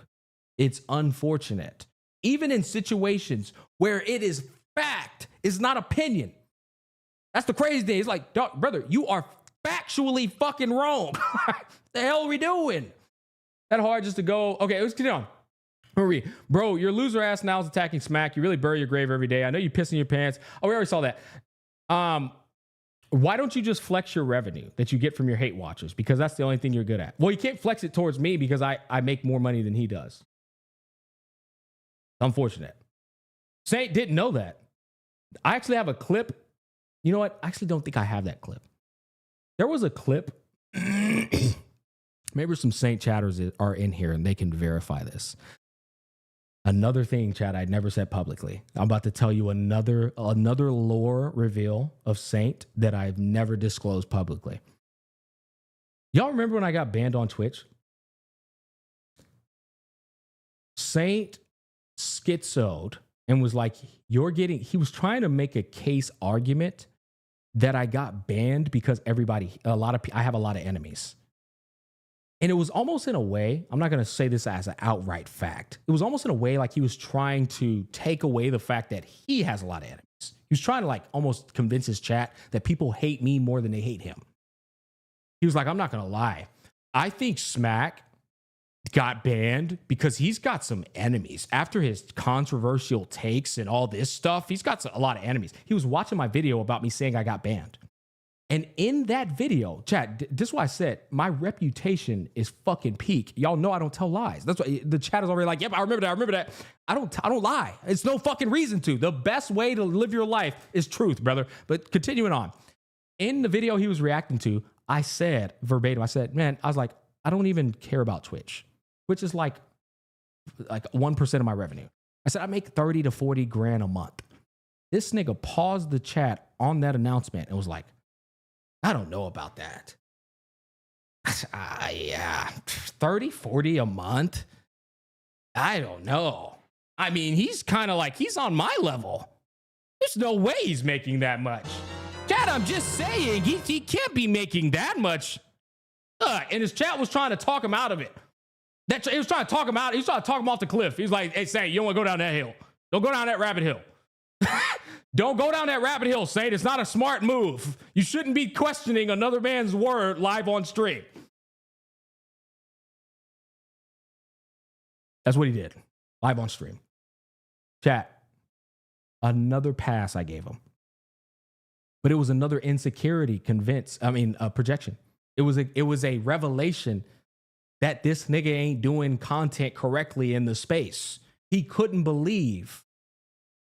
It's unfortunate. Even in situations where it is fact, is not opinion. That's the crazy thing. It's like, brother, you are factually fucking wrong. The hell are we doing? That hard just to go. Okay, let's get on. Marie, bro, your loser ass now is attacking Smack. You really bury your grave every day. I know you piss in your pants. Oh, we already saw that. Why don't you just flex your revenue that you get from your hate watchers? Because that's the only thing you're good at. Well, you can't flex it towards me because I make more money than he does. Unfortunate. Saint didn't know that. I actually have a clip. You know what? I actually don't think I have that clip. There was a clip. Maybe some Saint chatters are in here and they can verify this. Another thing, chat, I never said publicly. I'm about to tell you another lore reveal of Saint that I've never disclosed publicly. Y'all remember when I got banned on Twitch? Saint schizoed and was like, he was trying to make a case argument that I got banned because I have a lot of enemies. And it was almost in a way, I'm not going to say this as an outright fact. It was almost in a way like he was trying to take away the fact that he has a lot of enemies. He was trying to like almost convince his chat that people hate me more than they hate him. He was like, I'm not going to lie. I think Smack got banned because he's got some enemies. After his controversial takes and all this stuff, he's got a lot of enemies. He was watching my video about me saying I got banned. And in that video, chat, this is why I said my reputation is fucking peak. Y'all know I don't tell lies. That's why the chat is already like, yep, I remember that. I remember that. I don't lie. It's no fucking reason to. The best way to live your life is truth, brother. But continuing on. In the video he was reacting to, I said verbatim, I said, man, I was like, I don't even care about Twitch, which is like 1% of my revenue. I said, I make 30 to 40 grand a month. This nigga paused the chat on that announcement and was like, I don't know about that. Yeah, 30, 40 a month? I don't know. I mean, he's kind of like, he's on my level. There's no way he's making that much. Chat, I'm just saying, he can't be making that much. And his chat was trying to talk him out of it. He was trying to talk him out. He was trying to talk him off the cliff. He was like, hey, Saint, you don't want to go down that hill. Don't go down that rabbit hill. Don't go down that rabbit hill, Saint. It's not a smart move. You shouldn't be questioning another man's word live on stream. That's what he did. Live on stream. Chat. Another pass I gave him. But it was another insecurity projection. It was a revelation that this nigga ain't doing content correctly in the space. He couldn't believe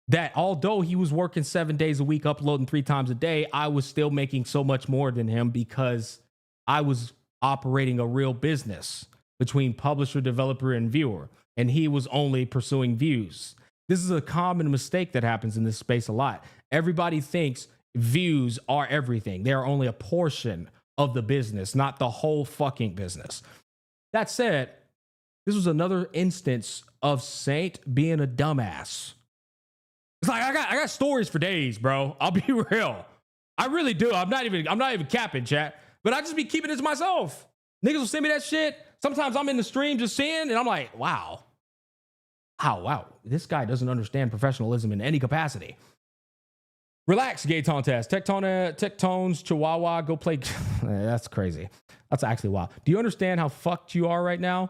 that although he was working 7 days a week, uploading 3 times a day, I was still making so much more than him because I was operating a real business between publisher, developer, and viewer. And he was only pursuing views. This is a common mistake that happens in this space a lot. Everybody thinks views are everything. They are only a portion of the business, not the whole fucking business. That said, this was another instance of Saint being a dumbass. It's like I got stories for days, bro. I'll be real. I really do. I'm not even capping, chat. But I just be keeping it to myself. Niggas will send me that shit. Sometimes I'm in the stream just seeing, and I'm like, wow. Wow. This guy doesn't understand professionalism in any capacity. Relax, Gaintontas. Tectones, Chihuahua, go play. That's crazy. That's actually wild. Do you understand how fucked you are right now?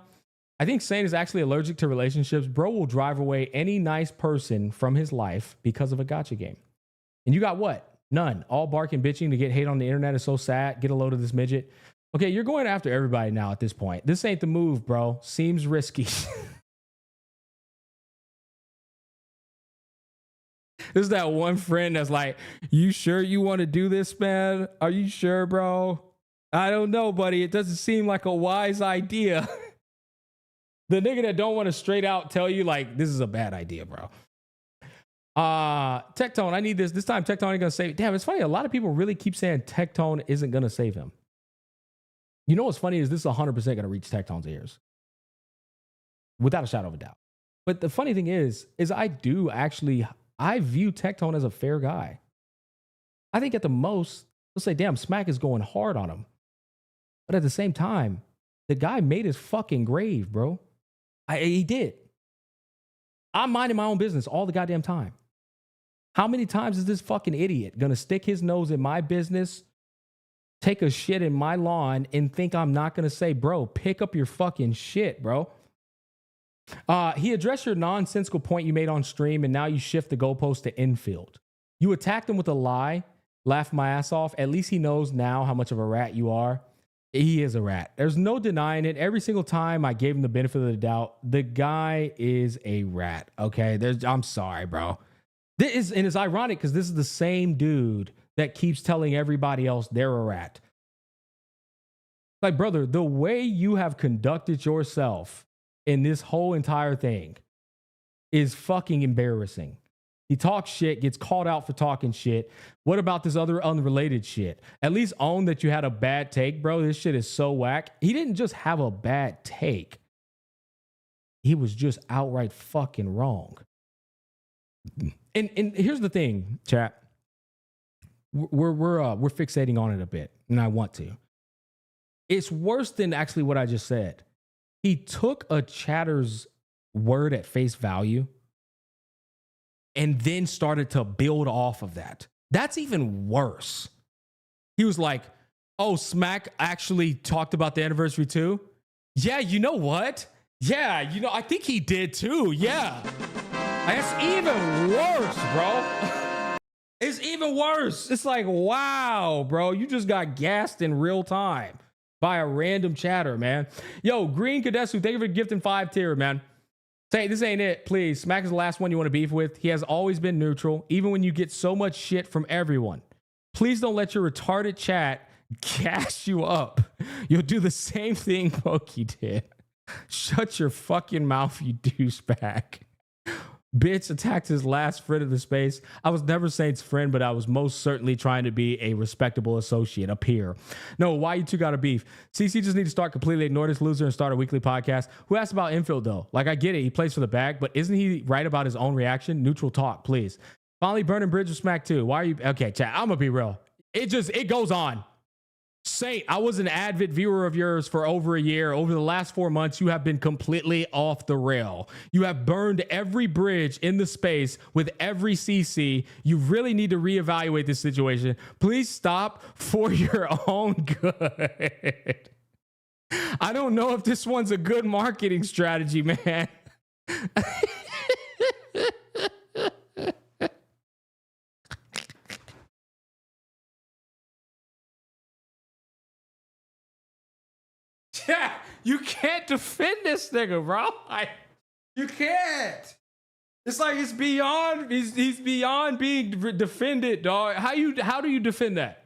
I think Saint is actually allergic to relationships. Bro will drive away any nice person from his life because of a gacha game. And you got what? None. All bark and bitching to get hate on the internet is so sad. Get a load of this midget. Okay, you're going after everybody now at this point. This ain't the move, bro. Seems risky. This is that one friend that's like, you sure you want to do this, man? Are you sure, bro? I don't know, buddy. It doesn't seem like a wise idea. The nigga that don't want to straight out tell you, like, this is a bad idea, bro. Tectone, I need this. This time Tectone ain't gonna save. Damn, it's funny. A lot of people really keep saying Tectone isn't gonna save him. You know what's funny is this is 100% gonna reach Tectone's ears. Without a shadow of a doubt. But the funny thing is I view Tectone as a fair guy. I think at the most, let's say, damn, Smack is going hard on him. But at the same time, the guy made his fucking grave, bro. He did. I'm minding my own business all the goddamn time. How many times is this fucking idiot gonna stick his nose in my business, take a shit in my lawn, and think I'm not gonna say, bro, pick up your fucking shit, bro? He addressed your nonsensical point you made on stream, and now you shift the goalpost to Endfield. You attacked him with a lie, laughed my ass off. At least he knows now how much of a rat you are. He is a rat. There's no denying it. Every single time I gave him the benefit of the doubt, the guy is a rat. Okay, I'm sorry, bro. It's ironic because this is the same dude that keeps telling everybody else they're a rat. Like, brother, the way you have conducted yourself in this whole entire thing is fucking embarrassing. He talks shit, gets called out for talking shit. What about this other unrelated shit? At least own that you had a bad take, bro. This shit is so whack. He didn't just have a bad take. He was just outright fucking wrong. And here's the thing, chat. We're fixating on it a bit, and I want to. It's worse than actually what I just said. He took a chatter's word at face value and then started to build off of that. That's even worse. He was like, oh, Smack actually talked about the anniversary too? Yeah, you know what? Yeah, I think he did too. Yeah. That's even worse, bro. It's even worse. It's like, wow, bro, you just got gassed in real time by a random chatter, man. Yo, Green Kadesu, thank you for gifting 5 tier, man. Say, this ain't it, please. Smack is the last one you want to beef with. He has always been neutral, even when you get so much shit from everyone. Please don't let your retarded chat gas you up. You'll do the same thing Pokey did. Shut your fucking mouth, you douchebag. Bitch attacked his last friend of the space. I was never Saint's friend, but I was most certainly trying to be a respectable associate, a peer. No, why you two got a beef? CC just need to start completely ignore this loser and start a weekly podcast. Who asked about Endfield, though? Like, I get it. He plays for the bag, but isn't he right about his own reaction? Neutral talk, please. Finally, burning bridge with Smack 2. Why are you... Okay, chat, I'm gonna be real. It goes on. Saint, I was an avid viewer of yours for over a year. Over the last 4 months, you have been completely off the rail. You have burned every bridge in the space with every CC. You really need to reevaluate this situation. Please stop for your own good. I don't know if this one's a good marketing strategy, man. Yeah, you can't defend this nigga, bro. You can't. It's like it's beyond. He's beyond being defended, dog. How do you defend that?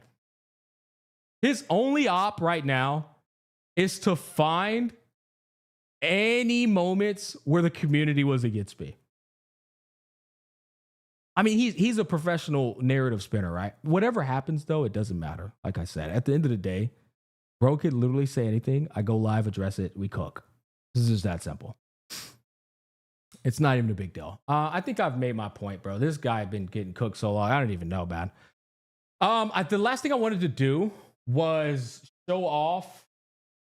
His only op right now is to find any moments where the community was against me. I mean, he's a professional narrative spinner, right? Whatever happens, though, it doesn't matter. Like I said, at the end of the day, bro could literally say anything. I go live, address it, we cook. This is just that simple. It's not even a big deal. I think I've made my point, bro. This guy been getting cooked so long. I don't even know, man. The last thing I wanted to do was show off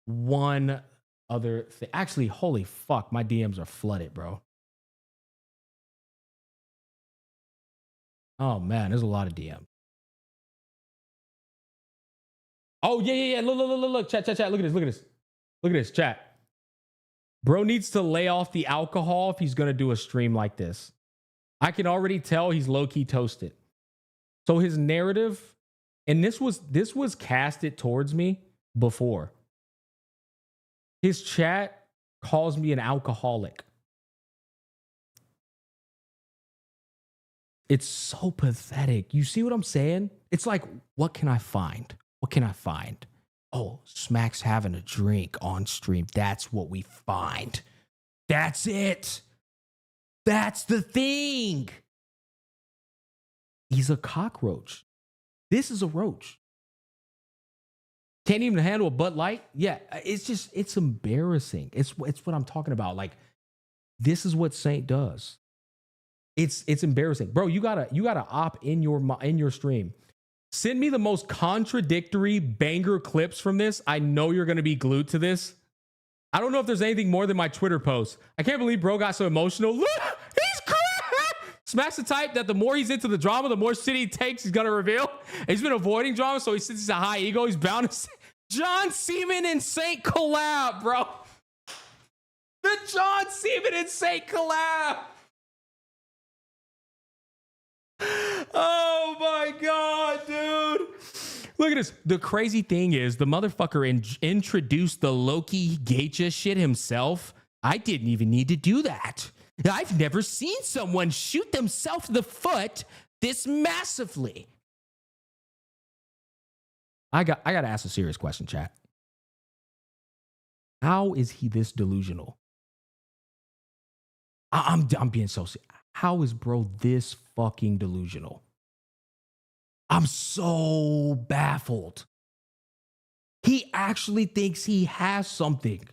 one other thing. Actually, holy fuck, my DMs are flooded, bro. Oh, man, there's a lot of DMs. Oh, yeah. Look. Chat. Look at this, chat. Bro needs to lay off the alcohol if he's going to do a stream like this. I can already tell he's low-key toasted. So his narrative, and this was casted towards me before. His chat calls me an alcoholic. It's so pathetic. You see what I'm saying? It's like, what can I find? What can I find? Oh, Smack's having a drink on stream. That's what we find. That's it. That's the thing. He's a cockroach. This is a roach. Can't even handle a Bud Light? Yeah, it's embarrassing. It's what I'm talking about. Like, this is what Saint does. It's embarrassing. Bro, you gotta op in your stream. Send me the most contradictory banger clips from this. I know you're going to be glued to this. I don't know if there's anything more than my Twitter post. I can't believe bro got so emotional. Look, he's crying. Smash the type that the more he's into the drama, the more shit he takes, he's going to reveal. And he's been avoiding drama, so since he's a high ego, he's bound to say, John Seaman and Saint collab, bro. The John Seaman and Saint collab. Oh my God, dude. Look at this. The crazy thing is the motherfucker introduced the Loki Gacha shit himself. I didn't even need to do that. I've never seen someone shoot themselves in the foot this massively. I got to ask a serious question, chat. How is he this delusional? I'm being so serious. How is bro this fucking delusional? I'm so baffled. He actually thinks he has something.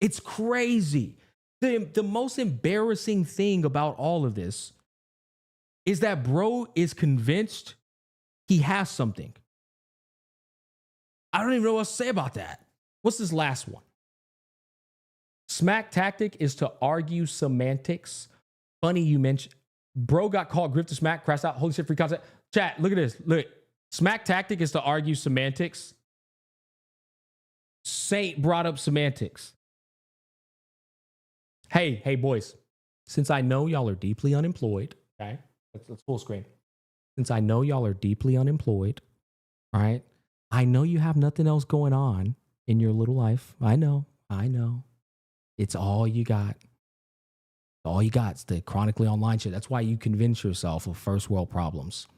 It's crazy. The most embarrassing thing about all of this is that bro is convinced he has something. I don't even know what to say about that. What's this last one? Smack tactic is to argue semantics. Funny you mentioned. Bro got called grip to smack, crashed out, holy shit, free concept. Chat, look at this. Look, smack tactic is to argue semantics. Saint brought up semantics. Hey, boys. Since I know y'all are deeply unemployed, okay? Let's full screen. since I know y'all are deeply unemployed, right? I know you have nothing else going on in your little life. I know. It's all you got. All you got is the chronically online shit. That's why you convince yourself of first world problems.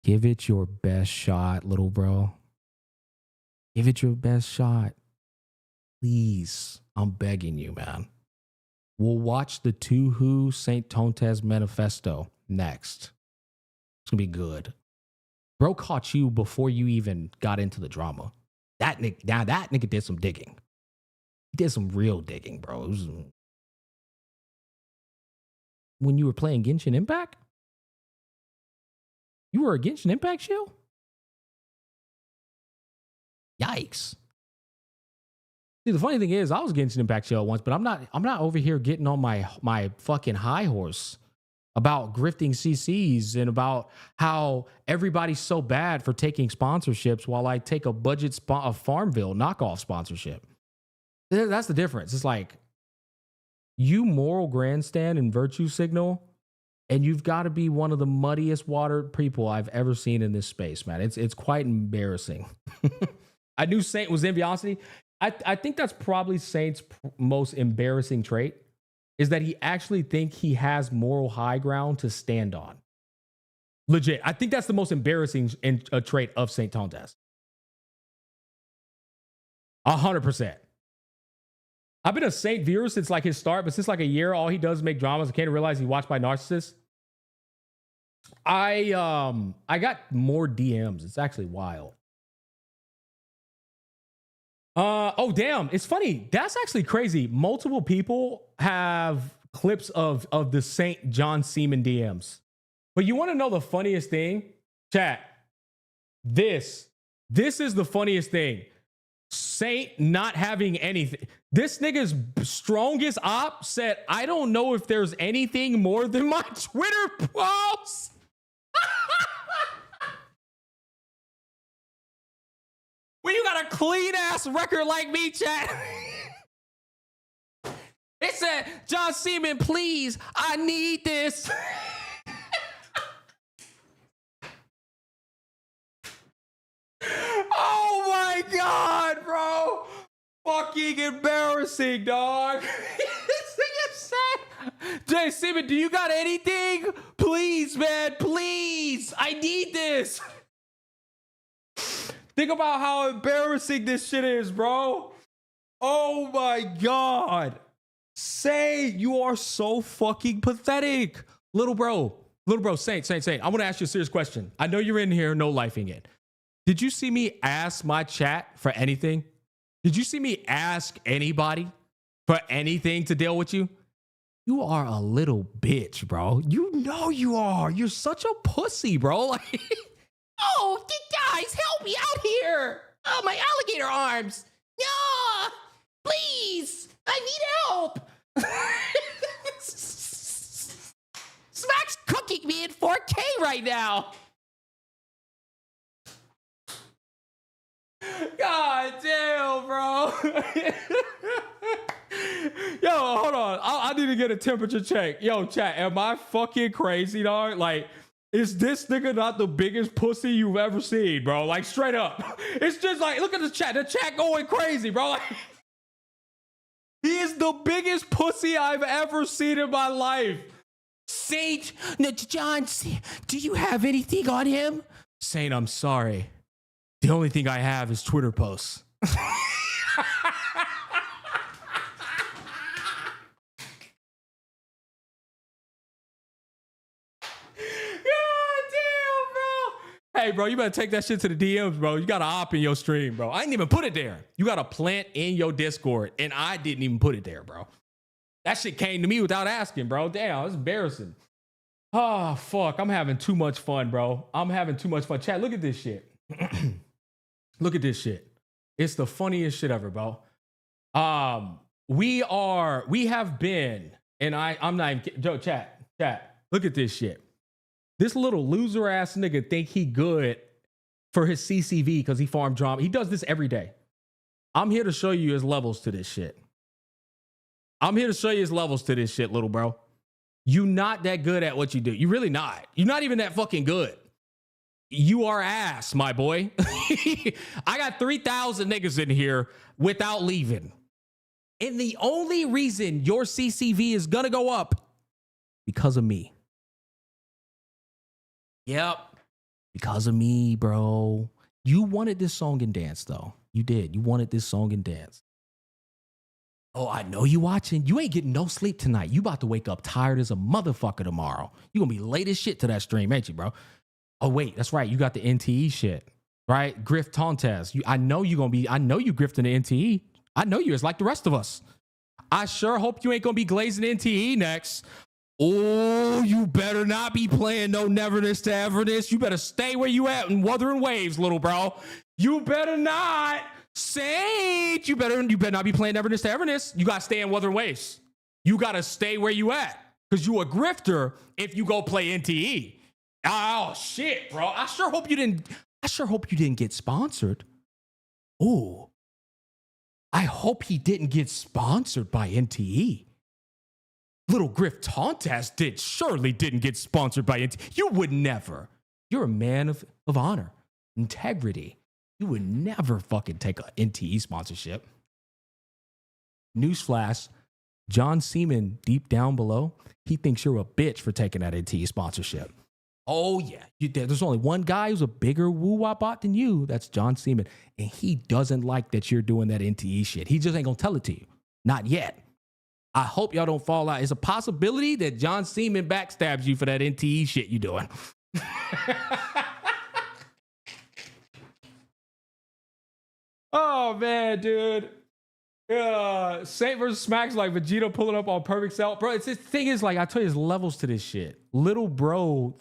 Give it your best shot, little bro. Give it your best shot. Please. I'm begging you, man. We'll watch the Tuhu Saintontas manifesto next. It's gonna be good. Bro caught you before you even got into the drama. That nigga did some digging. He did some real digging, bro. When you were playing Genshin Impact? You were a Genshin Impact shield? Yikes. See, the funny thing is, I was Genshin Impact shield once, but I'm not over here getting on my fucking high horse about grifting CCs and about how everybody's so bad for taking sponsorships while I take a budget of Farmville knockoff sponsorship. That's the difference. It's like you moral grandstand and virtue signal, and you've got to be one of the muddiest watered people I've ever seen in this space, man. It's quite embarrassing. I knew Saint was enviosity. I think that's probably Saint's most embarrassing trait, is that he actually think he has moral high ground to stand on. Legit. I think that's the most embarrassing trait of Saintontas. 100%. I've been a Saint viewer since like his start, but since like a year, all he does is make dramas. I can't realize he's watched by narcissists. I got more DMs. It's actually wild. Oh, damn. It's funny. That's actually crazy. Multiple people have clips of the Saint John Seaman DMs. But you want to know the funniest thing? Chat. This is the funniest thing. Saint not having anything. This nigga's strongest op said, I don't know if there's anything more than my Twitter posts. When you got a clean ass record like me, chat. It said, John Seaman, please, I need this. Oh my God, bro. Fucking embarrassing, dog. This thing is sad. Jay Seaman, do you got anything? Please, man, please. I need this. Think about how embarrassing this shit is, bro. Oh my God. Say you are so fucking pathetic. Little bro, Saint. I want to ask you a serious question. I know you're in here no lifing it. Did you see me ask my chat for anything? Did you see me ask anybody for anything to deal with you? You are a little bitch, bro. You know you are. You're such a pussy, bro. Like, oh, guys, help me out here. Oh, my alligator arms. No, please. I need help. Smack's cooking me in 4K right now. God damn, bro. Yo, hold on. I need to get a temperature check. Yo, chat, am I fucking crazy, dog? Like, is this nigga not the biggest pussy you've ever seen, bro? Like, straight up. It's just like, look at the chat. The chat going crazy, bro. Like, he is the biggest pussy I've ever seen in my life. Saint, John, do you have anything on him? Saint, I'm sorry. The only thing I have is Twitter posts. God damn, bro. Hey, bro, you better take that shit to the DMs, bro. You got to op in your stream, bro. I didn't even put it there. You got to plant in your Discord, and I didn't even put it there, bro. That shit came to me without asking, bro. Damn, it's embarrassing. Oh, fuck. I'm having too much fun, bro. I'm having too much fun. Chat, look at this shit. Look at this shit. It's the funniest shit ever, bro. We have been, and I'm not even, Joe, chat. Look at this shit. This little loser ass nigga think he good for his CCV because he farmed drama. He does this every day. I'm here to show you his levels to this shit. Little bro. You not that good at what you do. You really not. You're not even that fucking good. You are ass, my boy. I got 3,000 niggas in here without leaving. And the only reason your CCV is gonna go up because of me. Yep. Because of me, bro. You wanted this song and dance, though. You did. You wanted this song and dance. Oh, I know you watching. You ain't getting no sleep tonight. You about to wake up tired as a motherfucker tomorrow. You gonna be late as shit to that stream, ain't you, bro? Oh, wait, that's right. You got the NTE shit, right? Saintontas. I know you grifting the NTE. I know you. It's like the rest of us. I sure hope you ain't gonna be glazing NTE next. Oh, you better not be playing no Neverness to Everness. You better stay where you at in Wuthering Waves, little bro. You better not. Saint, you better not be playing Neverness to Everness. You gotta stay in Wuthering Waves. You gotta stay where you at. Because you a grifter if you go play NTE. Oh shit, bro. I sure hope you didn't get sponsored. Oh. I hope he didn't get sponsored by NTE. Little Saintontas surely didn't get sponsored by NTE. You would never. You're a man of honor, integrity. You would never fucking take an NTE sponsorship. Newsflash, John Seaman, deep down below, he thinks you're a bitch for taking that NTE sponsorship. Oh, yeah. There's only one guy who's a bigger Wuwa bot than you. That's John Seaman. And he doesn't like that you're doing that NTE shit. He just ain't going to tell it to you. Not yet. I hope y'all don't fall out. It's a possibility that John Seaman backstabs you for that NTE shit you doing. Oh, man, dude. Saint versus Smack's like Vegeta pulling up on perfect cell. Bro, the thing is, like, I tell you, there's levels to this shit. Little bro.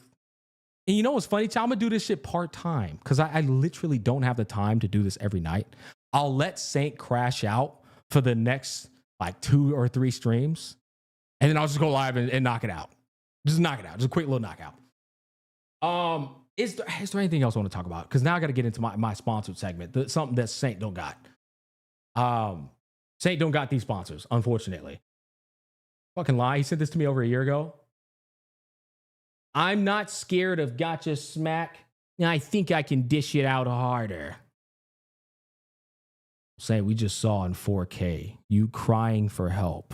And you know what's funny? I'm going to do this shit part-time because I literally don't have the time to do this every night. I'll let Saint crash out for the next, like, 2 or 3 streams. And then I'll just go live and knock it out. Just knock it out. Just a quick little knockout. Is there anything else I want to talk about? Because now I got to get into my sponsored segment. Something that Saint don't got. Saint don't got these sponsors, unfortunately. Fucking lie. He sent this to me over a year ago. I'm not scared of Gacha Smack. I think I can dish it out harder. Saint, we just saw in 4K you crying for help.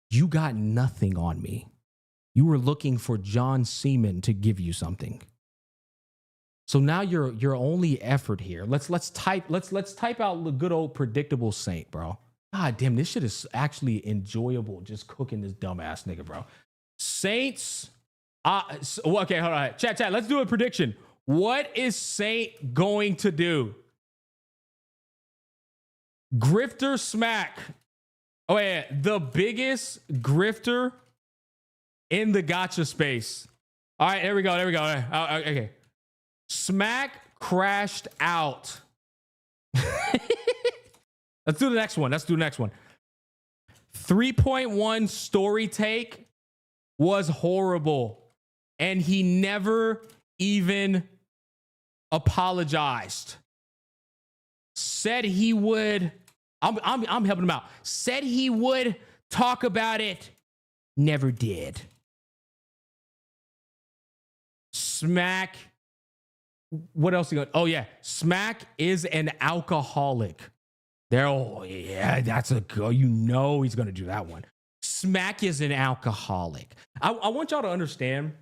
You got nothing on me. You were looking for John Seaman to give you something. So now your only effort here. Let's type out the good old predictable Saint, bro. God damn, this shit is actually enjoyable. Just cooking this dumbass nigga, bro. Saints. Okay, hold on. Chat. Let's do a prediction. What is Saint going to do? Grifter Smack. Oh yeah, the biggest grifter in the gacha space. All right, there we go. All right, okay. Smack crashed out. Let's do the next one. 3.1 story take was horrible. And he never even apologized. Said he would. I'm helping him out. Said he would talk about it. Never did. Smack. What else you got? Oh yeah, Smack is an alcoholic. That's a go. You know he's gonna do that one. Smack is an alcoholic. I want y'all to understand.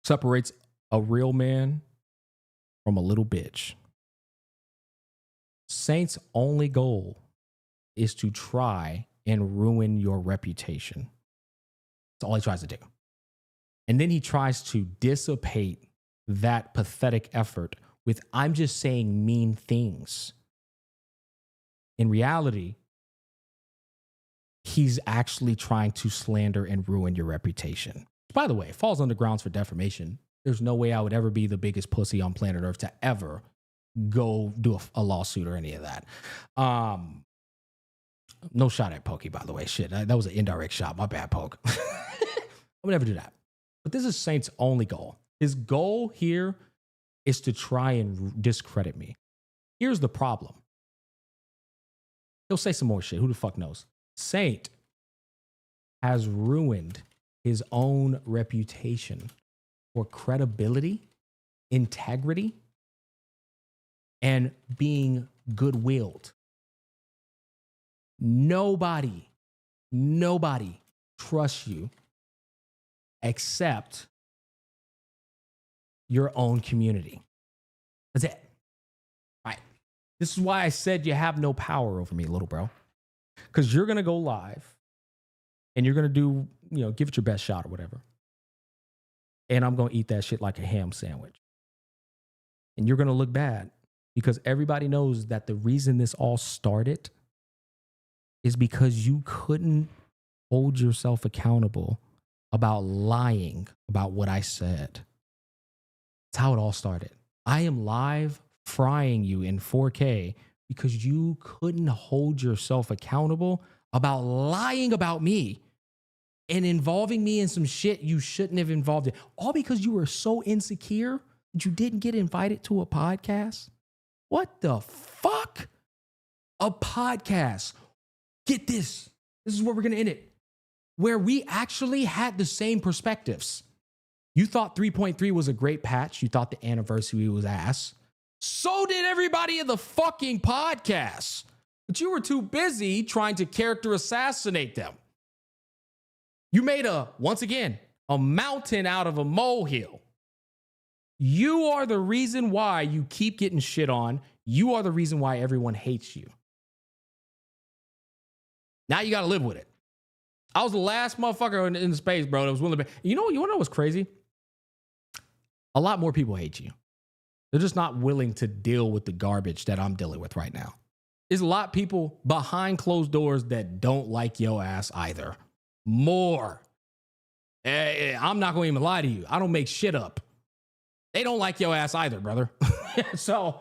Separates a real man from a little bitch. Saint's only goal is to try and ruin your reputation. That's all he tries to do. And then he tries to dissipate that pathetic effort with, I'm just saying mean things. In reality, he's actually trying to slander and ruin your reputation. By the way, it falls under grounds for defamation. There's no way I would ever be the biggest pussy on planet Earth to ever go do a lawsuit or any of that. No shot at Pokey, by the way. Shit, that was an indirect shot. My bad, Poke. I would never do that. But this is Saint's only goal. His goal here is to try and discredit me. Here's the problem. He'll say some more shit. Who the fuck knows? Saint has ruined his own reputation for credibility, integrity, and being good-willed. Nobody trusts you except your own community. That's it. All right. This is why I said you have no power over me, little bro. Because you're going to go live and you're going to do, give it your best shot or whatever. And I'm going to eat that shit like a ham sandwich. And you're going to look bad because everybody knows that the reason this all started is because you couldn't hold yourself accountable about lying about what I said. That's how it all started. I am live frying you in 4K because you couldn't hold yourself accountable about lying about me and involving me in some shit you shouldn't have involved in. All because you were so insecure that you didn't get invited to a podcast. What the fuck? A podcast. Get this. This is where we're going to end it. Where we actually had the same perspectives. You thought 3.3 was a great patch. You thought the anniversary was ass. So did everybody in the fucking podcast. But you were too busy trying to character assassinate them. You made once again, a mountain out of a molehill. You are the reason why you keep getting shit on. You are the reason why everyone hates you. Now you got to live with it. I was the last motherfucker in space, bro, that was willing to be. You want to know what's crazy? A lot more people hate you. They're just not willing to deal with the garbage that I'm dealing with right now. There's a lot of people behind closed doors that don't like your ass either. More. I'm not going to even lie to you. I don't make shit up. They don't like your ass either, brother. So,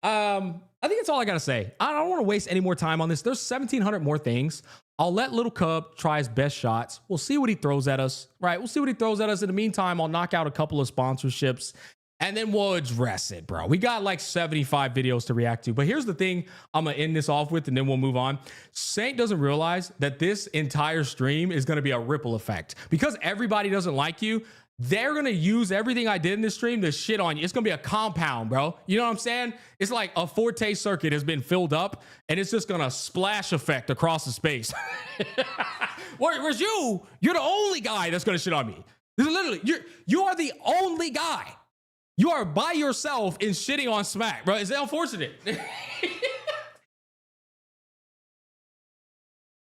I think that's all I got to say. I don't want to waste any more time on this. There's 1,700 more things. I'll let Little Cub try his best shots. We'll see what he throws at us, right? We'll see what he throws at us. In the meantime, I'll knock out a couple of sponsorships and then we'll address it, bro. We got like 75 videos to react to. But here's the thing I'm going to end this off with and then we'll move on. Saint doesn't realize that this entire stream is going to be a ripple effect. Because everybody doesn't like you, they're going to use everything I did in this stream to shit on you. It's going to be a compound, bro. You know what I'm saying? It's like a Forte circuit has been filled up and it's just going to splash effect across the space. Whereas you're the only guy that's going to shit on me. Literally, you are the only guy. You are by yourself in shitting on Smack, bro. It's unfortunate.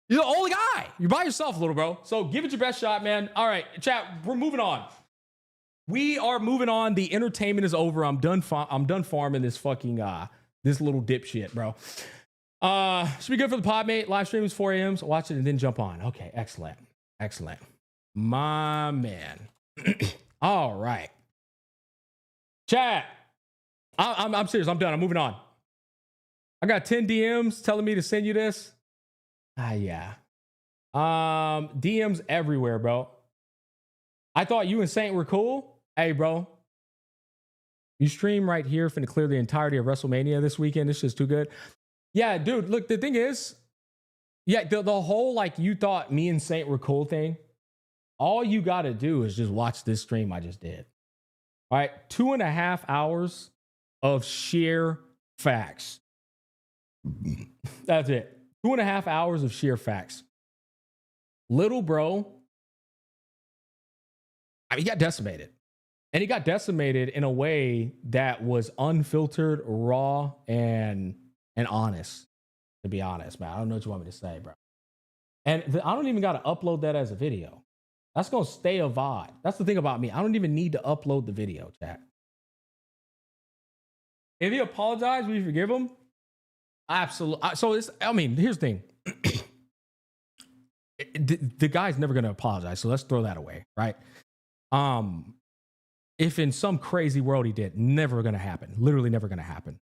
You're the only guy. You're by yourself, little bro. So give it your best shot, man. All right, chat, we're moving on. We are moving on. The entertainment is over. I'm done farming this fucking this little dipshit, bro. Should be good for the pod, mate. Live stream is 4 a.m. So watch it and then jump on. Okay, excellent. Excellent. My man. All right. Chat. I'm serious. I'm done. I'm moving on. I got 10 DMs telling me to send you this. Yeah. DMs everywhere, bro. I thought you and Saint were cool. Hey, bro. You stream right here finna clear the entirety of WrestleMania this weekend. This shit's too good. Yeah, dude, look, the thing is, yeah, the whole like you thought me and Saint were cool thing, all you gotta do is just watch this stream I just did. All right, 2.5 hours of sheer facts. That's it. 2.5 hours of sheer facts. Little bro, I mean, he got decimated. And he got decimated in a way that was unfiltered, raw, and honest, to be honest, man. I don't know what you want me to say, bro. And I don't even got to upload that as a video. That's going to stay a VOD. That's the thing about me. I don't even need to upload the video, chat. If he apologized, will you forgive him? Absolutely. So here's the thing. The guy's never going to apologize. So let's throw that away, right? If in some crazy world he did, never going to happen. Literally never going to happen.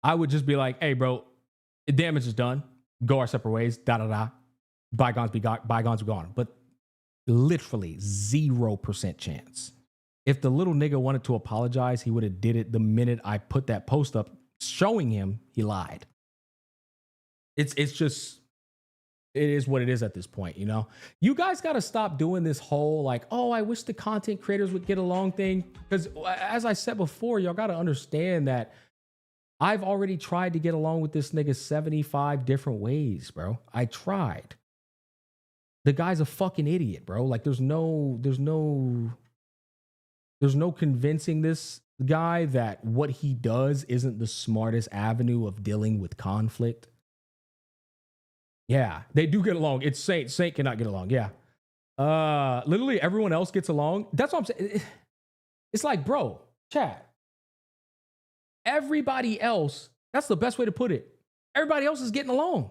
I would just be like, hey, bro, the damage is done. Go our separate ways. Da-da-da. Bygones be gone. But literally 0% chance. If the little nigga wanted to apologize, he would have did it the minute I put that post up showing him he lied. It's just, it is what it is at this point, you know? You guys got to stop doing this whole like, oh, I wish the content creators would get along thing. Because as I said before, y'all got to understand that I've already tried to get along with this nigga 75 different ways, bro. I tried. The guy's a fucking idiot, bro. Like there's no convincing this guy that what he does isn't the smartest avenue of dealing with conflict. Yeah, they do get along. It's Saint. Saint cannot get along. Yeah. Literally everyone else gets along. That's what I'm saying. It's like, bro, chat. Everybody else, that's the best way to put it. Everybody else is getting along.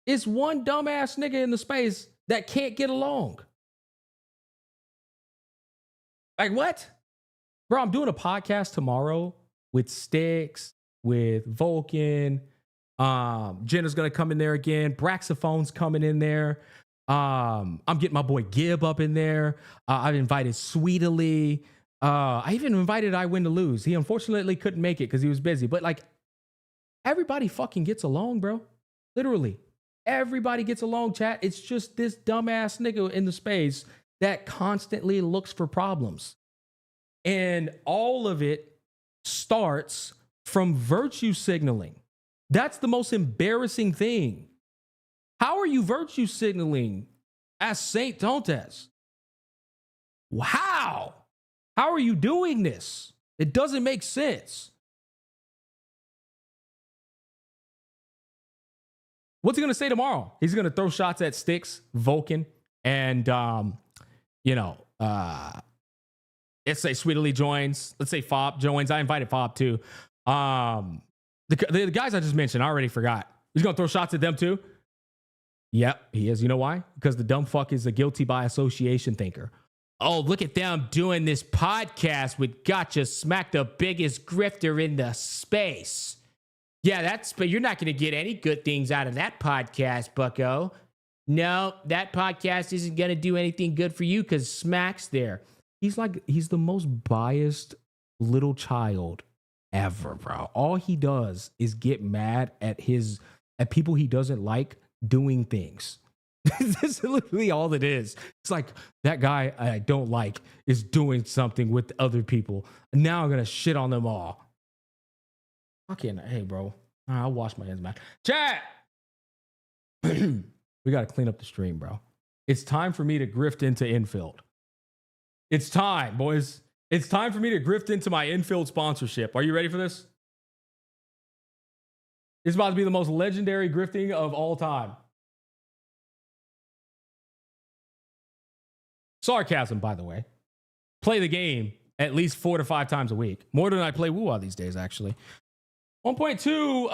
It's one dumbass nigga in the space that can't get along. Like what? Bro, I'm doing a podcast tomorrow with Styx, with Vulcan. Jenna's gonna come in there again. Braxophone's coming in there. I'm getting my boy Gib up in there. I've invited Sweetly. I even invited I Win to Lose. He unfortunately couldn't make it because he was busy. But like, everybody fucking gets along, bro. Literally, everybody gets along, chat. It's just this dumbass nigga in the space that constantly looks for problems. And all of it starts from virtue signaling. That's the most embarrassing thing. How are you virtue signaling as Saintontas? How? How are you doing this? It doesn't make sense. What's he going to say tomorrow? He's going to throw shots at Styx, Vulcan, and, let's say Sweetly joins. Let's say Fob joins. I invited Fob too. The guys I just mentioned, I already forgot. He's going to throw shots at them too? Yep, he is. You know why? Because the dumb fuck is a guilty by association thinker. Oh, look at them doing this podcast with Gacha Smack, the biggest grifter in the space. Yeah, but you're not going to get any good things out of that podcast, bucko. No, that podcast isn't going to do anything good for you because Smack's there. He's the most biased little child ever, bro. All he does is get mad at people he doesn't like doing things. That's literally all it is. It's like, that guy I don't like is doing something with other people. Now I'm going to shit on them all. Okay, hey, bro. I'll wash my hands, man. Chat! We got to clean up the stream, bro. It's time for me to grift into Endfield. It's time, boys. It's time for me to grift into my Endfield sponsorship. Are you ready for this? It's about to be the most legendary grifting of all time. Sarcasm, by the way. Play the game at least 4 to 5 times a week. More than I play Wuwa these days, actually. 1.2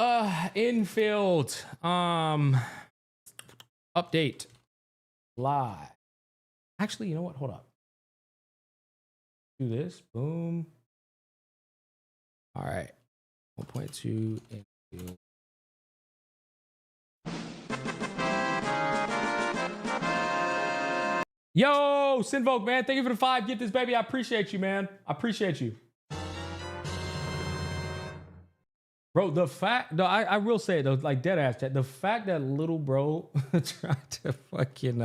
Endfield update live. Actually, you know what? Hold up. Do this. Boom. All right. 1.2 Endfield. Yo, Sinvoke, man. Thank you for the 5. Get this, baby. I appreciate you, man. I appreciate you. Bro, I will say it, though, like dead ass chat. The fact that little bro tried to fucking,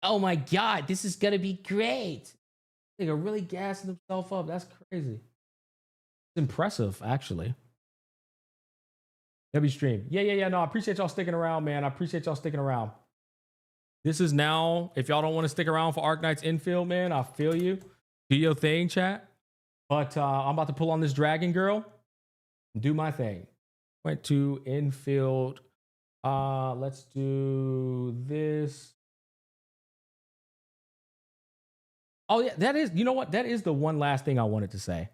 oh my God, this is going to be great. Nigga really gassing himself up. That's crazy. It's impressive, actually. W stream. Yeah. No, I appreciate y'all sticking around, man. I appreciate y'all sticking around. This is now, if y'all don't want to stick around for Arknights Endfield, man, I feel you. Do your thing, chat. But I'm about to pull on this dragon girl. Do my thing. Went to Endfield. Let's do this. Oh, yeah, that is, you know what? That is the one last thing I wanted to say.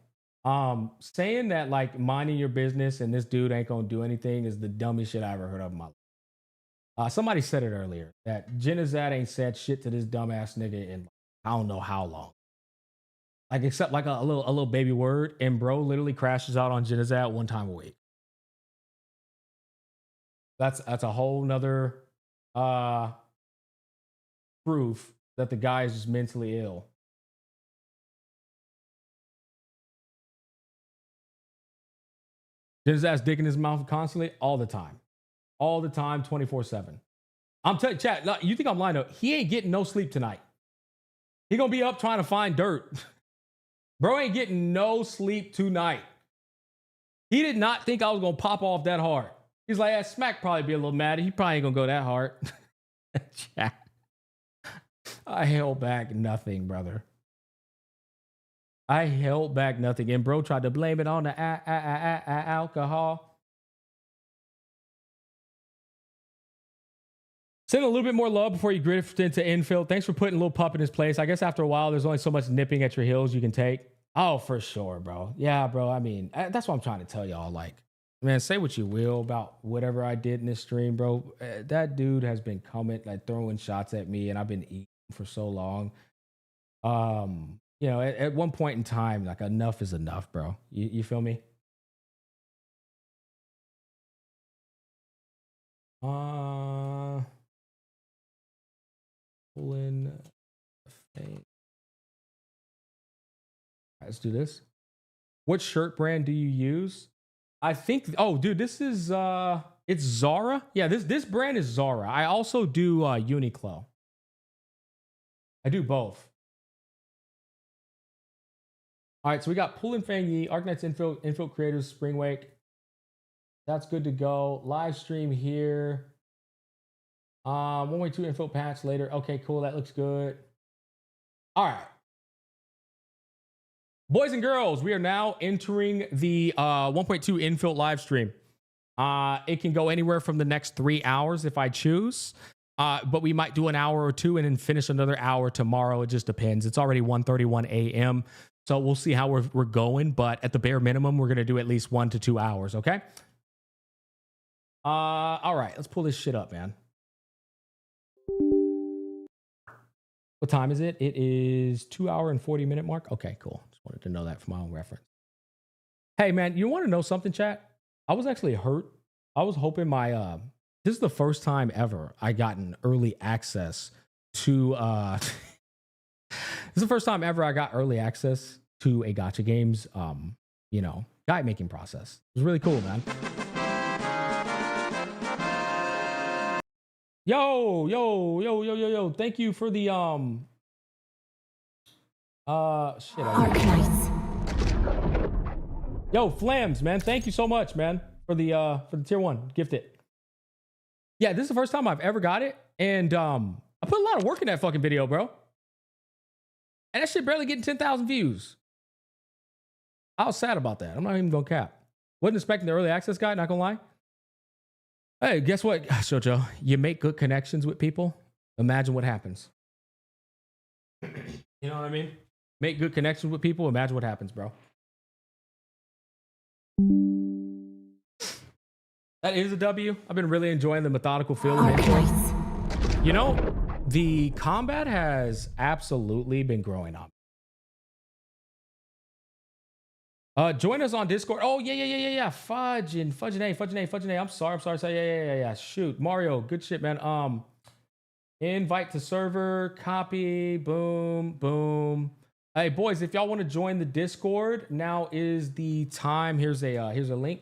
Saying that, like, minding your business and this dude ain't gonna do anything is the dumbest shit I ever heard of in my life. Somebody said it earlier that Genizad ain't said shit to this dumbass nigga in I don't know how long. Like, except like a little baby word, and bro literally crashes out on Genizad 1 time a week. That's a whole nother proof that the guy is just mentally ill. Genizad's dick in his mouth constantly, all the time. All the time, 24/7. I'm telling you, chat, you think I'm lying though? He ain't getting no sleep tonight. He gonna be up trying to find dirt. Bro ain't getting no sleep tonight. He did not think I was gonna pop off that hard. He's like, yeah, Smack probably be a little mad. He probably ain't gonna go that hard. Chat. I held back nothing, brother. I held back nothing. And bro tried to blame it on the alcohol. Send a little bit more love before you drift into Endfield. Thanks for putting a little pup in his place. I guess after a while, there's only so much nipping at your heels you can take. Oh, for sure, bro. Yeah, bro. I mean, that's what I'm trying to tell y'all. Like, man, say what you will about whatever I did in this stream, bro. That dude has been coming, like throwing shots at me, and I've been eating for so long. You know, at one point in time, like enough is enough, bro. You feel me? Pull in. Let's do this. What shirt brand do you use? I think, oh, dude, this is, it's Zara. Yeah, this brand is Zara. I also do Uniqlo. I do both. All right, so we got Pull and Fang Yi, Arknights, Endfield Creators, Spring Wake. That's good to go. Live stream here. 1.2 Endfield patch later. Okay, cool. That looks good. All right. Boys and girls, we are now entering the 1.2 Endfield live stream. It can go anywhere from the next 3 hours if I choose. But we might do an hour or two and then finish another hour tomorrow. It just depends. It's already 1:31 a.m. So we'll see how we're going. But at the bare minimum, we're going to do at least 1 to 2 hours. Okay. All right. Let's pull this shit up, man. What time is it? It is 2 hour and 40 minute mark. Okay, cool. Just wanted to know that for my own reference. Hey, man, you want to know something, chat? I was actually hurt. I was hoping this is the first time ever I gotten early access to, this is the first time ever I got early access to a Gacha game's, you know, guide making process. It was really cool, man. Yo. Thank you for the shit. Arknights. Yo, Flams, man. Thank you so much, man, for the tier 1 gifted. Yeah, this is the first time I've ever got it. And I put a lot of work in that fucking video, bro. And that shit barely getting 10,000 views. I was sad about that. I'm not even gonna cap. Wasn't expecting the early access guide, not gonna lie. Hey, guess what, Shojo? You make good connections with people. Imagine what happens. You know what I mean? Make good connections with people. Imagine what happens, bro. That is a W. I've been really enjoying the methodical feel of it. You know, the combat has absolutely been growing up. Join us on Discord. Oh, yeah. Fudge and A. I'm sorry. Yeah. Shoot. Mario, good shit, man. Invite to server, copy, boom. Hey, boys, if y'all want to join the Discord, now is the time. Here's a link.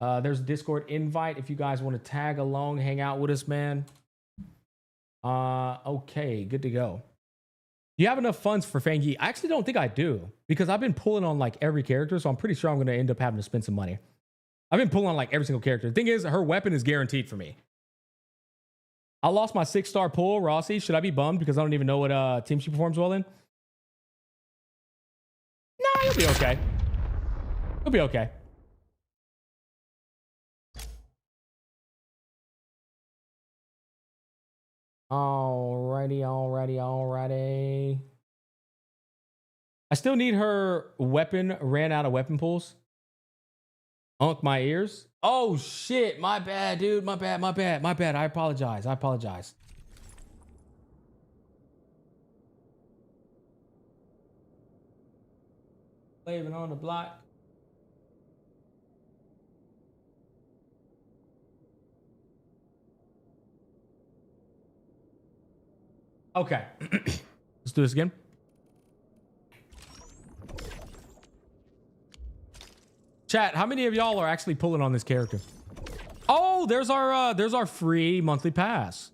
There's a Discord invite if you guys want to tag along, hang out with us, man. Okay, good to go. Do you have enough funds for Fang Yi? I actually don't think I do because I've been pulling on like every character, so I'm pretty sure I'm going to end up having to spend some money. I've been pulling on like every single character. The thing is, her weapon is guaranteed for me. I lost my 6-star pull, Rossi. Should I be bummed because I don't even know what team she performs well in? Nah, you'll be okay. You'll be okay. Alrighty. I still need her weapon. Ran out of weapon pulls. Unk my ears. Oh shit, my bad, dude. My bad. I apologize. Slaving on the block. Okay. Let's do this again. Chat, how many of y'all are actually pulling on this character? Oh, Oh, there's our free monthly pass.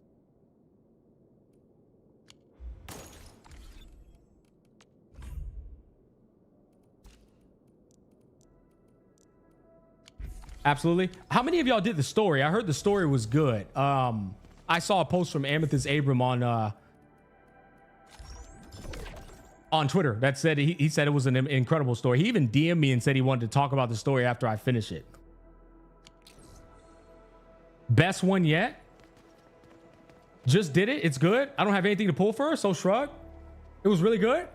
Absolutely. How many of y'all did the story? I heard the story was good. I saw a post from Amethyst Abram on Twitter that said he said it was an incredible story. He even DM'd me and said he wanted to talk about the story after I finish it. Best one yet? Just did it. It's good. I don't have anything to pull for, so shrug. It was really good.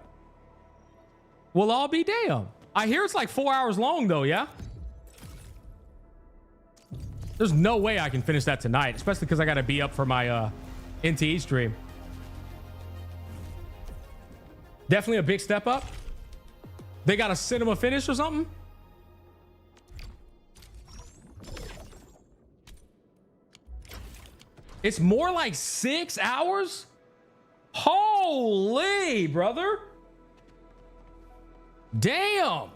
Well, I'll be damn. I hear it's like 4 hours long though, yeah? There's no way I can finish that tonight, especially because I got to be up for my NTE stream. Definitely a big step up. They got a cinema finish or something. It's more like 6 hours. Holy brother. Damn.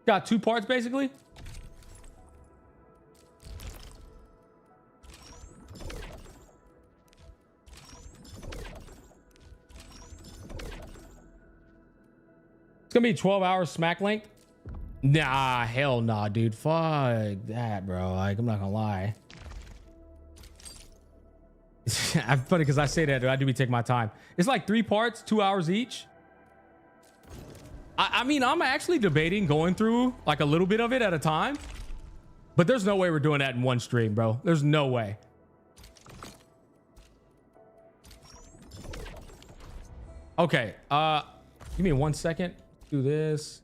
Got 2 parts basically. It's gonna be 12 hours smack length. Nah, hell nah, dude. Fuck that, bro. Like, I'm not gonna lie. I'm funny because I say that, dude. I do be taking my time. It's like 3 parts, 2 hours each. I mean, I'm actually debating going through like a little bit of it at a time, but there's no way we're doing that in one stream, bro. There's no way. Okay. Give me 1 second. Do this.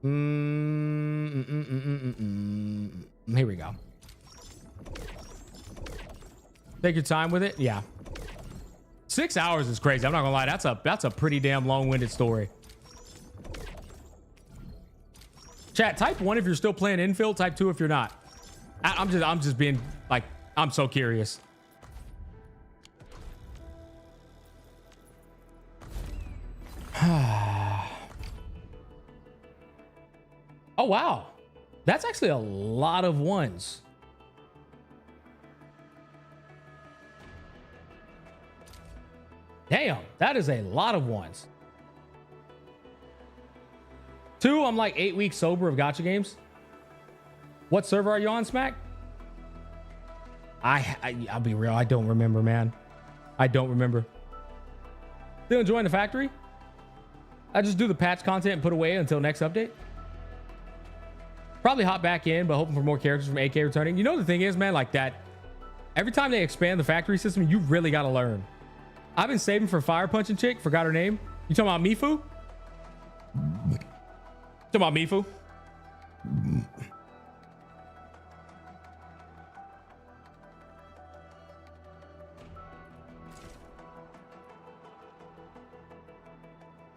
Here we go. Take your time with it. Yeah. 6 hours is crazy. I'm not gonna lie. That's a pretty damn long-winded story. Chat, type 1 if you're still playing Endfield. Type 2 if you're not. I'm just being like, I'm so curious. Oh wow, that's actually a lot of ones. Damn, that is a lot of ones. 2, I'm like 8 weeks sober of gacha games. What server are you on, Smack? I'll be real, I don't remember, man. I don't remember. Still enjoying the factory? I just do the patch content and put away until next update. Probably hop back in, but hoping for more characters from AK returning. You know, the thing is, man, like that, every time they expand the factory system, you really got to learn. I've been saving for Fire Punching Chick. Forgot her name. You talking about Mifu? Talking about Mifu?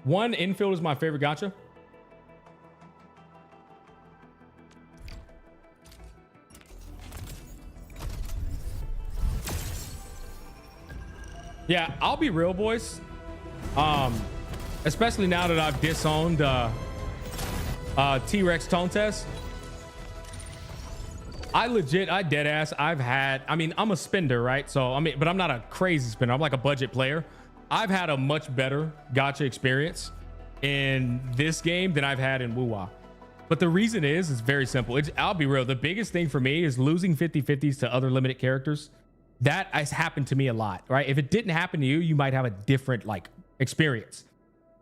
One, Endfield is my favorite gacha. Yeah, I'll be real, boys. Especially now that I've disowned T-Rex tone test. I dead ass. I mean, I'm a spender, right? So, I mean, but I'm not a crazy spender. I'm like a budget player. I've had a much better gacha experience in this game than I've had in Wuwa. But the reason is very simple. I'll be real. The biggest thing for me is losing 50/50s to other limited characters. That has happened to me a lot, right? If it didn't happen to you, you might have a different like experience.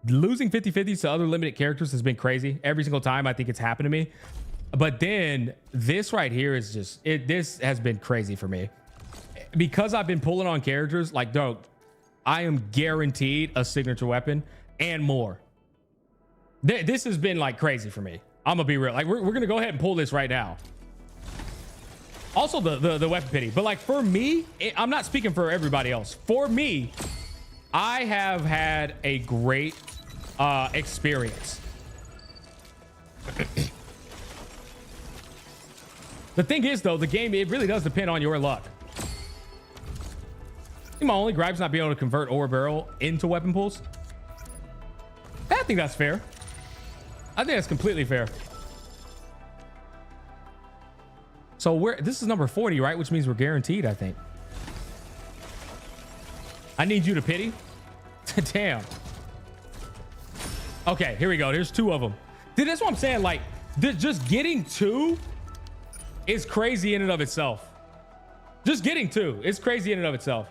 Losing 50/50s to other limited characters has been crazy. Every single time I think it's happened to me. But then this right here is just, this has been crazy for me. Because I've been pulling on characters, like, dog, I am guaranteed a signature weapon and more. This has been like crazy for me. I'm gonna be real. Like, we're gonna go ahead and pull this right now. Also the weapon pity, but like for me, I'm not speaking for everybody else. For me, I have had a great experience. The thing is though, the game, it really does depend on your luck. I think my only gripe's not being able to convert ore barrel into weapon pulls. think that's fair. I think that's completely fair. So this is number 40, right? Which means we're guaranteed, I think. I need you to pity. Damn. Okay, here we go. There's 2 of them. Dude, that's what I'm saying. Like, just getting 2 is crazy in and of itself. Just getting 2 is crazy in and of itself.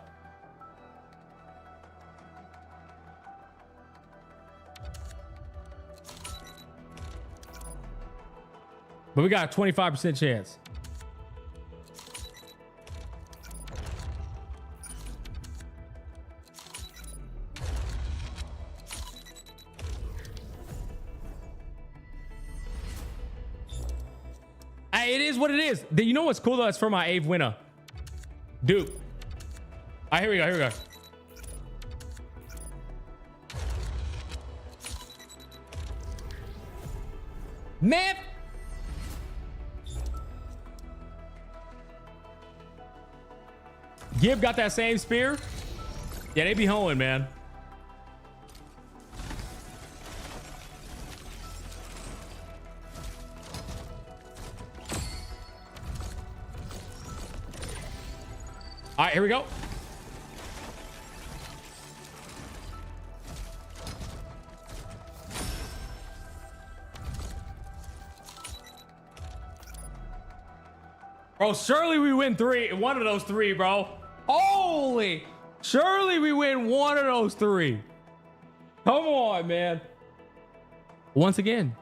But we got a 25% chance. Hey, it is what it is. You know what's cool though? It's for my Ave winner. Duke. All right, here we go. Here we go. Man. Gib got that same spear. Yeah, they be hoeing, man. All right, here we go. Bro, surely we win 3. One of those 3, bro. Holy. Surely we win one of those 3. Come on, man. Once again,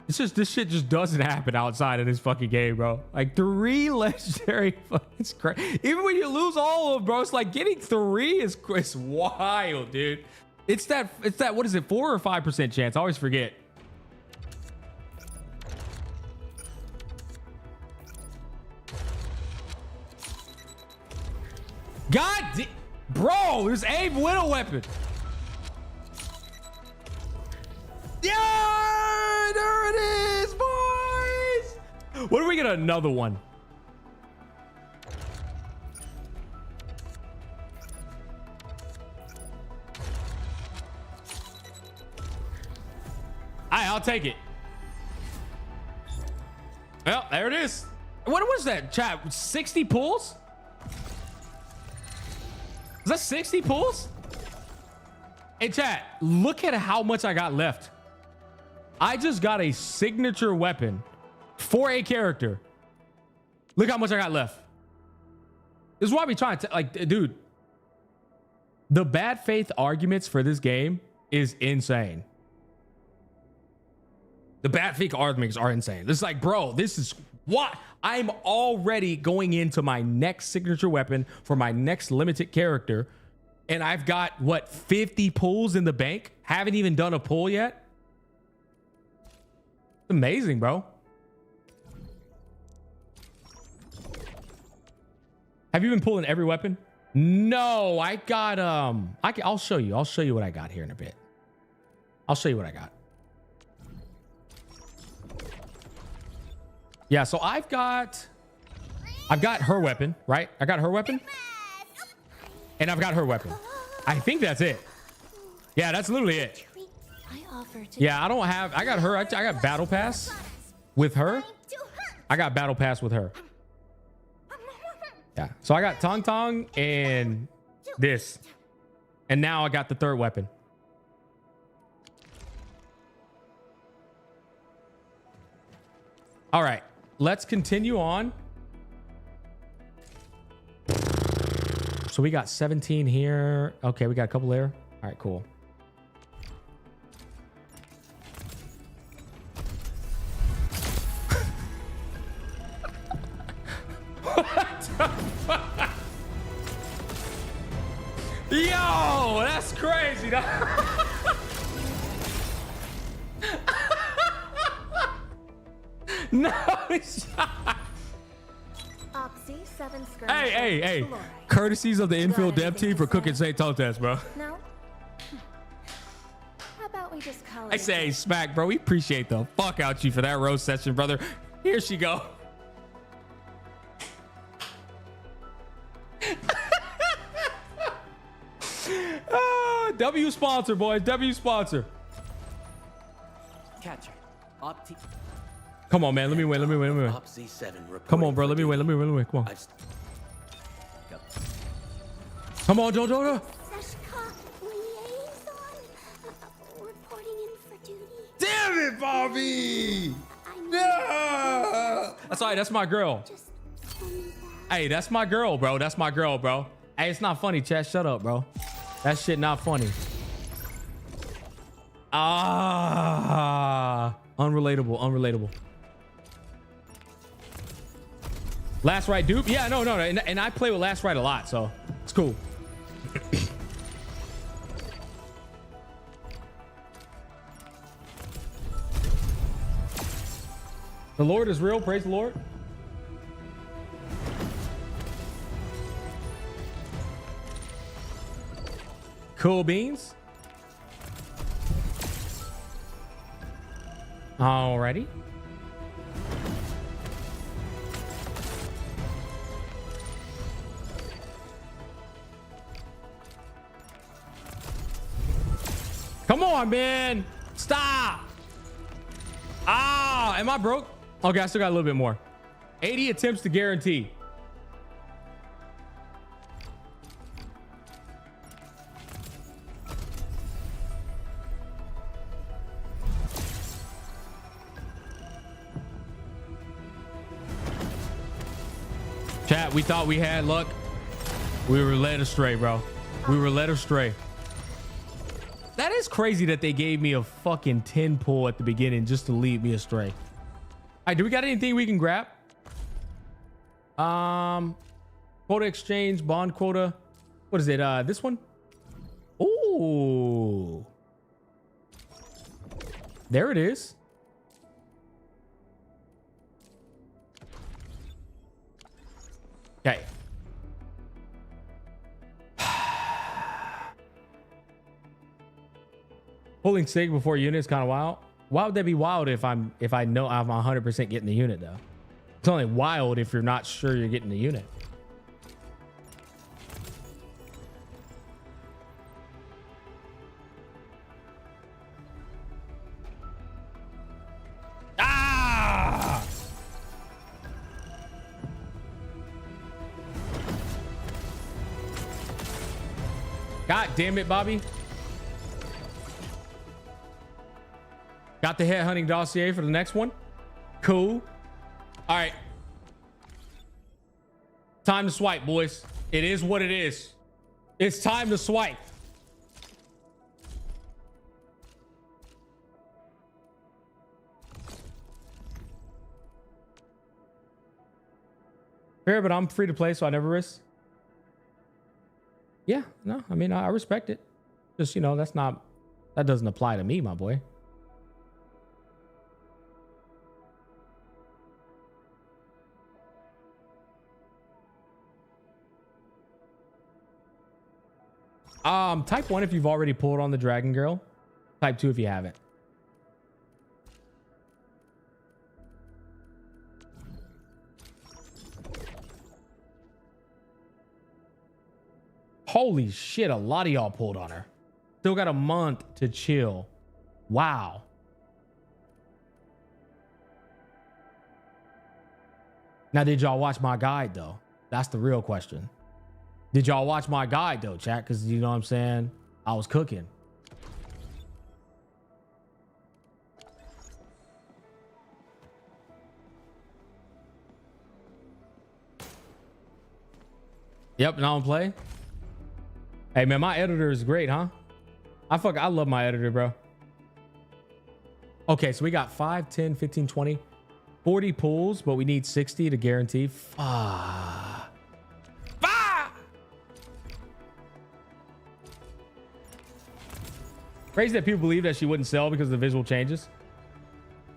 it's just this shit just doesn't happen outside of this fucking game, bro. Like 3 legendary, it's crazy. Even when you lose all of them, bro, it's like getting 3 is it's wild, dude. It's that what is it, 4 or 5% chance? I always forget. Bro, there's Abe with a weapon. Yeah, there it is, boys. What do we get? Another one. I'll take it. Well, there it is. What was that, chat? 60 pulls? Is that 60 pulls? Hey, chat, look at how much I got left. I just got a signature weapon for a character. Look how much I got left. This is why we try to, like, dude, the bad faith arguments for this game is insane. The bad faith arguments are insane. It's like, bro, this is what I'm already going into my next signature weapon for my next limited character. And I've got what, 50 pulls in the bank? Haven't even done a pull yet. It's amazing, bro. Have you been pulling every weapon? No, I got I'll show you. I'll show you what I got here in a bit. I'll show you what I got. Yeah, so I've got her weapon, right? I got her weapon. And I've got her weapon. I think that's it. Yeah, that's literally it. Yeah, I don't have, I got her. I got battle pass with her. I got battle pass with her. Yeah, so I got Tong Tong and this. And now I got the 3rd weapon. All right, let's continue on. So we got 17 here. Okay, we got a couple there. All right, cool. What the fuck? Yo, that's crazy. No shot. Hey. Courtesies of the Endfield dev team for cooking Saintontas, bro. No. How about we just call it? I say, Smack, bro, we appreciate the fuck out you for that roast session, brother. Here she go. W sponsor, boys. W sponsor. Catcher. Opti. Come on, man. Let me win. Let me win. Let me win. Op Z7 Come on, reporting bro. for Let me win. Let me win. Let me win. Come on. Come on, Jojo. Seshka liaison. Reporting in for duty. Damn it, Bobby. I Yeah. That's all right. That's my girl. just told me that. Hey, that's my girl, bro. That's my girl, bro. Hey, it's not funny, chat. Shut up, bro. That shit not funny. Ah, unrelatable, unrelatable. Last right dupe? Yeah, no. And I play with last right a lot, so it's cool. The Lord is real. Praise the Lord. Cool beans. Alrighty. Come on, man. Stop. Ah, am I broke? Okay, I still got a little bit more. 80 attempts to guarantee. Chat, we thought we had luck. We were led astray, bro. We were led astray. That is crazy that they gave me a fucking 10 pull at the beginning just to lead me astray. All right, do we got anything we can grab? Quota exchange, bond quota. What is it? This one? Ooh. There it is. Okay. Pulling sig before unit is kind of wild. Why would that be wild if I know I'm 100% getting the unit though? It's only wild if you're not sure you're getting the unit. Ah! God damn it, Bobby. Got the headhunting dossier for the next one. Cool. All right. Time to swipe, boys. It is what it is. It's time to swipe. Fair, but I'm free to play, so I never risk. Yeah, no, I mean, I respect it. Just, you know, that doesn't apply to me, my boy. Type 1 if you've already pulled on the Dragon Girl. Type 2 if you haven't. Holy shit, a lot of y'all pulled on her. Still got a month to chill. Wow. Now, did y'all watch my guide though? That's the real question. Did y'all watch my guide though, chat? Because you know what I'm saying? I was cooking. Yep, now I'm play. Hey man, my editor is great, huh? I love my editor, bro. Okay, so we got 5, 10, 15, 20, 40 pulls, but we need 60 to guarantee. Fuck. Crazy that people believe that she wouldn't sell because of the visual changes.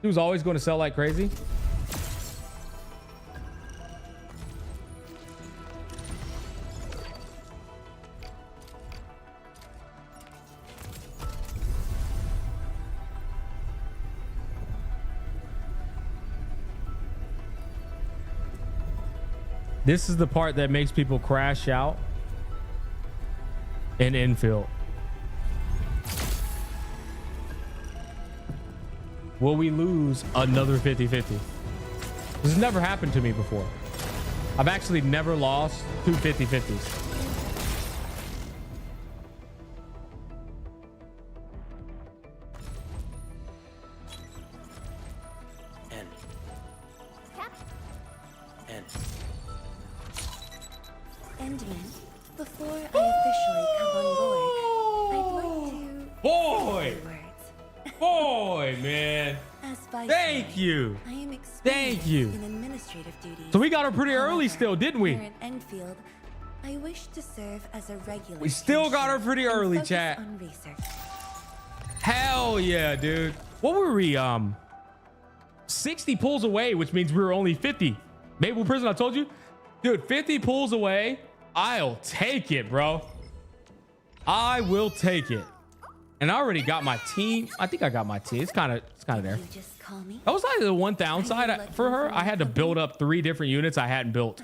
She was always going to sell like crazy. This is the part that makes people crash out in Endfield. Will we lose another 50-50? This has never happened to me before. I've actually never lost two 50-50s. Endman, before I officially come on board, I'd like to Boy! say a few words. Boy, man. As Viceroy, Thank you. I am Thank you. experienced in administrative duties. So we got her pretty early However, still, didn't we? Here at Endfield, I wish to serve as a regular. We still got her pretty and early, focus chat. on research. Hell yeah, dude. What were we? 60 pulls away, which means we were only 50. Mabel Prison, I told you. Dude, 50 pulls away. I'll take it, bro. I will take it. And I already got my team. I think I got my team. It's kind of there. You just call me. That was like the one downside for her. I had to build up 3 different units I hadn't built.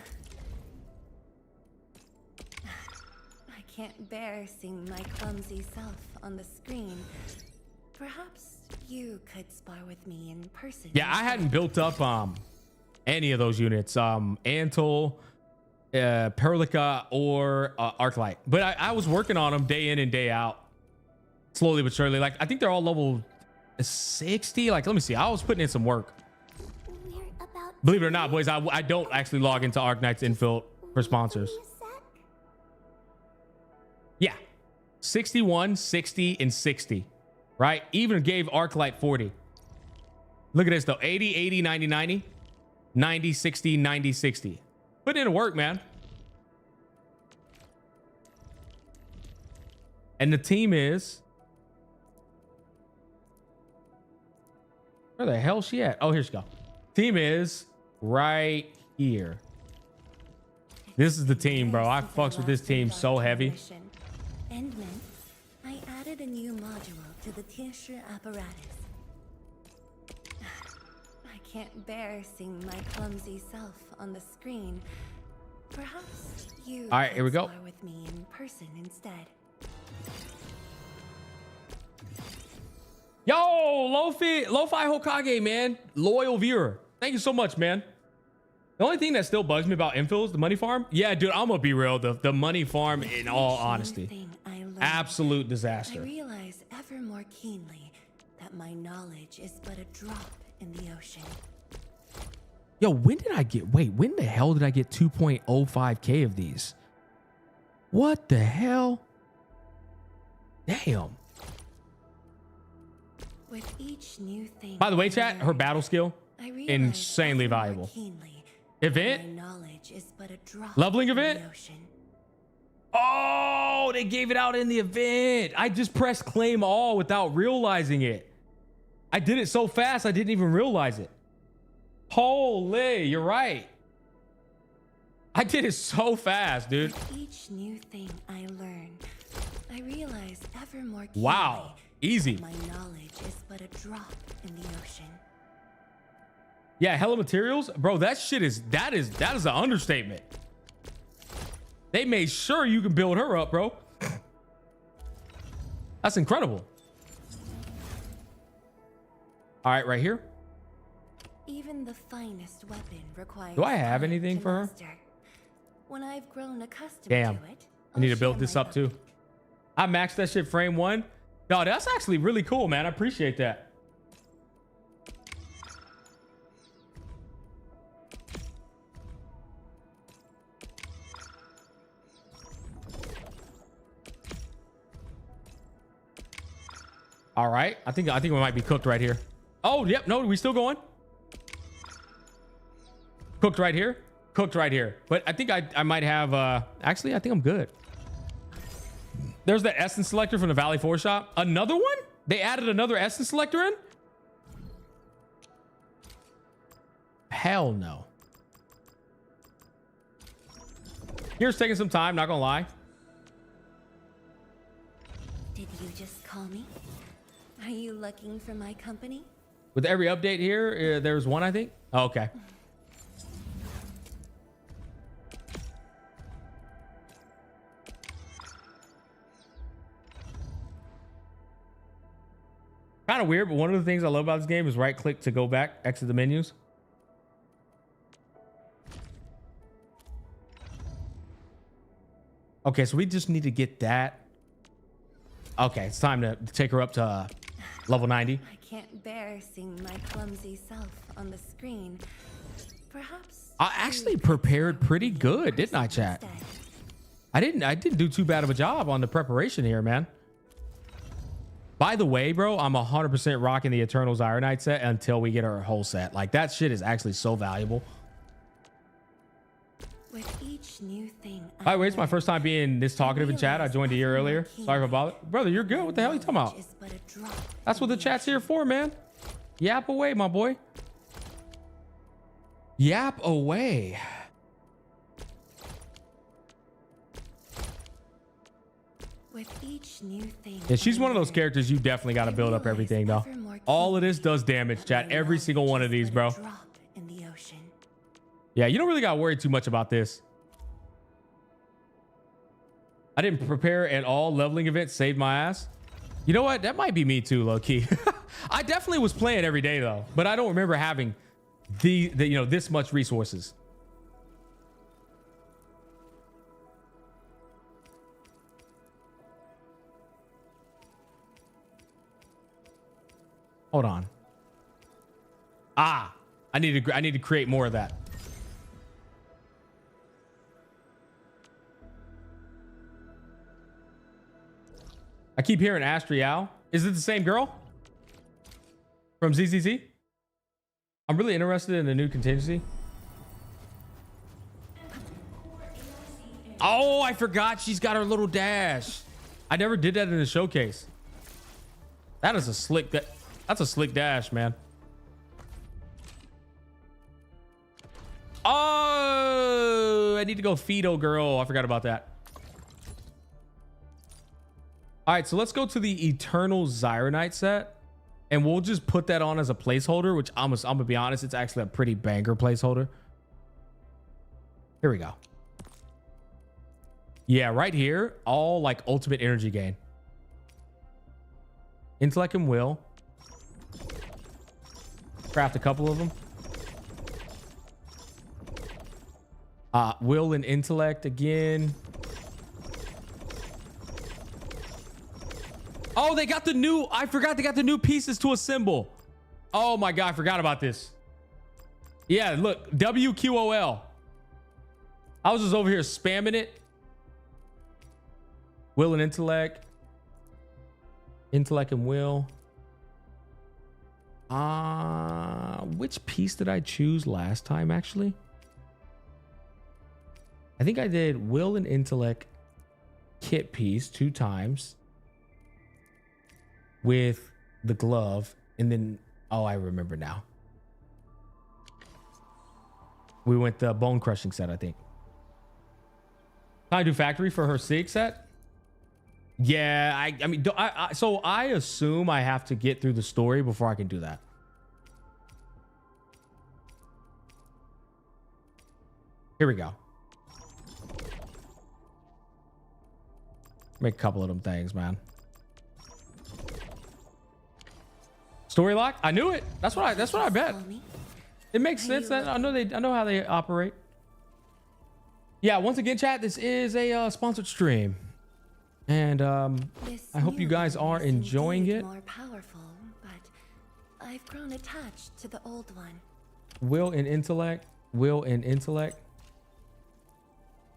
I can't bear seeing my clumsy self on the screen. Perhaps you could spar with me in person. Yeah, I hadn't built up any of those units. Antle, Perlica, or Arknight. But I was working on them day in and day out. Slowly but surely. Like, I think they're all level 60. Like, let me see. I was putting in some work. We're about Believe it or not, boys, I don't actually log into Arknights Endfield for sponsors. Yeah. 61, 60, and 60. Right? Even gave Arklight 40. Look at this, though. 80, 80, 90, 90. 90, 60, 90, 60. Put in the work, man. And the team is... Where the hell is she at? Oh, here she go. Team is right here. This is the team, bro. I fucks with this team so heavy. Endman, I added a new module to the tissue apparatus. I can't bear seeing my clumsy self on the screen. Perhaps you All right, here we could go. spar with me in person instead. Yo, Lo-Fi Hokage, man. Loyal viewer. Thank you so much, man. The only thing that still bugs me about Endfield is the money farm. Yeah, dude, I'm gonna be real. The money farm, in all honesty, absolute I disaster. realize ever more keenly that my knowledge is but a drop in the ocean. Yo, when the hell did I get 2.05K of these? What the hell? Damn. With each new thing By the way, I chat, her learn, battle skill, I realize insanely ever more valuable. keenly Event? my knowledge is but a drop Leveling in the event? ocean. Oh, they gave it out in the event. I just pressed claim all without realizing it. I did it so fast, I didn't even realize it. Holy, you're right. I did it so fast, dude. With each new thing I learn, I realize ever more keenly Wow, easy. my knowledge is but a drop in the ocean. Yeah, hella materials, bro. That is an understatement. They made sure you can build her up, bro. That's incredible. All right, right here. Even the finest weapon requires Do I have time anything to for her? master. When I've grown accustomed Damn. to it, I need I'll to build share this my up too. I maxed that shit frame 1. No, that's actually really cool, man. I appreciate that. All right. I think we might be cooked right here. Oh, yep. No, we still going? Cooked right here. Cooked right here. But I think I might have actually I think I'm good. There's that essence selector from the Valley 4 shop. Another one? They added another essence selector in? Hell no. Here's taking some time, not gonna lie. Did you just call me? Are you looking for my company? With every update here, there's one, I think. Oh, okay. Kind of weird, but one of the things I love about this game is right click to go back, exit the menus. Okay, so we just need to get that. Okay, it's time to take her up to level 90. I can't bear seeing my clumsy self on the screen. Perhaps I actually prepared pretty good, didn't I, chat? I didn't do too bad of a job on the preparation here, man. By the way, bro, I'm 100% rocking the Eternals Arknights set until we get our whole set. Like, that shit is actually so valuable. With each new thing. By the way, it's my first time being this talkative in chat. I joined a year earlier. Sorry for bothering. Brother, you're good. What the hell are you talking about? That's what the chat's here for, man. Yap away, my boy. Yap away. With each new thing. Yeah, she's one of those characters you definitely got to build up everything, though. All of this does damage, chat. Every single one of these, bro. Yeah, you don't really got to worry too much about this. I didn't prepare at all. Leveling event saved my ass. You know what? That might be me too, low key. I definitely was playing every day though, but I don't remember having the you know, this much resources. Hold on. Ah, I need to create more of that. I keep hearing Astrial. Is it the same girl from ZZZ? I'm really interested in the new contingency. Oh, I forgot she's got her little dash. I never did that in the showcase. That is a slick, that's a slick dash, man. Oh, I need to go Fido girl. I forgot about that. All right, so let's go to the Eternal Arknight set, and we'll just put that on as a placeholder, which I'm gonna be honest, it's actually a pretty banger placeholder. Here we go. Yeah, right here, all like ultimate energy gain. Intellect and will. Craft a couple of them. Will and intellect again. Oh, they got the new, I forgot they got the new pieces to assemble. Oh my God, I forgot about this. Yeah, look, WQOL. I was just over here spamming it. Will and intellect. Intellect and will. Which piece did I choose last time, actually? I think I did will and intellect kit piece 2 times. With the glove, and then, oh, I remember now. We went the bone crushing set, I think. Can I do factory for her SIG set? Yeah, I mean, so I assume I have to get through the story before I can do that. Here we go. Make a couple of them things, man. Story lock? I knew it. That's what I bet. It makes sense that I know how they operate. Yeah, once again, chat, this is a sponsored stream. And I hope you guys are enjoying it. More powerful, but I've grown attached to the old one. Will and intellect. Will and intellect.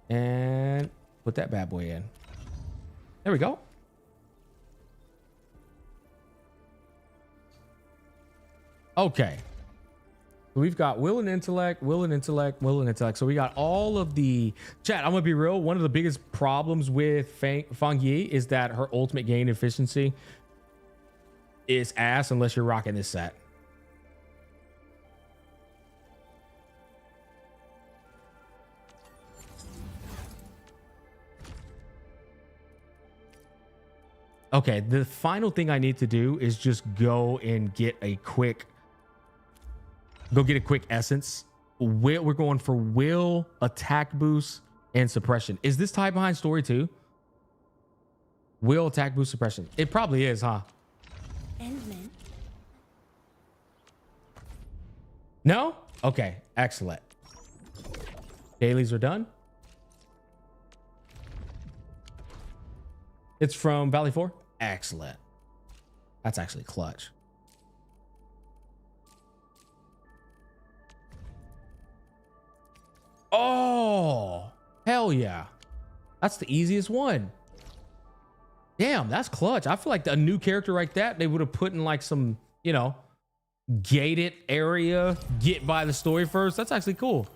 And put that bad boy in. There we go. Okay. We've got will and intellect, will and intellect, will and intellect. So we got all of the chat. I'm gonna be real. One of the biggest problems with Fang Yi is that her ultimate gain efficiency is ass unless you're rocking this set. Okay, the final thing I need to do is just go and get a quick essence. We're going for will, attack boost, and suppression. Is this tied behind story too? Will, attack boost, suppression. It probably is, huh? Endman. No? Okay, excellent. Dailies are done. It's from Valley 4. Excellent. That's actually clutch. Oh, hell yeah. That's the easiest one. Damn, that's clutch. I feel like a new character like that, they would have put in like some, you know, gated area, get by the story first. That's actually cool.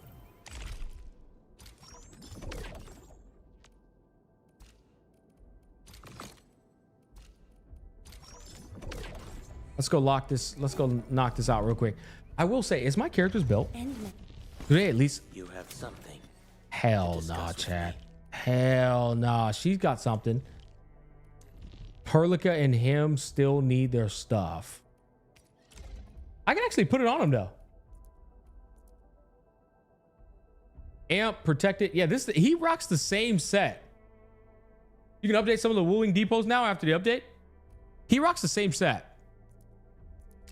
Let's go lock this. Let's go knock this out real quick. I will say, is my character's built? Endman. Do they at least? You have something. Hell nah, Chad. Hell nah. She's got something. Perlica and him still need their stuff. I can actually put it on him though. Amp, protect it. Yeah, he rocks the same set. You can update some of the Wuling depots now after the update. He rocks the same set.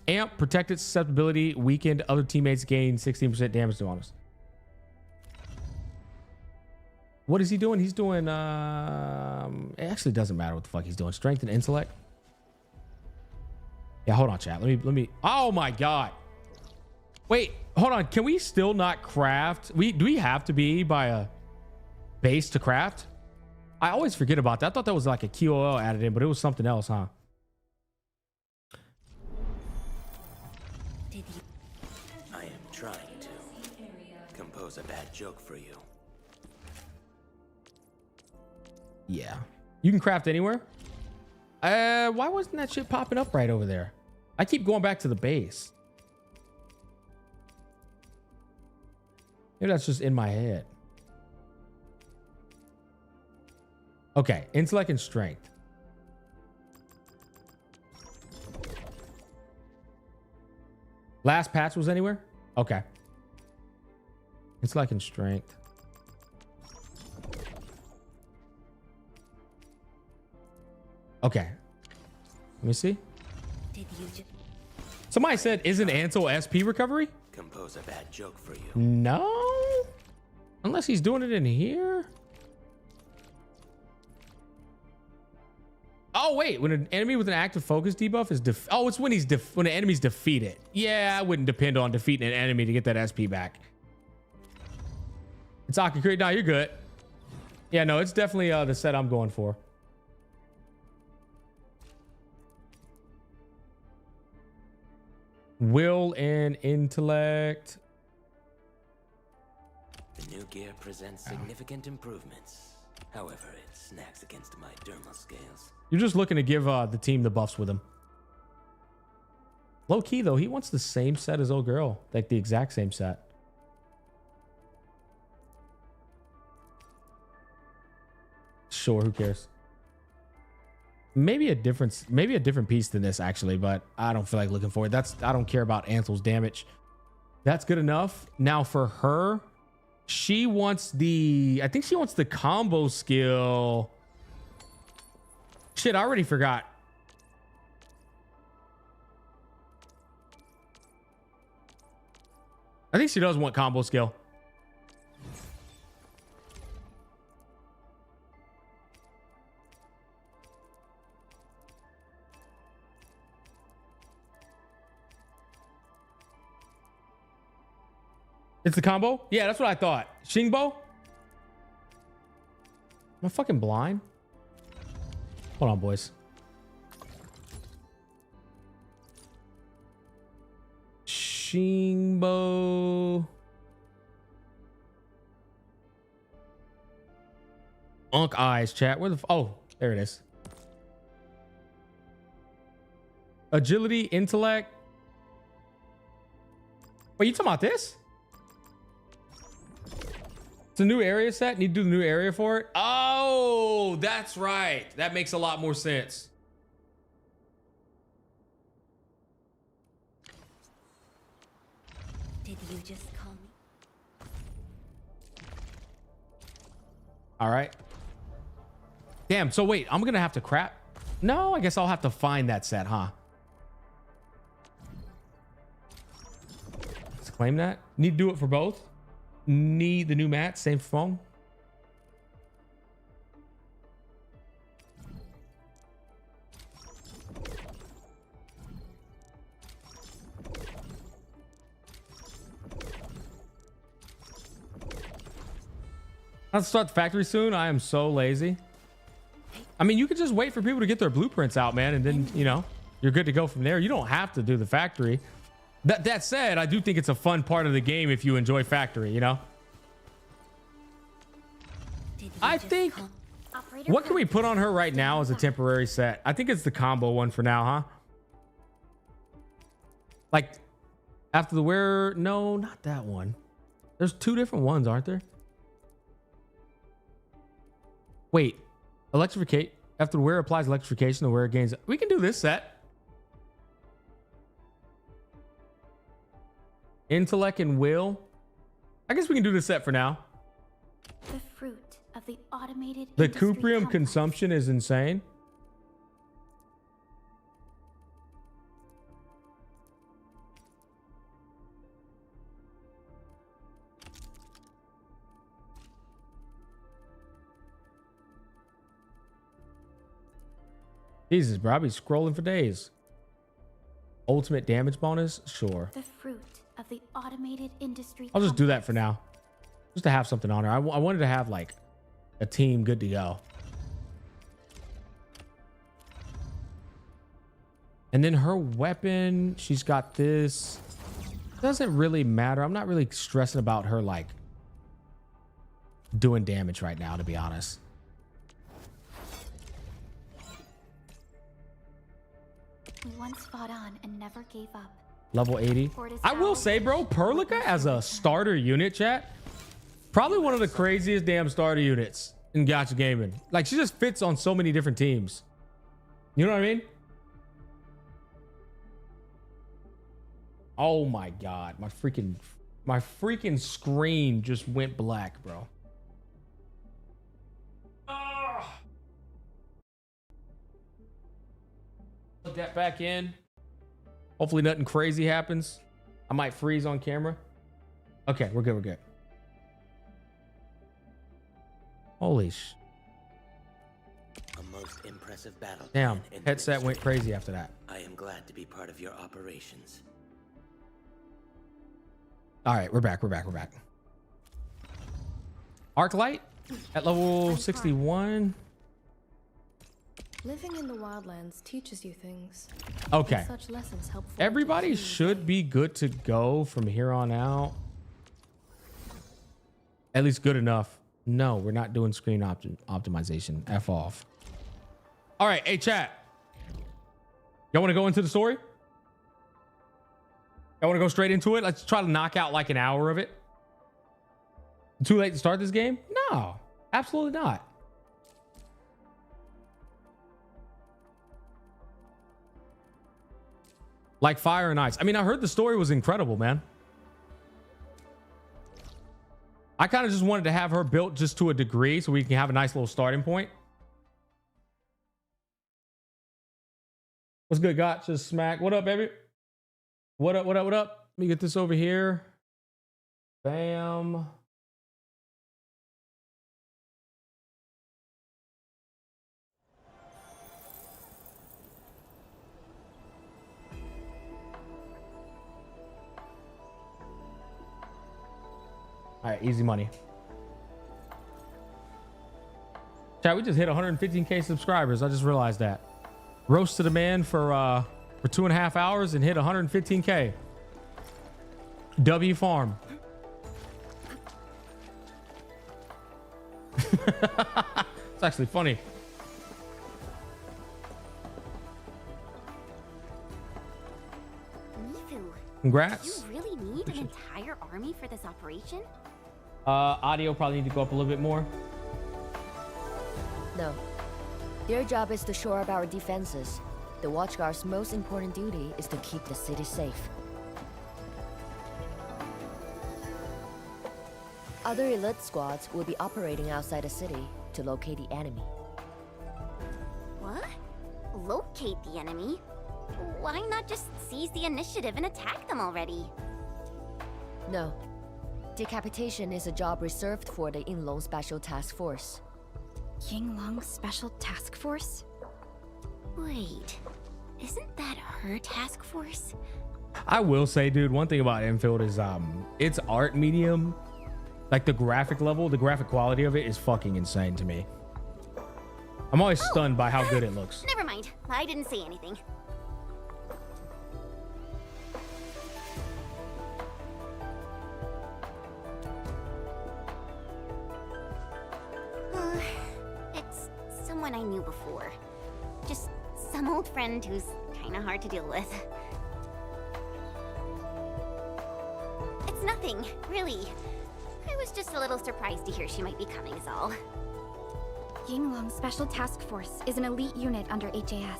Amp, protected susceptibility, weakened, other teammates gain 16% damage to bonus. What is he doing? He's doing, it actually doesn't matter what the fuck he's doing. Strength and intellect. Yeah, hold on, chat. Let me, oh my God. Wait, hold on. Can we still not craft? Do we have to be by a base to craft? I always forget about that. I thought that was like a QOL added in, but it was something else, huh? I am trying to compose a bad joke for you. Yeah. You can craft anywhere? Why wasn't that shit popping up right over there? I keep going back to the base. Maybe that's just in my head. Okay, intellect and strength. Last patch was anywhere? Okay. Intellect and strength. Okay. Let me see. Did you just... Somebody said, isn't Ansel SP recovery? Compose a bad joke for you. No. Unless he's doing it in here. Oh, wait. When an enemy with an active focus debuff is it's when when the enemy's defeated. Yeah, I wouldn't depend on defeating an enemy to get that SP back. It's Akakuri. No, you're good. Yeah, no, it's definitely the set I'm going for. Will and intellect. The new gear presents significant improvements. However, it snags against my dermal scales. You're just looking to give the team the buffs with him. Low key though, he wants the same set as old girl, like the exact same set. Sure, who cares? Maybe a different piece than this actually, but I don't feel like looking for it. I don't care about Ansel's damage. That's good enough. Now for her, she wants I think she wants the combo skill. Shit, I already forgot. I think she does want combo skill. It's the combo? Yeah, that's what I thought. Shingbo? Am I fucking blind? Hold on, boys. Shingbo. Unk eyes, chat. Where the oh, there it is. Agility, intellect. Wait, you talking about this? It's a new area set. Need to do the new area for it. Oh, that's right. That makes a lot more sense. Did you just call me? All right. Damn. So wait, I'm going to have to crap. No, I guess I'll have to find that set, huh? Claim that. Need to do it for both. Need the new mat. Same for phone. Let's start the factory soon. I am so lazy. I mean, you could just wait for people to get their blueprints out, man, and then, you know, you're good to go from there. You don't have to do the factory. That said, I do think it's a fun part of the game if you enjoy factory, you know? I think... What can we put on her right now as a temporary set? I think it's the combo one for now, huh? Like, after the wear... No, not that one. There's two different ones, aren't there? Wait, electrificate. After the wearer applies electrification, the wearer gains. We can do this set. Intellect and will. I guess we can do this set for now. The fruit of the automated. The industry cuprium complex. consumption is insane. Jesus, bro, I'll be scrolling for days. Ultimate damage bonus? Sure. The fruit of the automated industry. I'll just do that complex. for now. Just to have something on her. I wanted to have like a team good to go. And then her weapon, she's got this. Doesn't really matter. I'm not really stressing about her like doing damage right now, to be honest. We once fought on and never gave up. Level 80. I will say, bro, Perlica as a starter unit, chat, probably one of the craziest damn starter units in Gacha gaming. Like, she just fits on so many different teams. You know what I mean? Oh my god, my freaking screen just went black, bro. Put that back in. Hopefully nothing crazy happens. I might freeze on camera. Okay, we're good. We're good. Holy sh. A most impressive battle. Damn, plan in headset this went game. crazy after that. I am glad to be part of your operations. All right, we're back. We're back. We're back. Arklight at level 61. Living in the wildlands teaches you things. Okay. Such lessons help. Everybody should be good to go from here on out. At least good enough. No, we're not doing screen optimization. F off. All right, hey chat. Y'all want to go into the story? Y'all want to go straight into it? Let's try to knock out like an hour of it. Too late to start this game? No, absolutely not. Like Fire and Ice. I mean, I heard the story was incredible, man. I kind of just wanted to have her built just to a degree so we can have a nice little starting point. What's good, Gacha Smack? What up, baby? What up, what up, what up? Let me get this over here. Bam. All right, easy money. Chat, we just hit 115K subscribers. I just realized that. Roasted a man for 2.5 hours and hit 115K. W Farm. It's actually funny. Mifu, Congrats. you really need an entire army for this operation? Audio probably need to go up a little bit more. No. Their job is to shore up our defenses. The Watchguard's most important duty is to keep the city safe. Other elite squads will be operating outside the city to locate the enemy. What? Locate the enemy? Why not just seize the initiative and attack them already? No. Decapitation is a job reserved for the Yinglong Special Task Force. Yinglong Special Task Force? Wait, isn't that her task force? I will say, dude, one thing about Endfield is its art medium, like the graphic level, the graphic quality of it is fucking insane to me. I'm always stunned by how good it looks. Never mind, I didn't say anything. It's someone I knew before. Just some old friend who's kinda hard to deal with. It's nothing, really. I was just a little surprised to hear she might be coming is all. Yinglong Special Task Force is an elite unit under HAS.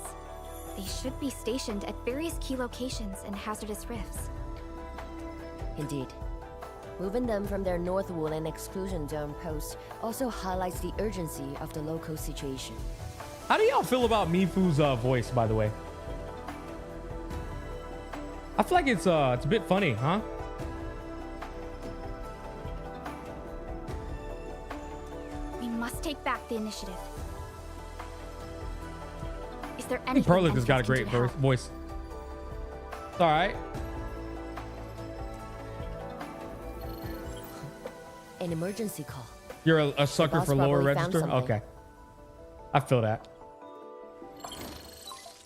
They should be stationed at various key locations in hazardous rifts. Indeed. Moving them from their North Woolen exclusion zone post also highlights the urgency of the local situation. How do y'all feel about Mifu's voice, by the way? I feel like it's a bit funny, huh? We must take back the initiative. Is there I think anything Perlick has got a Endfield can great do to help? voice. It's all right. An emergency call. You're a sucker boss for lower probably found register? something. Okay. I feel that.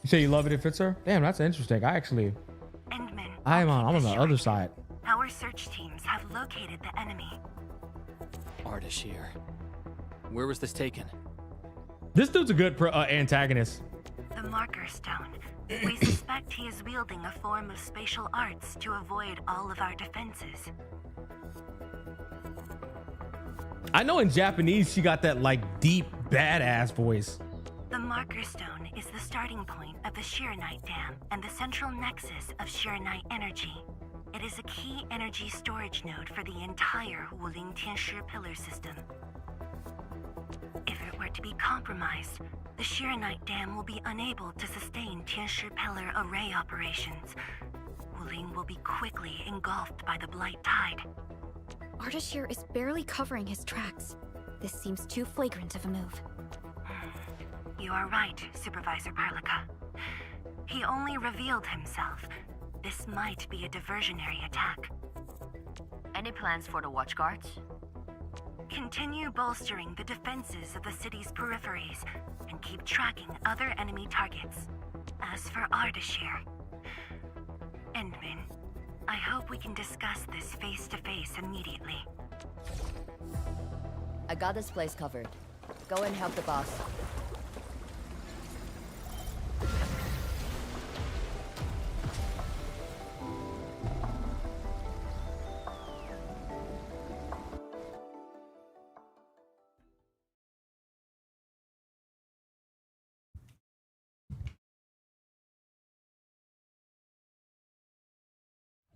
You say you love it if it's her? Damn, that's interesting. I'm on the other side. Our search teams have located the enemy. Ardashir. Where was this taken? This dude's a good antagonist. The Marker Stone. We suspect he is wielding a form of spatial arts to avoid all of our defenses. I know in Japanese she got that like deep badass voice. The Marker Stone is the starting point of the Shiranite Dam and the central nexus of Shiranite energy. It is a key energy storage node for the entire Wuling Tianshi pillar system. If it were to be compromised, the Shiranite Dam will be unable to sustain Tianshi pillar array operations. Wuling will be quickly engulfed by the Blight Tide. Ardashir is barely covering his tracks. This seems too flagrant of a move. You are right, Supervisor Parlica. He only revealed himself. This might be a diversionary attack. Any plans for the watchguards? Continue bolstering the defenses of the city's peripheries and keep tracking other enemy targets. As for Ardashir, Endman, I hope we can discuss this face-to-face immediately. I got this place covered. Go and help the boss.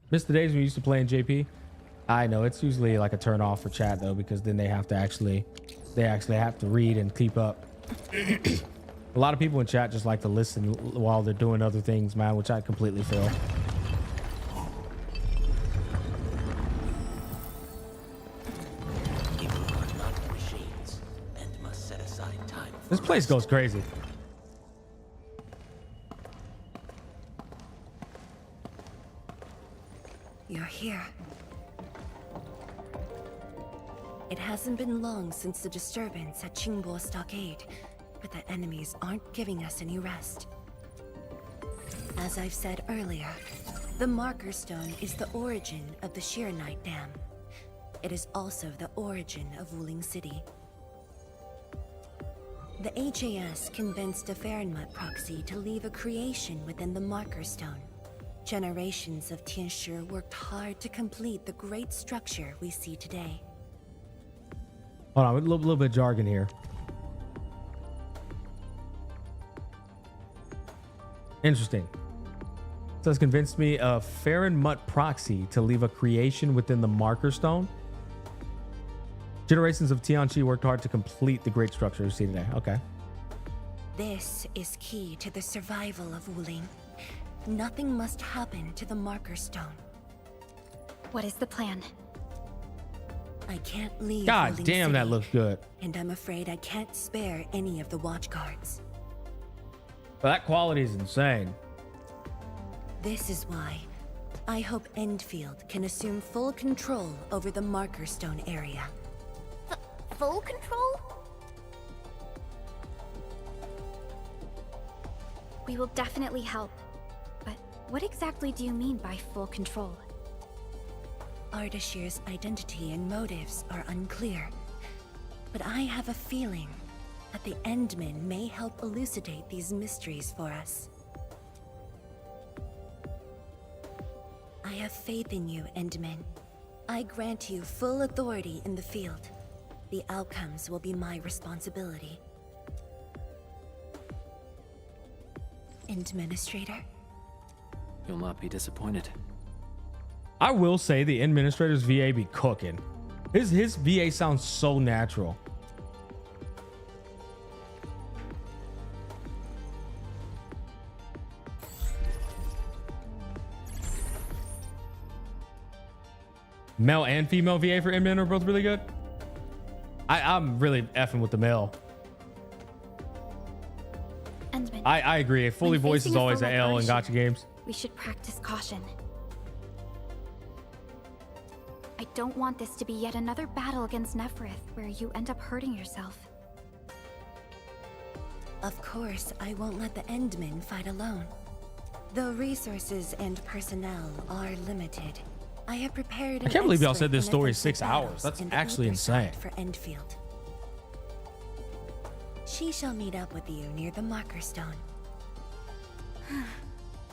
Miss the days when we used to play in JP. I know it's usually like a turn off for chat though, because then they have to actually have to read and keep up. A lot of people in chat just like to listen while they're doing other things, man, which I completely feel. People are not machines and must set aside time. This place goes crazy. You're here. It hasn't been long since the disturbance at Qingbo Stockade, but the enemies aren't giving us any rest. As I've said earlier, the Marker Stone is the origin of the Shiranite Dam. It is also the origin of Wuling City. The HAS convinced a Fahrenheit proxy to leave a creation within the Marker Stone. Generations of Tianshi worked hard to complete the great structure we see today. Hold on, a little bit of jargon here. Interesting. It says convinced me of Fahrenheit proxy to leave a creation within the Marker Stone. Generations of Tianchi worked hard to complete the great structure we see today. Okay. This is key to the survival of Wuling. Nothing must happen to the Marker Stone. What is the plan? I can't leave. God Wuling damn, that City, looks good. and I'm afraid I can't spare any of the watch guards. But that quality is insane. This is why I hope Endfield can assume full control over the Marker Stone area. Full control? We will definitely help. But what exactly do you mean by full control? Ardashir's identity and motives are unclear, but I have a feeling that the Endmen may help elucidate these mysteries for us. I have faith in you, Endmen. I grant you full authority in the field. The outcomes will be my responsibility. Administrator? You'll not be disappointed. I will say the administrator's VA be cooking. His VA sounds so natural. Male and female VA for admin are both really good. I'm really effing with the male. Endman, I agree. A fully when voiced is facing a always foe an like L in Ardashir, gacha games. we should practice caution. I don't want this to be yet another battle against Neferith where you end up hurting yourself. Of course, I won't let the Endmen fight alone. Though resources and personnel are limited, I have prepared. I can't believe y'all said this story is 6 hours. That's actually insane. For Endfield. She shall meet up with you near the Marker Stone.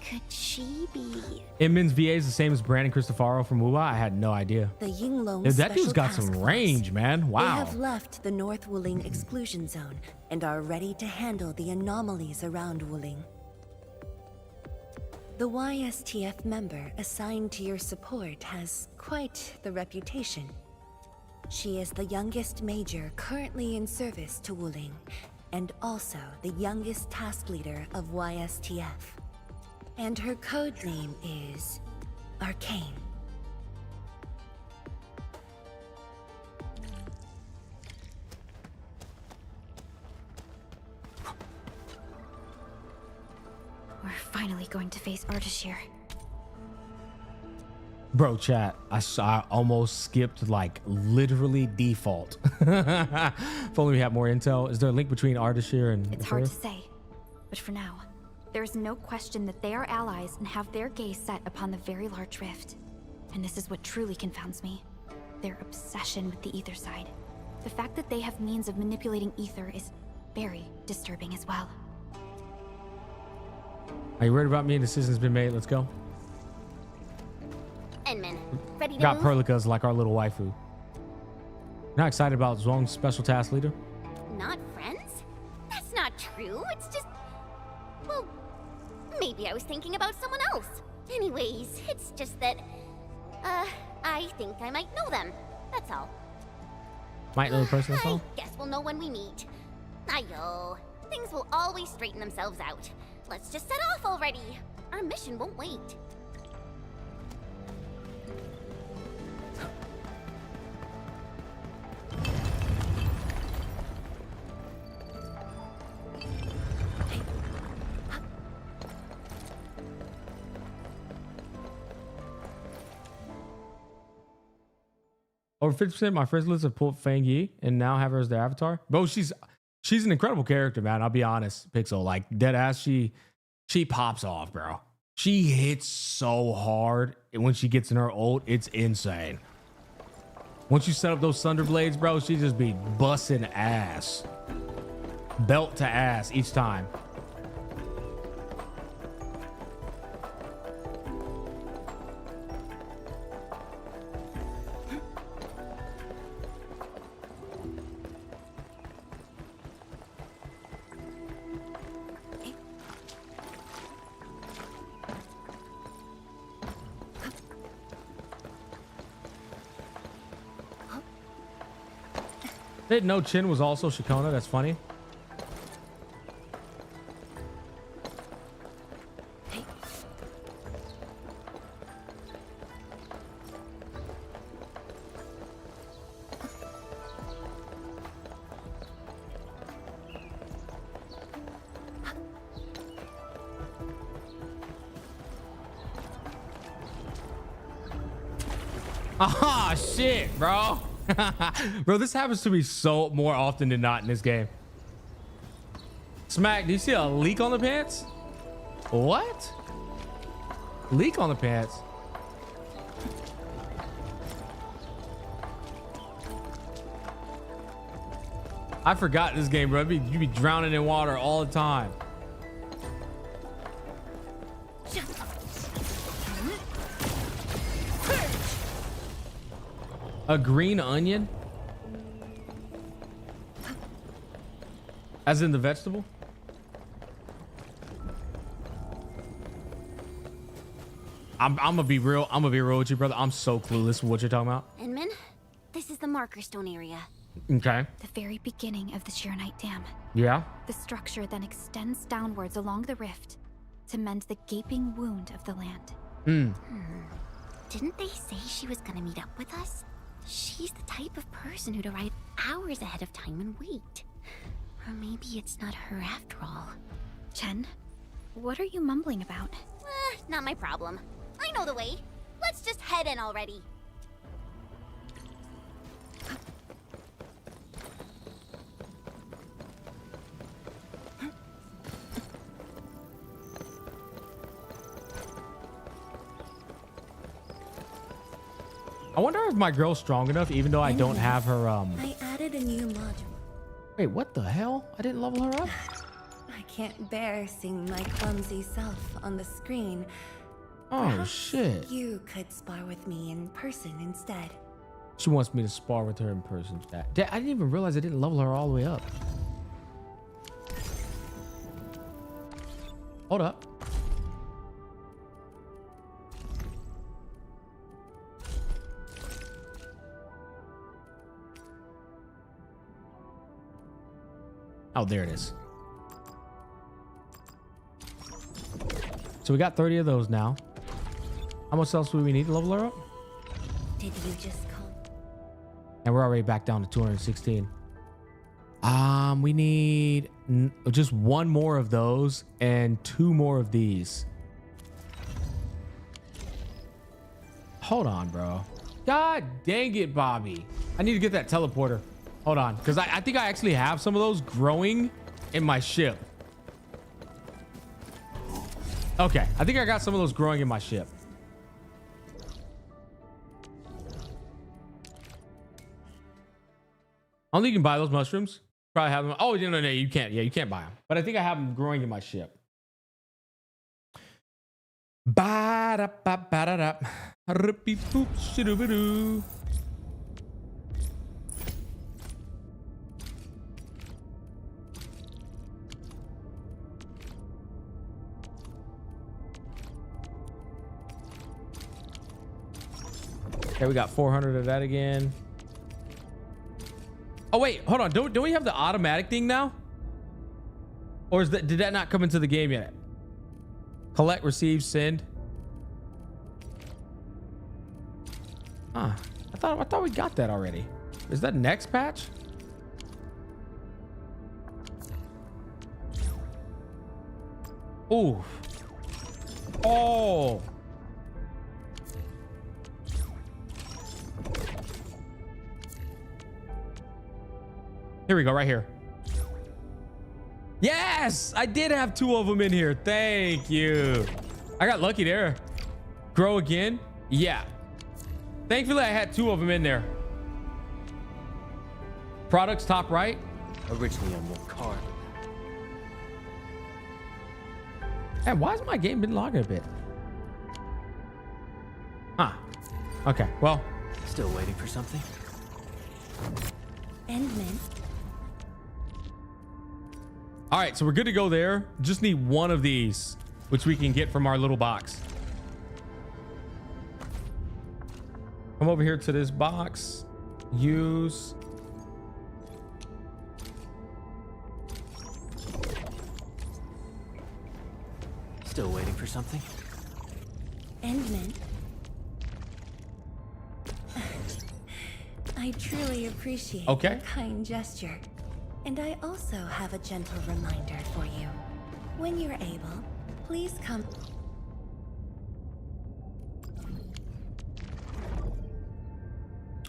Could she be? Inman's VA is the same as Brandon Cristofaro from Wuwa. I had no idea. The Yinglong That Special dude's got Task some Force. range, man. They Wow. have left the North Wuling exclusion zone and are ready to handle the anomalies around Wuling. The YSTF member assigned to your support has quite the reputation. She is the youngest major currently in service to Wuling, and also the youngest task leader of YSTF. And her code name is Arcane. We're finally going to face Ardashir. Bro, chat, I almost skipped like literally default. If only we had more intel. Is there a link between Ardashir and It's hard to Neferith? say, but for now, there is no question that they are allies and have their gaze set upon the very large rift. And this is what truly confounds me. Their obsession with the ether side. The fact that they have means of manipulating ether is very disturbing as well. Are you worried about me? Decision's been made. Let's go. Endman, ready to Got move? Perlica's like our little waifu. Not excited about Zhuang's special task leader? Not friends? That's not true. It's just... Well, maybe I was thinking about someone else. Anyways, it's just that... I think I might know them. That's all. Might know the person that's I all? guess we'll know when we meet. Ayo. Things will always straighten themselves out. Let's just set off already. Our mission won't wait. Over 50% of my friends list have pulled Fang Yi and now have her as their avatar. Bro, she's an incredible character, man. I'll be honest, Pixel. Like dead ass, she pops off, bro. She hits so hard, and when she gets in her ult, it's insane. Once you set up those Thunder Blades, bro, she just be busting ass. Belt to ass each time. Didn't know Chin was also Shikona. That's funny. Ah, shit, bro. Bro, this happens to me so more often than not in this game. Smack, do you see a leak on the pants? What? Leak on the pants? I forgot this game, bro. You be drowning in water all the time. A green onion? As in the vegetable? I'm gonna be real. I'm gonna be real with you, brother. I'm so clueless with what you're talking about. Enman, this is the marker stone area. Okay. The very beginning of the Sheer Night Dam. Yeah. The structure then extends downwards along the rift to mend the gaping wound of the land. Didn't they say she was gonna meet up with us? She's the type of person who'd arrive hours ahead of time and wait. Or maybe it's not her after all. Chen, what are you mumbling about? Not my problem. I know the way. Let's just head in already. I wonder if my girl's strong enough, even though I don't have her. I added a new module. Wait, what the hell? I didn't level her up? I can't bear seeing my clumsy self on the screen. Oh, Perhaps shit. You could spar with me in person instead. She wants me to spar with her in person. I didn't even realize I didn't level her all the way up. Hold up. Oh, there it is. So we got 30 of those now. How much else do we need to level her up? Did you just call? And we're already back down to 216. We need just one more of those and 2 more of these. Hold on, bro. God dang it, Bobby. I need to get that teleporter. Hold on, because I think I actually have some of those growing in my ship. Okay, I think I got some of those growing in my ship. I don't think you can buy those mushrooms. Probably have them. Oh, no, you can't. Yeah, you can't buy them. But I think I have them growing in my ship. Ba-da-ba-ba-da-da. Ruppy-poop, shidoo-ba-doo. Okay, we got 400 of that again. Oh wait, hold on. Don't we have the automatic thing now? Or is that, did that not come into the game yet? Collect, receive, send. Ah, I thought we got that already. Is that next patch? Ooh. Oh. Here we go, right here. Yes, I did have 2 of them in here. Thank you. I got lucky there. Grow again? Yeah. Thankfully, I had 2 of them in there. Products top right. Originally on what card? And why has my game been logging a bit? Huh. Okay, well. Still waiting for something? Endman. All right, so we're good to go there. Just need 1 of these, which we can get from our little box. Come over here to this box. Use. Still waiting for something? Endman. I truly appreciate your kind gesture. And I also have a gentle reminder for you. When you're able, please come.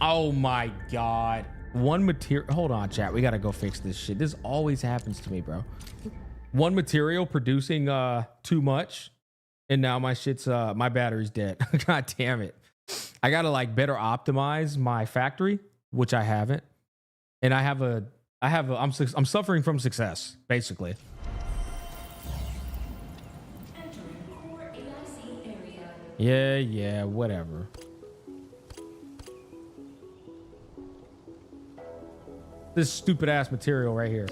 Oh my God. One material. Hold on, chat. We got to go fix this shit. This always happens to me, bro. One material producing too much. And now my shit's my battery's dead. God damn it. I got to like better optimize my factory, which I haven't. And I'm suffering from success, basically. Yeah, whatever. This stupid ass material right here.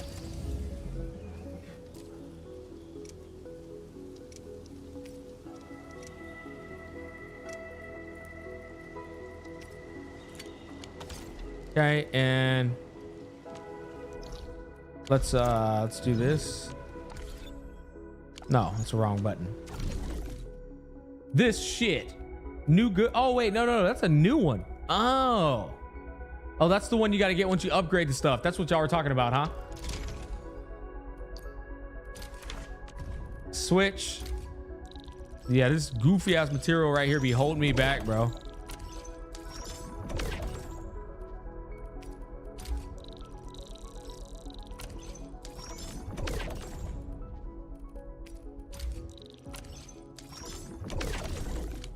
Okay, and let's do this. No, that's the wrong button. This shit. New good. Oh wait, no, that's a new one. Oh, that's the one you got to get once you upgrade the stuff. That's what y'all were talking about, huh? Switch. Yeah, this goofy ass material right here be holding me back, bro.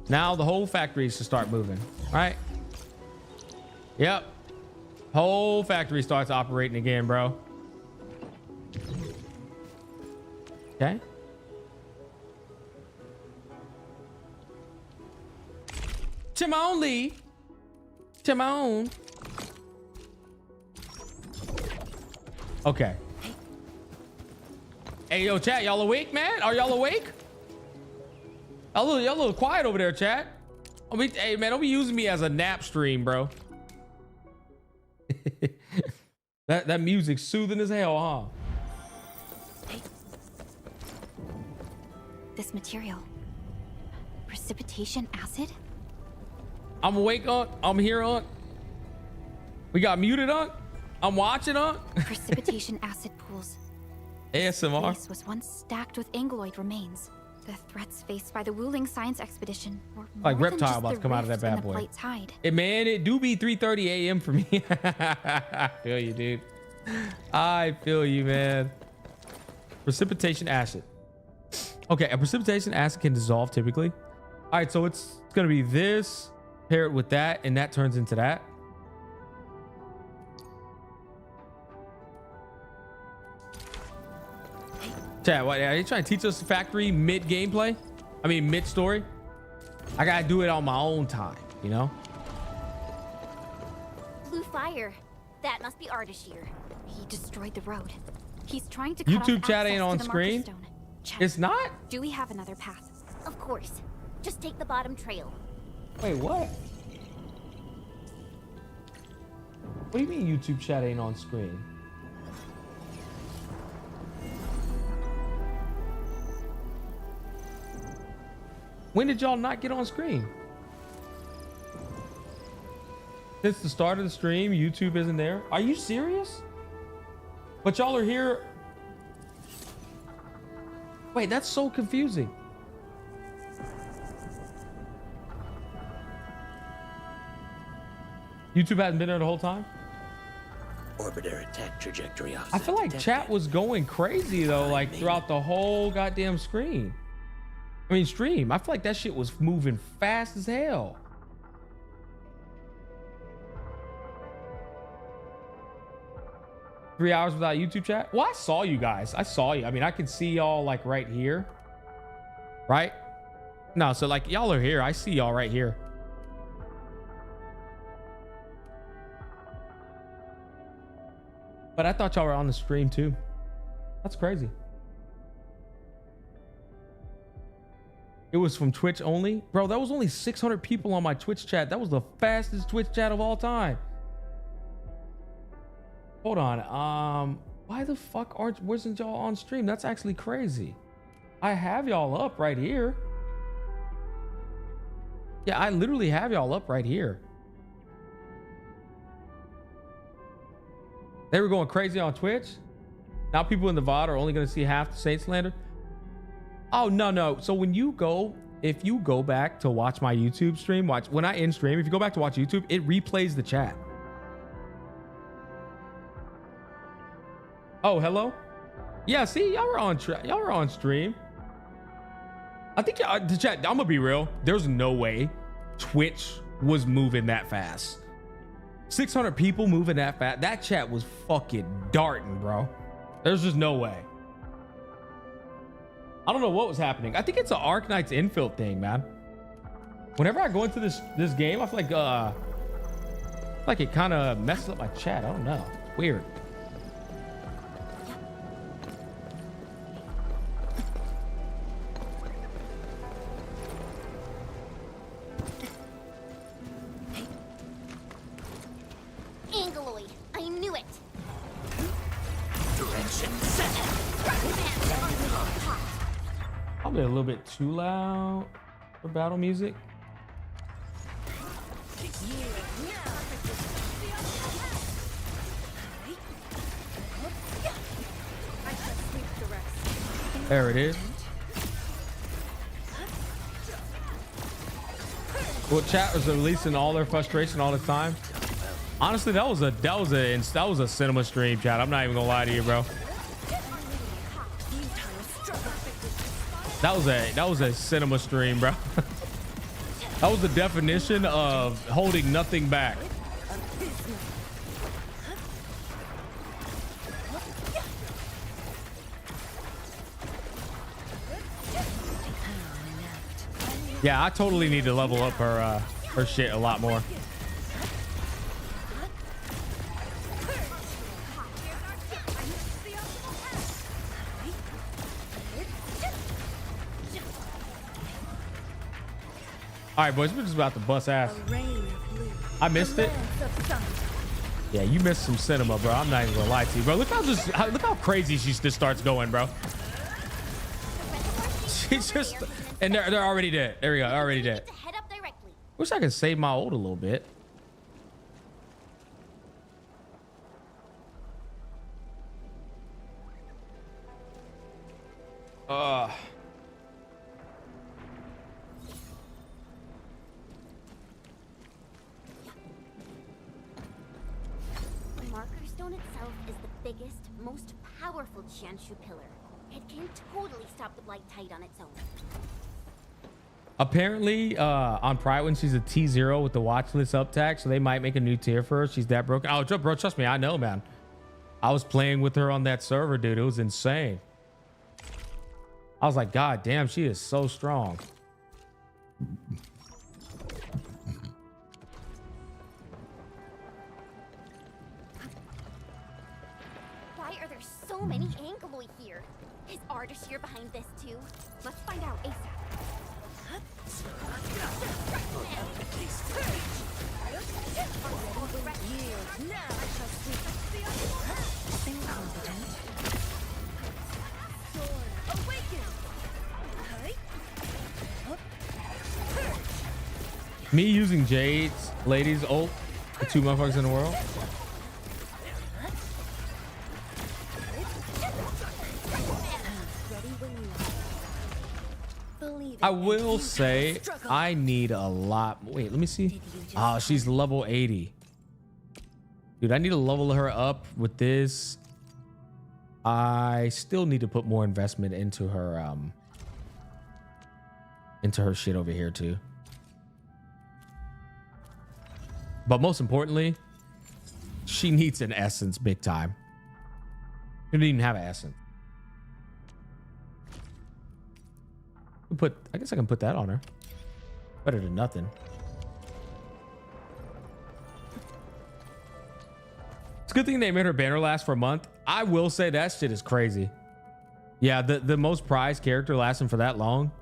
Now the whole factory should start moving, right? Yep. Whole factory starts operating again, bro. Okay. Timon Lee. Timon. Okay. Hey, yo, chat, y'all awake, man? Are y'all awake? Y'all a little quiet over there, chat. Hey, man, don't be using me as a nap stream, bro. that music's soothing as hell, huh? This material. Precipitation acid? I'm awake, Unc. I'm here, Unc. We got muted, Unc. I'm watching, Unc. Precipitation acid pools. ASMR. This place was once stacked with Angeloid remains. The threats faced by the Wuling science expedition were more like reptile than just about to come out of that bad boy. Man, it do be 3:30 a.m. for me. I feel you, dude. I feel you, man. Precipitation acid. Okay, a precipitation acid can dissolve typically. All right, so it's gonna be this, pair it with that, and that turns into that. Chat, what are you trying to teach us the factory mid gameplay? I mean mid story. I gotta do it on my own time, you know. Blue fire. That must be Ardashir. He destroyed the road. He's trying to cut YouTube off chat ain't on access to the screen. Marker Stone. Chat, It's not. do we have another path? Of course. Just take the bottom trail. Wait, what? What do you mean YouTube chat ain't on screen? When did y'all not get on screen? Since the start of the stream, YouTube isn't there. Are you serious? But y'all are here. Wait, that's so confusing. YouTube hasn't been there the whole time? Orbiter attack trajectory offset. I feel like chat was going crazy though, like throughout the whole goddamn screen. I mean, stream. I feel like that shit was moving fast as hell. Three hours without YouTube chat? Well, I saw you guys. I saw you. I mean, I can see y'all like right here. Right? No, so like y'all are here. I see y'all right here. But I thought y'all were on the stream too. That's crazy. It was from Twitch only? Bro, that was only 600 people on my Twitch chat. That was the fastest Twitch chat of all time. Hold on. Why the fuck wasn't y'all on stream? That's actually crazy. I have y'all up right here. Yeah, I literally have y'all up right here. They were going crazy on Twitch. Now people in the VOD are only going to see half the Saint slander. Oh, no. So when you go if you go back to watch my YouTube stream, when I end stream, if you go back to watch YouTube, it replays the chat. Oh, hello. Yeah, see, y'all were on y'all were on stream. I think the chat. I'm gonna be real. There's no way Twitch was moving that fast. 600 people moving that fast. That chat was fucking darting, bro. There's just no way. I don't know what was happening. I think it's an Arknights Endfield thing, man. Whenever I go into this game, I feel like it kind of messes up my chat. I don't know. Weird. Angloid, I knew it. Probably a little bit too loud for battle music. There it is. Well, chat was releasing all their frustration all the time. Honestly, that was a cinema stream, chat. I'm not even gonna lie to you, bro. That was a cinema stream, bro. That was the definition of holding nothing back. Yeah, I totally need to level up her shit a lot more. All right, boys, we're just about to bust ass. I missed it. Yeah, you missed some cinema, bro. I'm not even gonna lie to you, bro. Look how crazy she just starts going, bro. She's just, and they're already dead. There we go, already dead. Wish I could save my ult a little bit. The marker stone itself is the biggest, most powerful Jianshu pillar. It can totally stop the blight tide on its own. Apparently, on Pride when she's a T0 with the watch list up tag, so they might make a new tier for her. She's that broken. Oh, bro, trust me, I know, man. I was playing with her on that server, dude. It was insane. I was like, God damn, she is so strong. Why are there so many Angloid here? Is Ardashir behind this too? Let's find out ASAP. Me using Jade's ladies ult, the two motherfuckers in the world. I will say I need a lot. Wait, let me see. Oh, she's level 80. Dude, I need to level her up with this. I still need to put more investment into her shit over here too. But most importantly, she needs an essence big time. She didn't even have an essence. I guess I can put that on her. Better than nothing. It's a good thing they made her banner last for a month. I will say that shit is crazy. Yeah, the most prized character lasting for that long.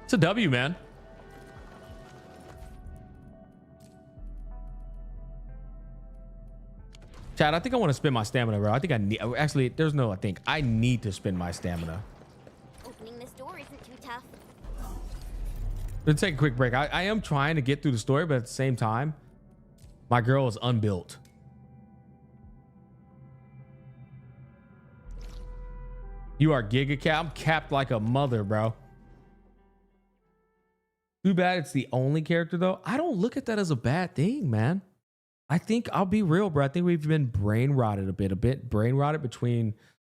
It's a W, man. Chad, I think I want to spend my stamina, bro. I think I need. Actually, there's no I think. I need to spend my stamina. Opening this door isn't too tough. Let's take a quick break. I am trying to get through the story, but at the same time, my girl is unbuilt. You are giga capped. I'm capped like a mother, bro. Too bad it's the only character though. I don't look at that as a bad thing, man. I think I'll be real, bro. I think we've been brain rotted a bit brain rotted between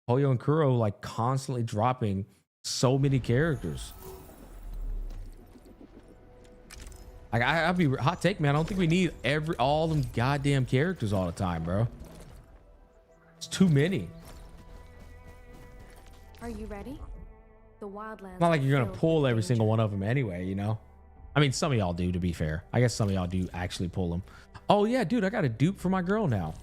Hoyo and Kuro, like constantly dropping so many characters. Like I'll be hot take, man. I don't think we need all them goddamn characters all the time, bro. It's too many. Are you ready? The wildlands. Not like you're gonna pull every single one of them anyway, you know. I mean, some of y'all do, to be fair. I guess some of y'all do actually pull them. Oh yeah, dude, I got a dupe for my girl now.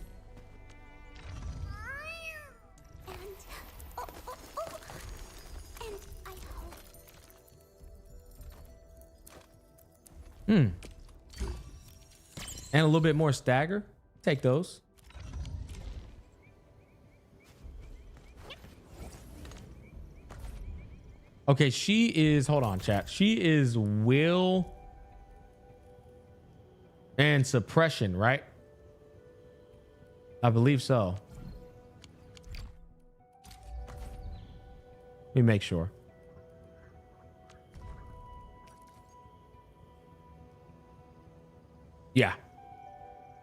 And a little bit more stagger. Take those. Okay, she is, hold on, chat. She is will and suppression, right? I believe so. Let me make sure. Yeah.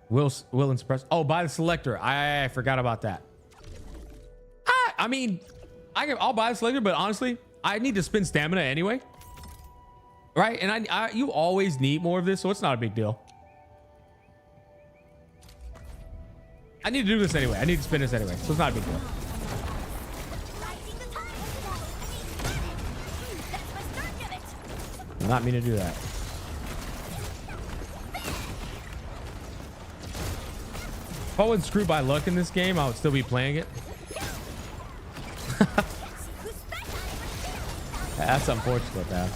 Will and suppress. Oh, buy the selector. I forgot about that. I mean, I'll buy the selector, but honestly, I need to spend stamina anyway. Right? And you always need more of this, so it's not a big deal. I need to do this anyway. I need to spend this anyway, so it's not a big deal. I'm not mean to do that. If I wasn't screwed by luck in this game, I would still be playing it. That's unfortunate, man.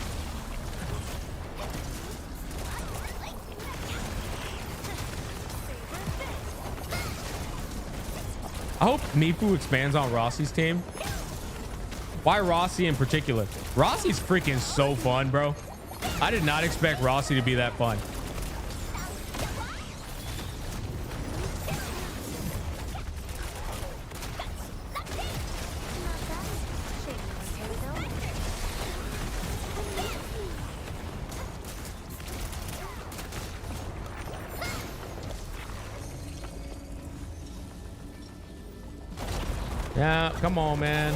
I hope Mifu expands on Rossi's team. Why Rossi in particular? Rossi's freaking so fun, bro. I did not expect Rossi to be that fun. Yeah, come on, man.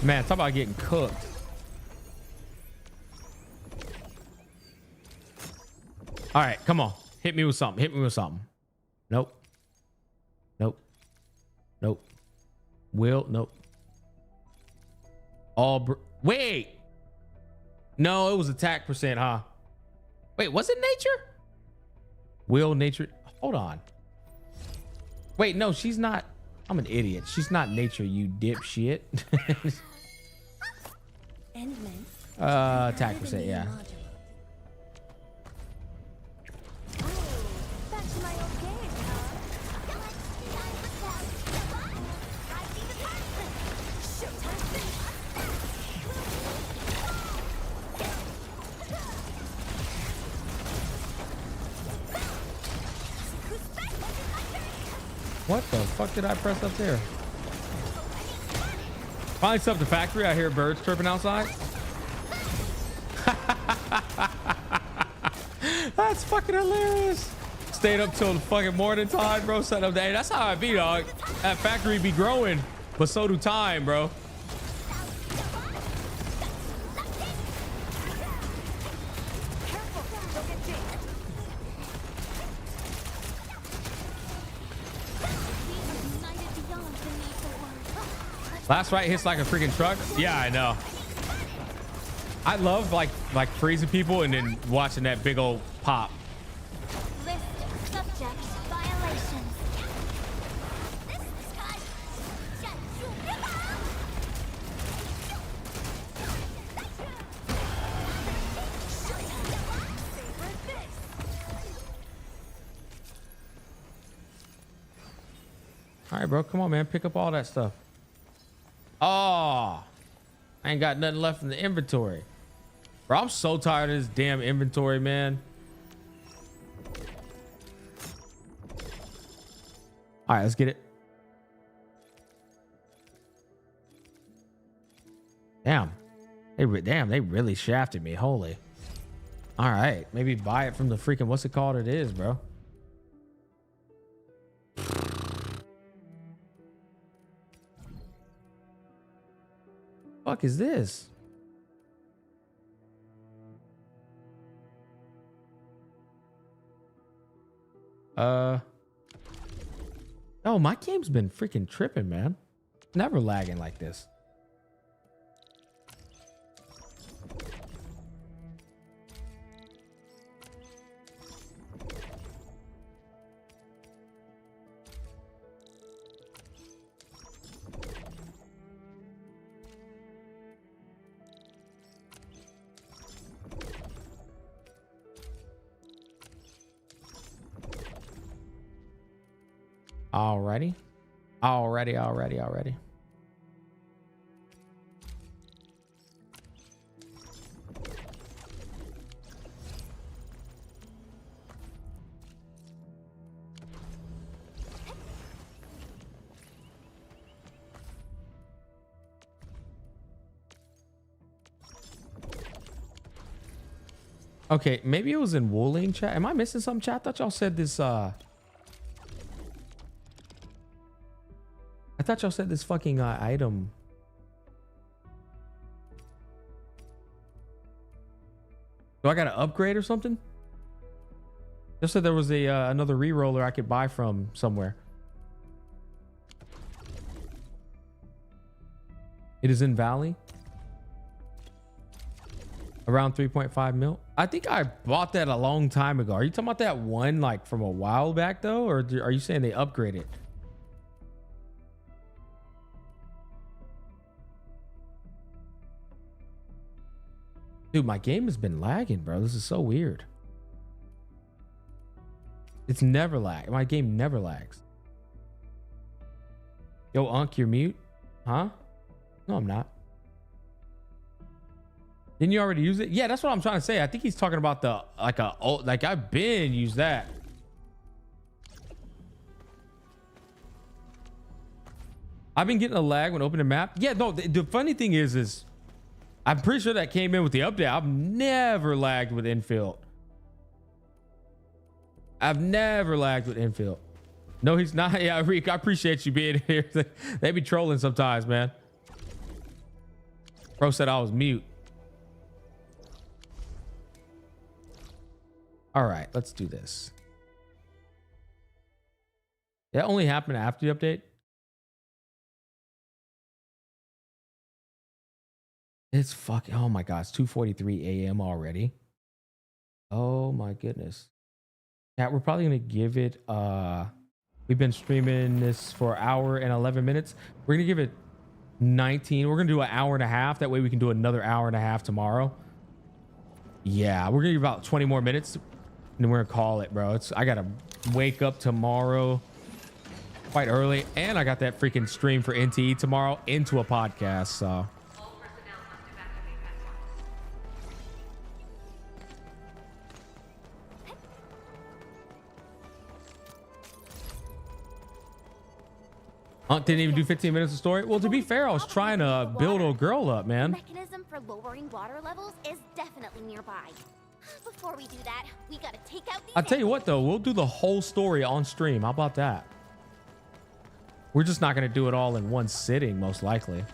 Man, talk about getting cooked. All right, come on. Hit me with something. Hit me with something. Nope. Nope. Nope. Will. Nope. Wait. No, it was attack percent, huh? Wait, was it nature? Will, nature. Hold on. Wait, no, she's not. I'm an idiot. She's not nature, you dipshit. Attack percent, yeah. What the fuck did I press up there? Finally set up the factory. I hear birds chirping outside. That's fucking hilarious. Stayed up till the fucking morning time, bro. Setting up the, hey, that's how I be, dog. That factory be growing, but so do time, bro. Last right hits like a freaking truck. Yeah, I know. I love like freezing people and then watching that big old pop. List subject violations. All right, bro. Come on, man. Pick up all that stuff. Oh, I ain't got nothing left in the inventory. Bro, I'm so tired of this damn inventory, man. All right, let's get it. Damn. They really shafted me. Holy. All right. Maybe buy it from the freaking, what's it called? It is, bro. Fuck is this? Oh, my game's been freaking tripping, man. Never lagging like this. Alrighty. Okay, maybe it was in Wuling chat. Am I missing some chat? I thought y'all said this I thought y'all said this fucking item. Do I got to upgrade or something? Just said there was a another reroller I could buy from somewhere. It is in Valley. Around 3.5 mil. I think I bought that a long time ago. Are you talking about that one like from a while back though? Or are you saying they upgraded? Dude, my game has been lagging, bro. This is so weird. It's never lag. My game never lags. Yo, Unc, you're mute? Huh? No, I'm not. Didn't you already use it? Yeah, that's what I'm trying to say. I think he's talking about the like I've been used that. I've been getting a lag when opening a map. Yeah, no, the funny thing is I'm pretty sure that came in with the update. I've never lagged with Endfield. I've never lagged with Endfield. No, he's not. Yeah, Reek, I appreciate you being here. They be trolling sometimes, man. Bro said I was mute. All right, let's do this. That only happened after the update. It's fucking, oh my God, it's 2:43 a.m. already. Oh my goodness. Yeah, we're probably gonna give it, we've been streaming this for an hour and 11 minutes. We're gonna give it 19. We're gonna do an hour and a half. That way we can do another hour and a half tomorrow. Yeah, we're gonna give about 20 more minutes and then we're gonna call it, bro. I gotta wake up tomorrow quite early. And I got that freaking stream for NTE tomorrow into a podcast, so. Didn't even do 15 minutes of story. Well, to be fair, I was trying to build a girl up, man. The mechanism for lowering water levels is definitely nearby. Before we do that, we gotta take out these. I'll tell you what, though, we'll do the whole story on stream. How about that? We're just not going to do it all in one sitting, most likely.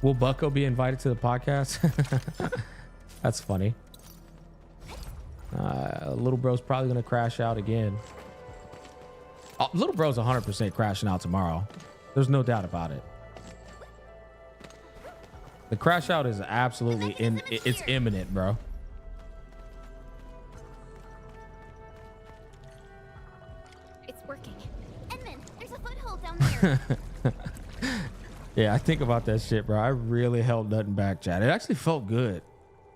Will Bucko be invited to the podcast? That's funny. Little bro's probably going to crash out again. Little bro's 100% crashing out tomorrow. There's no doubt about it. The crash out is absolutely it's imminent, bro. It's working. Edmund, there's a foothold down there. Yeah, I think about that shit, bro. I really held nothing back, Chad. It actually felt good.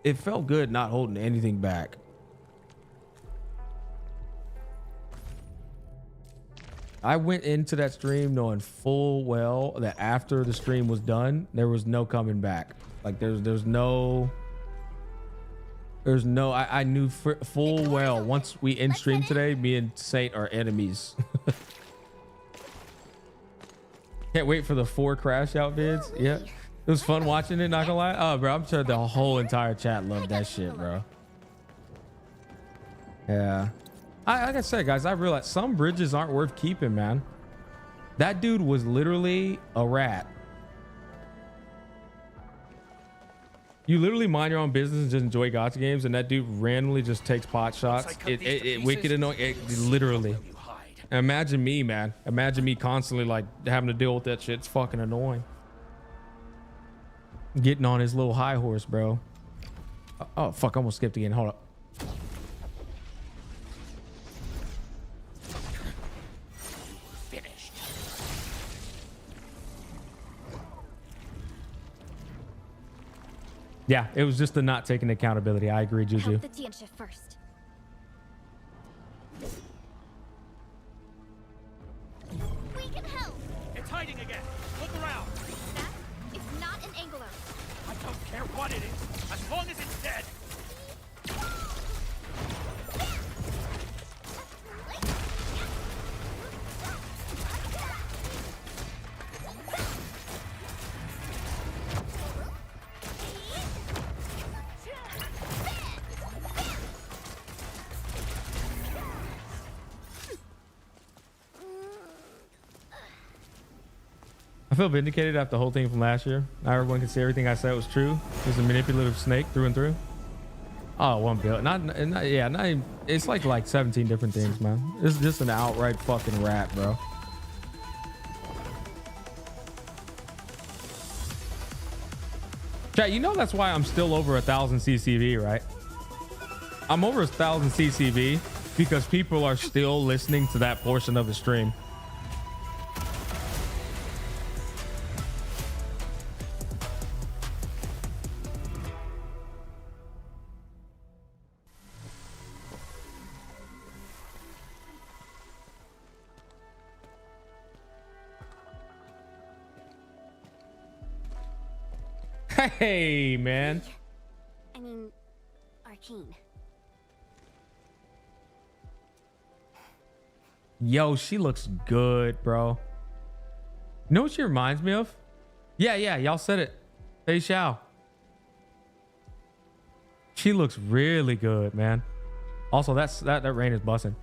It felt good not holding anything back. I went into that stream knowing full well that after the stream was done, there was no coming back. Like there's no There's no, I knew full well once we end stream today, me and Saint are enemies. Can't wait for the 4 crash out vids. Yeah, it was fun watching it, not gonna lie. Oh, bro, I'm sure the whole entire chat loved that shit, bro. Yeah. Like I said, guys, I realized some bridges aren't worth keeping, man. That dude was literally a rat. You literally mind your own business and just enjoy gacha games, and that dude randomly just takes pot shots. It wicked annoying. Literally. Imagine me, man. Imagine me constantly like having to deal with that shit. It's fucking annoying. Getting on his little high horse, bro. Oh fuck! I almost skipped again. Hold up. Yeah, it was just the not taking accountability. I agree, Juju. Help the Tianshi first. We can help. It's hiding again. Look around. That is not an angler. I don't care what it is, as long as it's dead. I feel vindicated after the whole thing from last year. Now everyone can see everything I said was true. He's a manipulative snake through and through. Oh, one bill. Not even, it's like 17 different things, man. It's just an outright fucking rat, bro. Chat, you know that's why I'm still over 1,000 CCV, right? I'm over 1,000 CCV because people are still listening to that portion of the stream. Hey, man. I mean, Arcane. Yo, she looks good, bro. You know what she reminds me of? Yeah, y'all said it. Fei Xiao. She looks really good, man. Also, that rain is busting.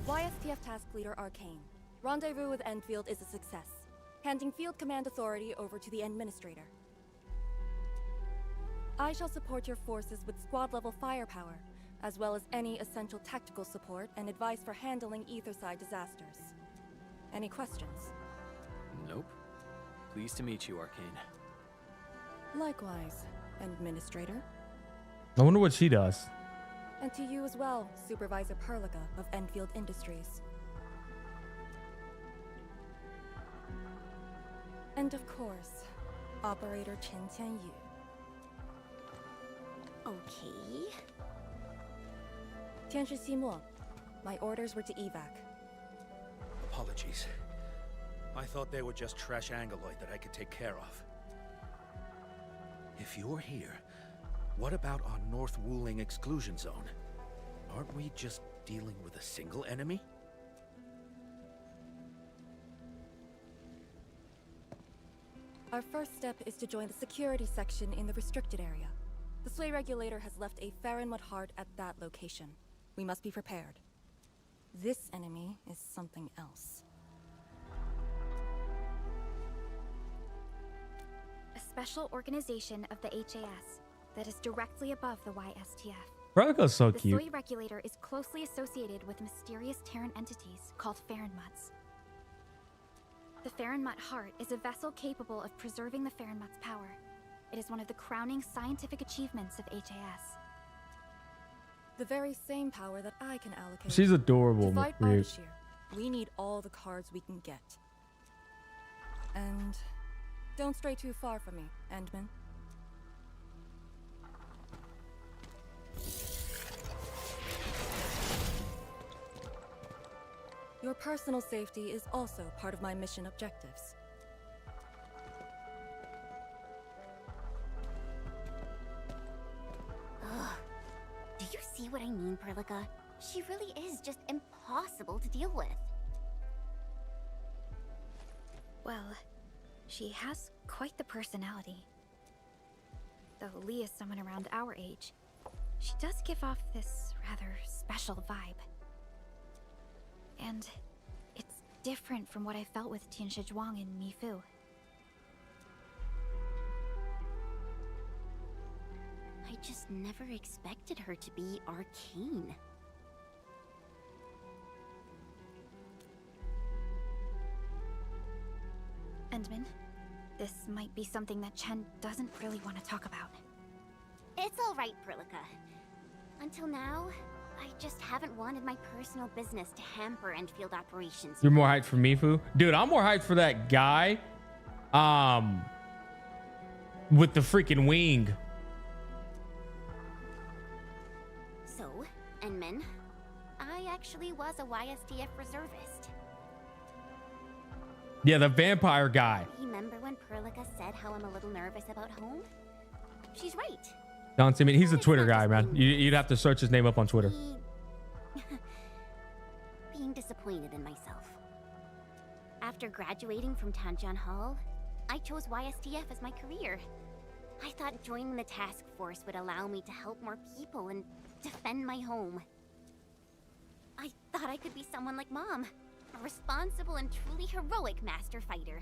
YSTF Task Leader Arcane. Rendezvous with Endfield is a success. Handing field command authority over to the Administrator. I shall support your forces with squad-level firepower, as well as any essential tactical support and advice for handling Etherside disasters. Any questions? Nope. Pleased to meet you, Arcane. Likewise, Administrator. I wonder what she does. And to you as well, Supervisor Perlica of Endfield Industries. And of course, Operator Chen Tianyu. Okay. Tianshi Simo, my orders were to evac. Apologies. I thought they were just trash Angoloid that I could take care of. If you're here, what about our North Wuling exclusion zone? Aren't we just dealing with a single enemy? Our first step is to join the security section in the restricted area. The Sway Regulator has left a Farinmud heart at that location. We must be prepared. This enemy is something else. A special organization of the HAS that is directly above the YSTF. Perlica's so The cute. Soy Regulator is closely associated with mysterious Terran entities called Farinmuds. The Farinmud heart is a vessel capable of preserving the Farinmud's power. It is one of the crowning scientific achievements of HAS. The very same power that I can allocate. She's adorable. To fight Ryuk. Ardashir, we need all the cards we can get. And don't stray too far from me, Endman. Your personal safety is also part of my mission objectives. mean, Perlica. She really is just impossible to deal with. Well, she has quite the personality. Though Lee is someone around our age, she does give off this rather special vibe. And it's different from what I felt with Tianshi Zhuang and Mi Fu. I just never expected her to be arcane. Endman, this might be something that Chen doesn't really want to talk about. It's all right, Perlica. Until now, I just haven't wanted my personal business to hamper Endfield operations. You're more hyped for Mifu? Dude, I'm more hyped for that guy. With the freaking wing. So, Endman, I actually was a YSDF reservist. Yeah, the vampire guy. Remember when Perlica said how I'm a little nervous about home? She's right. Don't see me. He's a Twitter guy, man. You'd have to search his name up on Twitter. Being disappointed in myself. After graduating from Tanjian Hall, I chose YSDF as my career. I thought joining the task force would allow me to help more people and defend my home. I thought I could be someone like Mom, a responsible and truly heroic master fighter.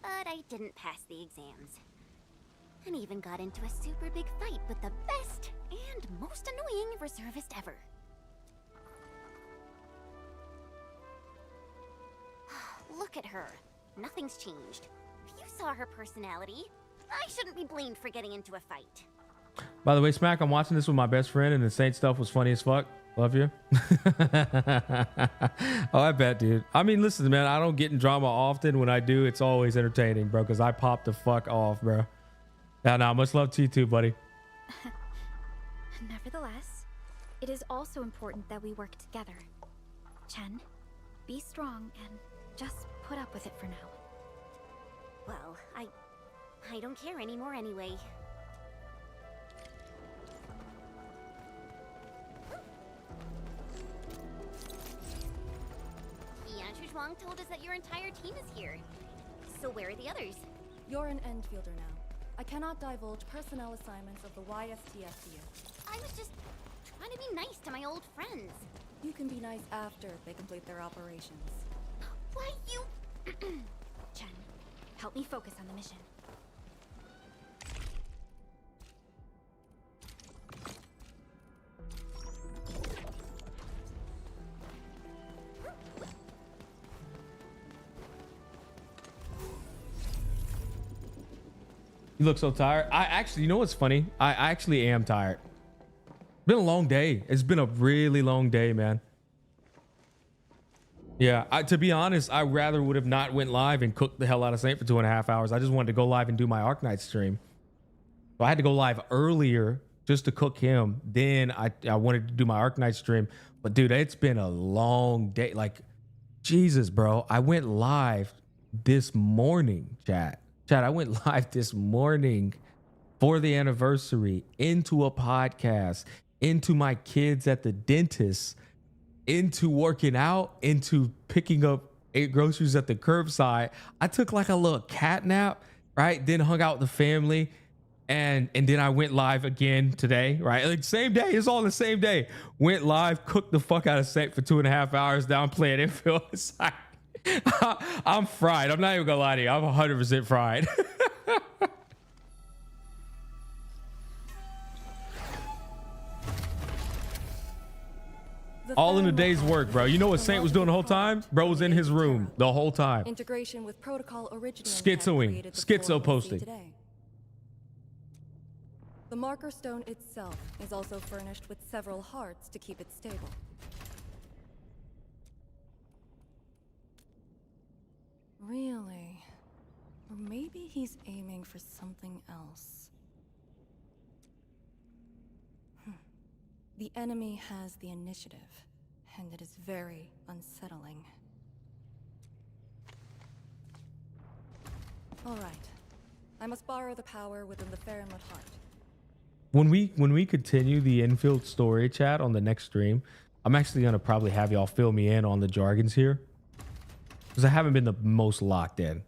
But I didn't pass the exams. And even got into a super big fight with the best and most annoying reservist ever. Look at her. Nothing's changed. You saw her personality. I shouldn't be blamed for getting into a fight. By the way, Smack, I'm watching this with my best friend, and the Saint stuff was funny as fuck. Love you. Oh, I bet, dude. I mean, listen, man, I don't get in drama often. When I do, it's always entertaining, bro, because I pop the fuck off, bro. Nah, much love to you too, buddy. Nevertheless, it is also important that we work together. Chen, be strong and just put up with it for now. Well, I don't care anymore anyway. Tianshi Zhuang told us that your entire team is here. So where are the others? You're an Endfielder now. I cannot divulge personnel assignments of the YSTF to you. I was just trying to be nice to my old friends. You can be nice after they complete their operations. Why, you... Chen, help me focus on the mission. You look so tired. I actually, you know what's funny? I actually am tired. Been a long day. It's been a really long day, man. Yeah, to be honest, I rather would have not went live and cooked the hell out of Saint for 2.5 hours. I just wanted to go live and do my Arknights stream. So I had to go live earlier just to cook him. Then I wanted to do my Arknights stream. But dude, it's been a long day. Like, Jesus, bro. I went live this morning, chat. I went live this morning for the anniversary, into a podcast, into my kids at the dentist, into working out, into picking up groceries at the curbside. I took like a little cat nap, right? Then hung out with the family. And then I went live again today, right? Like same day, it's all the same day. Went live, cooked the fuck out of Saint for 2.5 hours. Now I'm playing Endfield. It's like, I'm fried. I'm not even gonna lie to you. I'm 100% fried. All in a day's work, bro. You know what Saint was doing the whole time? Bro was in his room the whole time. Integration with protocol originally schizo posting. The marker stone itself is also furnished with several hearts to keep it stable. Really? Or maybe he's aiming for something else. The enemy has the initiative, and it is very unsettling. All right. I must borrow the power within the Farinwood heart. When we continue the Endfield story chat on the next stream, I'm actually gonna probably have y'all fill me in on the jargons here, because I haven't been the most locked in.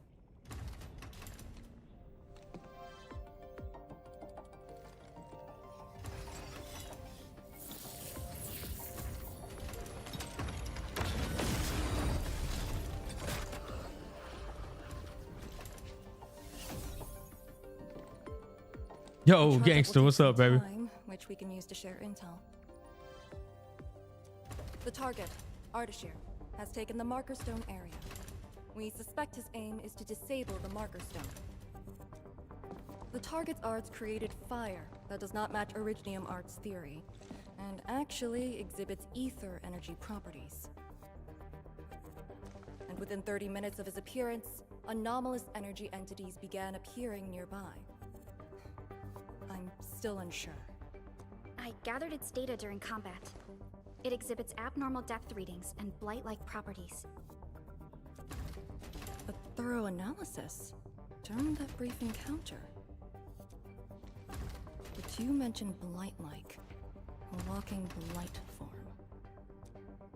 Yo, gangster, what's up, baby? Which we can use to share intel. The target, Ardashir, has taken the Marker Stone area. We suspect his aim is to disable the Marker Stone. The target's arts created fire that does not match Originium Art's theory, and actually exhibits ether energy properties. And within 30 minutes of his appearance, anomalous energy entities began appearing nearby. I'm still unsure. I gathered its data during combat. It exhibits abnormal depth readings and blight-like properties. A thorough analysis during that brief encounter. But you mentioned blight-like, a walking blight form.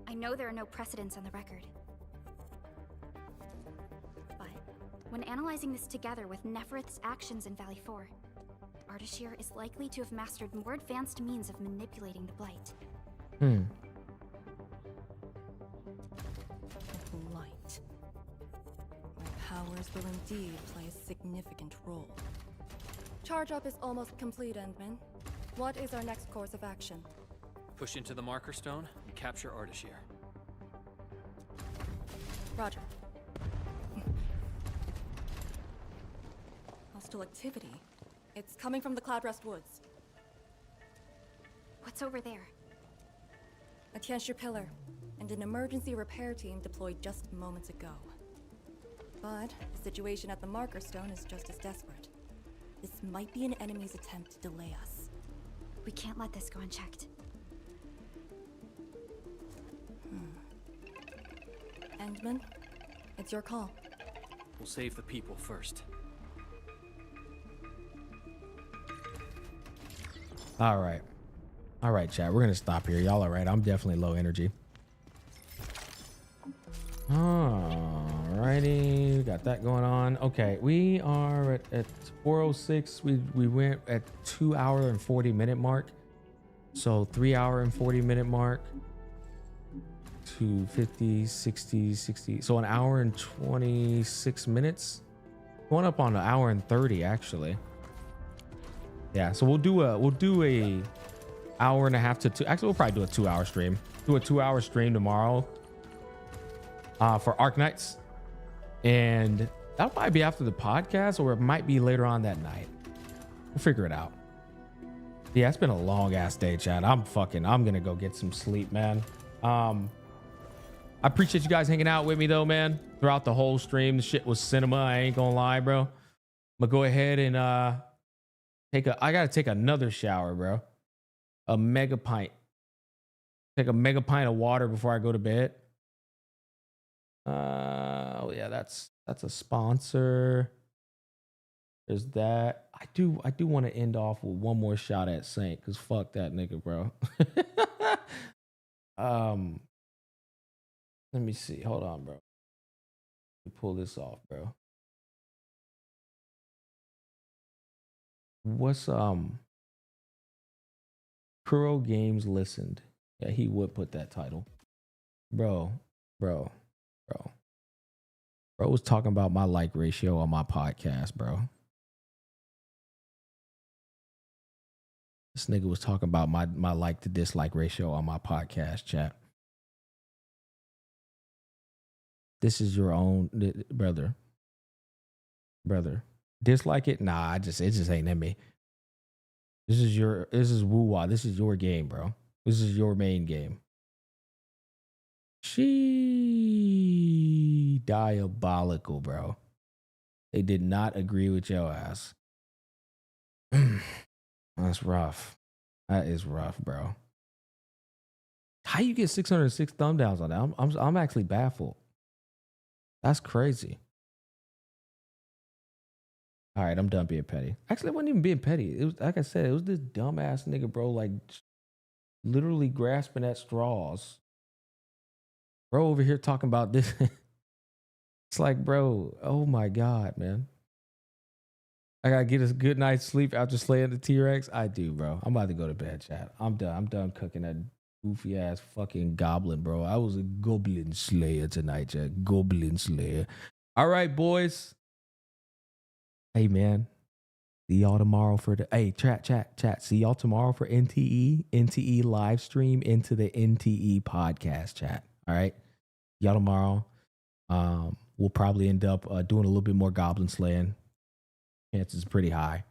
I know there are no precedents on the record. But when analyzing this together with Neferith's actions in Valley 4, Ardashir is likely to have mastered more advanced means of manipulating the blight. Blight. My powers will indeed play a significant role. Charge up is almost complete, Endman. What is our next course of action? Push into the Marker Stone and capture Ardashir. Roger. Hostile activity. It's coming from the Cloudrest Woods. What's over there? A Tianshi pillar, and an emergency repair team deployed just moments ago. But the situation at the Marker Stone is just as desperate. This might be an enemy's attempt to delay us. We can't let this go unchecked. Endman, it's your call. We'll save the people first. All right, chat. We're gonna stop here. Y'all all right? I'm definitely low energy. Alrighty, we got that going on. Okay, we are at 4:06. We went at 2 hour and 40 minute mark. So 3 hour and 40 minute mark. To 50, 60, 60. So an hour and 26 minutes. Going up on an hour and 30 actually. Yeah, so we'll do a hour and a half to two. Actually, we'll probably do a 2 hour stream. Do a 2 hour stream tomorrow for Arknights. And that might be after the podcast, or it might be later on that night. We'll figure it out. Yeah, it's been a long ass day, Chad. I'm gonna go get some sleep, man. I appreciate you guys hanging out with me though, man. Throughout the whole stream, the shit was cinema. I ain't gonna lie, bro. I'm gonna go ahead and I gotta take another shower, bro. A mega pint. Take a mega pint of water before I go to bed. Oh yeah, that's a sponsor. There's that. I do want to end off with one more shot at Saint, because fuck that nigga, bro. Let me see. Hold on, bro. Let me pull this off, bro. What's Kuro Games listened? Yeah, he would put that title. Bro was talking about my like ratio on my podcast, bro. This nigga was talking about my like to dislike ratio on my podcast, chat. This is your own brother. Dislike it? Nah, it just ain't in me. This is Wuwa. This is your game, bro. This is your main game. She diabolical, bro. They did not agree with your ass. That's rough. That is rough, bro. How you get 606 thumb downs on that? I'm actually baffled. That's crazy. All right, I'm done being petty. Actually, it wasn't even being petty. It was like I said, it was this dumbass nigga, bro, like literally grasping at straws. Bro over here talking about this. It's like, bro, oh my God, man. I gotta get a good night's sleep after slaying the T-Rex. I do, bro. I'm about to go to bed, chat. I'm done. I'm done cooking that goofy ass fucking goblin, bro. I was a goblin slayer tonight, chat. Goblin slayer. All right, boys. Hey, man. See y'all tomorrow for the chat. See y'all tomorrow for NTE live stream into the NTE podcast, chat. All right. Y'all tomorrow. We'll probably end up doing a little bit more goblin slaying. Chances pretty high.